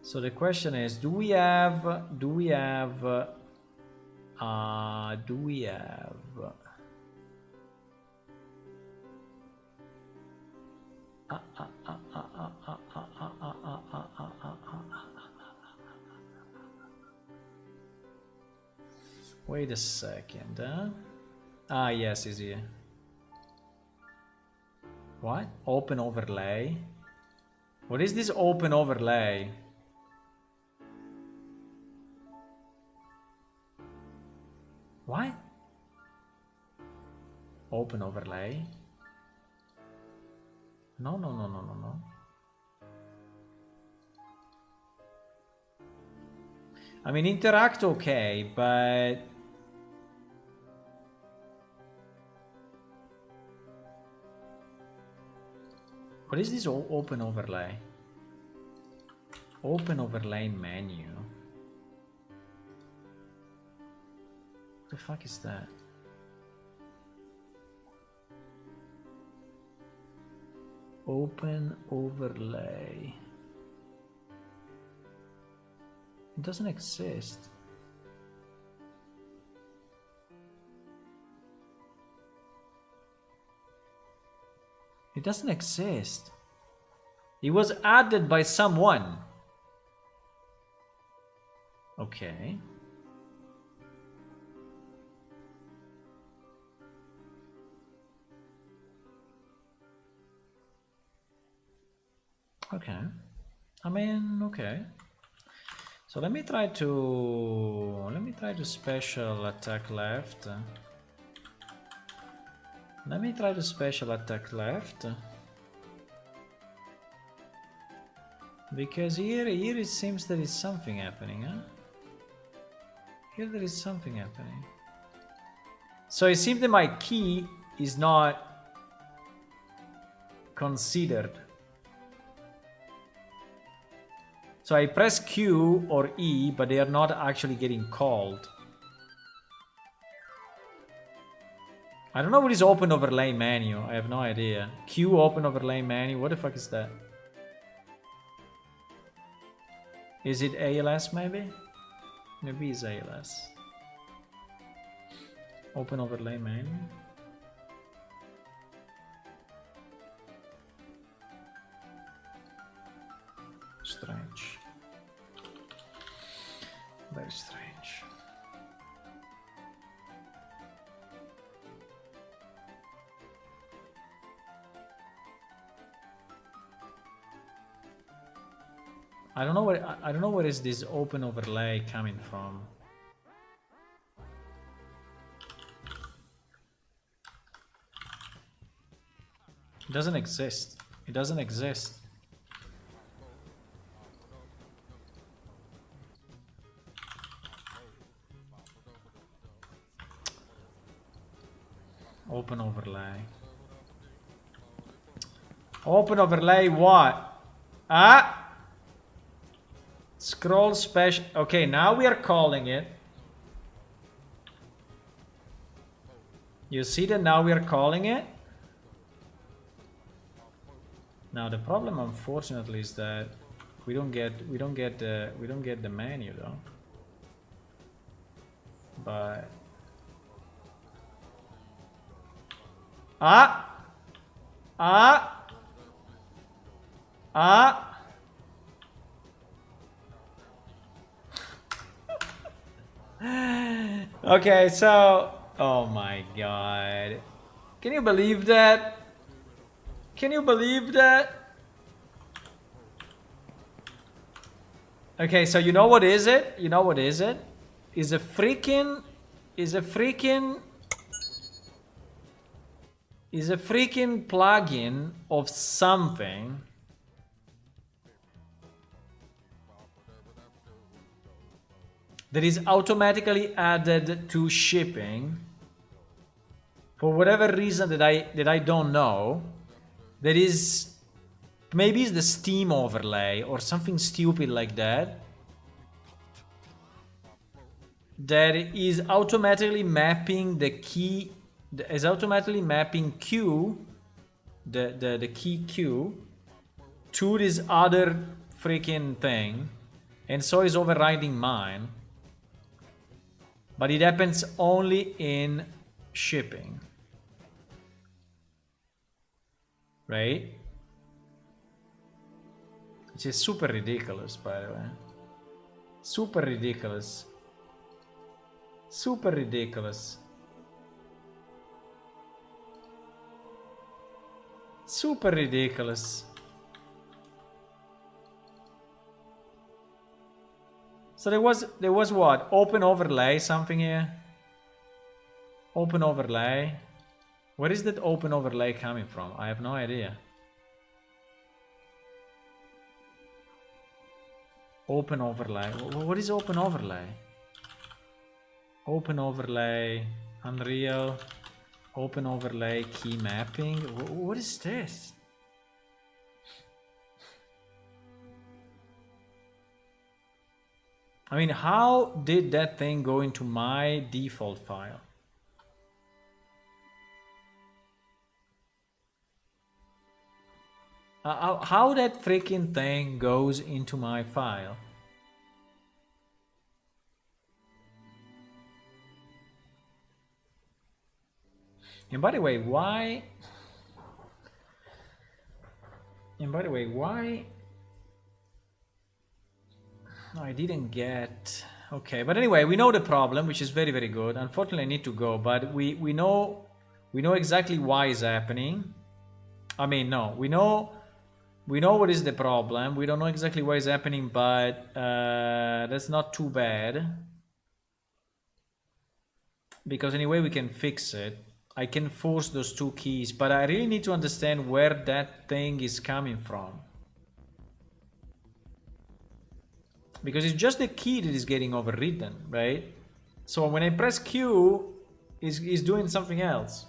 So the question is, do we have wait a second, yes, is here. What? Open overlay? What is this open overlay? What? Open overlay? No. I mean, interact okay, but what is this open overlay? Open overlay menu. What the fuck is that? Open overlay. It doesn't exist. It doesn't exist. It was added by someone. Okay. Okay. I mean, okay. So let me try to special attack left. Let me try to special attack left. Because here it seems there is something happening, huh? Here there is something happening. So it seems that my key is not considered. So I press Q or E, but they are not actually getting called. I don't know what is open overlay menu. I have no idea. Q open overlay menu. What the fuck is that? Is it ALS maybe? Maybe it's ALS. Open overlay menu. Strange. Very strange. I don't know where is this open overlay coming from. It doesn't exist. It doesn't exist. Open overlay. Open overlay what? Ah! Scroll special. Okay, now we are calling it. You see that now we are calling it? Now the problem, unfortunately, is that we don't get the menu though. But okay, so oh my god. Can you believe that? Can you believe that? Okay, so you know what is it? You know what is it? Is a freaking plugin of something that is automatically added to shipping for whatever reason that I don't know. That is, maybe it's the Steam overlay or something stupid like that. That is automatically mapping the key, is automatically mapping Q, the key Q, to this other freaking thing, and so is overriding mine. But it happens only in shipping. Right? Which is super ridiculous, by the way. Super ridiculous. Super ridiculous. Super ridiculous. So there was what? Open overlay something here? Open overlay. Where is that open overlay coming from? I have no idea. Open overlay. What is open overlay? Open overlay, Unreal, open overlay, key mapping. What is this? I mean, how did that thing go into my default file? How that freaking thing goes into my file? And by the way, why? I didn't get... Okay, but anyway, we know the problem, which is very, very good. Unfortunately, I need to go, but we know exactly why it's happening. I mean, no, we know We know what is the problem. We don't know exactly what is happening, but that's not too bad. Because anyway, we can fix it. I can force those two keys, but I really need to understand where that thing is coming from. Because it's just the key that is getting overridden, right? So when I press Q, it's doing something else.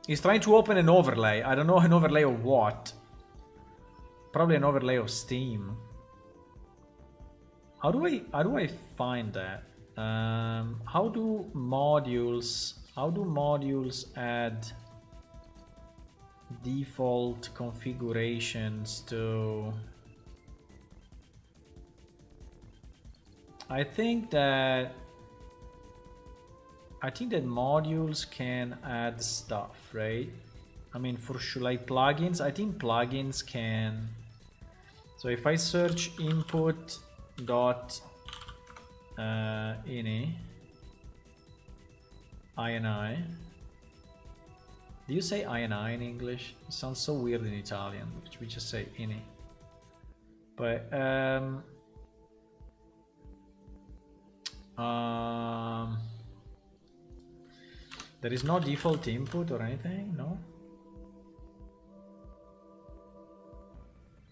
It's trying to open an overlay. I don't know an overlay of what. Probably an overlay of Steam. How do I find that? How do modules add default configurations to... I think that modules can add stuff, right? I mean, for sure, like plugins, I think plugins can. So if I search input dot ini ini. Do you say ini in English? It sounds so weird in Italian, which we just say ini. But there is no default input or anything, no?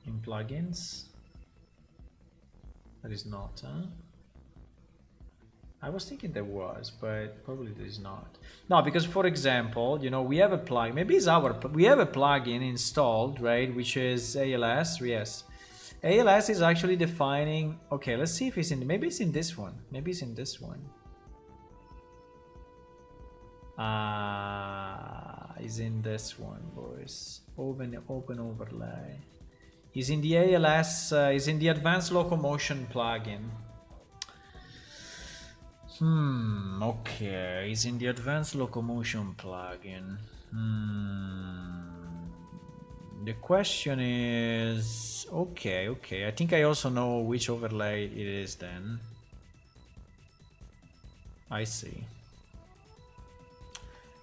In plugins? There is not, huh? I was thinking there was, but probably there is not. No, because for example, you know, we have a plug. Maybe it's we have a plugin installed, right? Which is ALS. Yes, ALS is actually defining. Okay, let's see if it's in. Maybe it's in this one. Maybe it's in this one. Is in this one, boys. Open overlay. Is in the ALS. Is in the advanced locomotion plugin. Okay, it's in the advanced locomotion plugin. The question is, okay, I think I also know which overlay it is then. I see.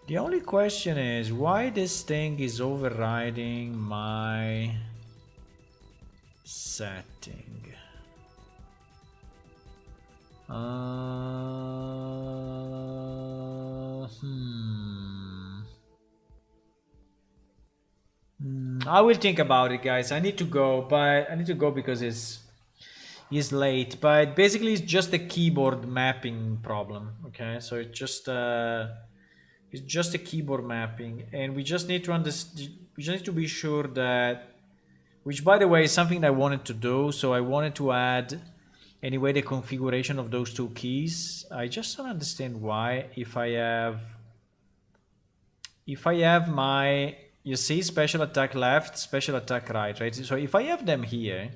The only question is why this thing is overriding my setting. I will think about it, guys. I need to go, because it's late. But basically, it's just a keyboard mapping problem. Okay, so it's just a keyboard mapping, and we just need to understand. We just need to be sure that, which by the way is something I wanted to do. So I wanted to add. Anyway, the configuration of those two keys, I just don't understand why. If I have my, you see, special attack left, special attack right? So if I have them here,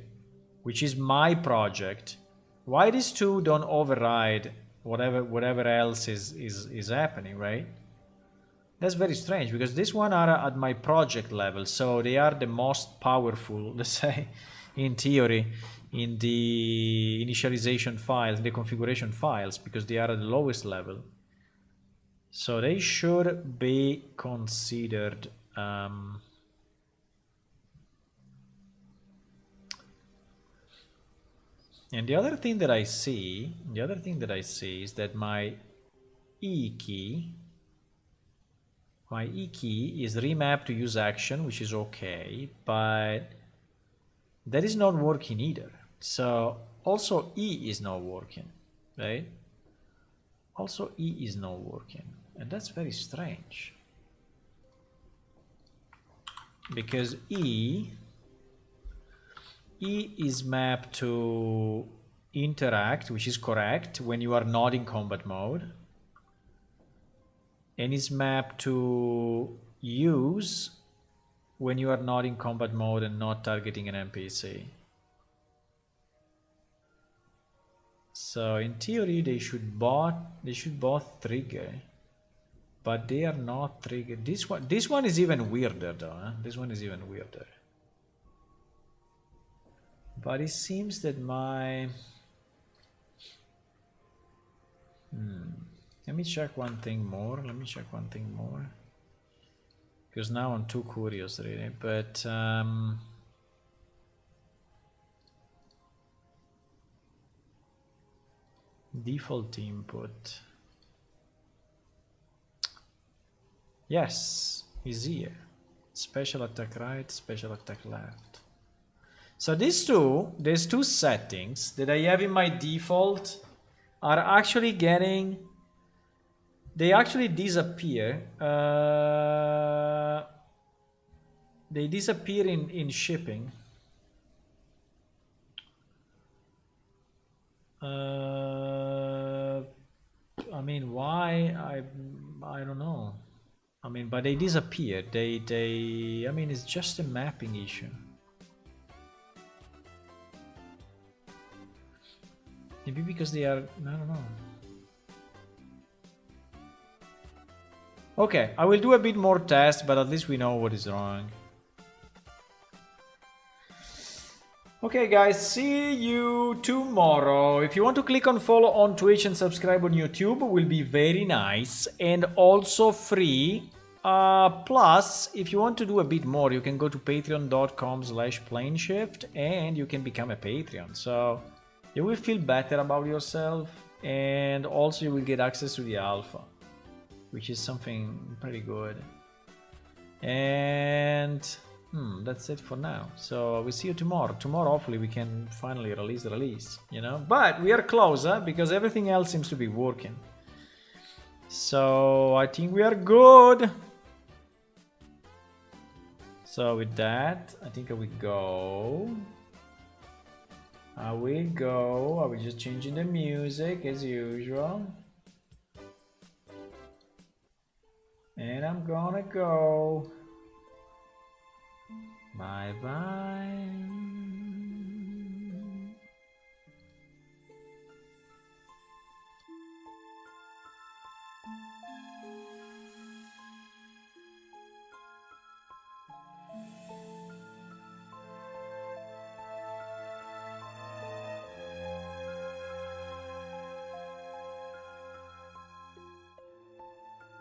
which is my project, why these two don't override whatever else is happening, right? That's very strange, because this one are at my project level, so they are the most powerful, let's say, in theory, in the initialization files, the configuration files, because they are at the lowest level. So they should be considered. And the other thing that I see is that my E key is remapped to use action, which is okay, but that is not working either. So also E is not working, right? Also E is not working, and that's very strange, because E is mapped to interact, which is correct when you are not in combat mode, and is mapped to use when you are not in combat mode and not targeting an NPC. So in theory they should both trigger, but they are not triggered. This one is even weirder though, huh? This one is even weirder. But it seems that my let me check one thing more. Because because now I'm too curious really, but default input. Yes, is here. Special attack right, special attack left. So these two, there's two settings that I have in my default are actually getting, they actually disappear. They disappear in shipping. I mean, why? I don't know. I mean, but they disappear. I mean, it's just a mapping issue. Maybe because they are, I don't know. Okay, I will do a bit more tests, but at least we know what is wrong. Okay guys, see you tomorrow. If you want to click on follow on Twitch and subscribe on YouTube, will be very nice and also free. Plus, if you want to do a bit more, you can go to patreon.com/planeshift and you can become a Patreon. So you will feel better about yourself and also you will get access to the alpha, which is something pretty good. And that's it for now. So we'll see you tomorrow. Tomorrow, hopefully, we can finally release the release, you know. But we are closer because everything else seems to be working. So I think we are good. So with that, I think I will go. I will just changing the music as usual. And I'm gonna go. Bye bye.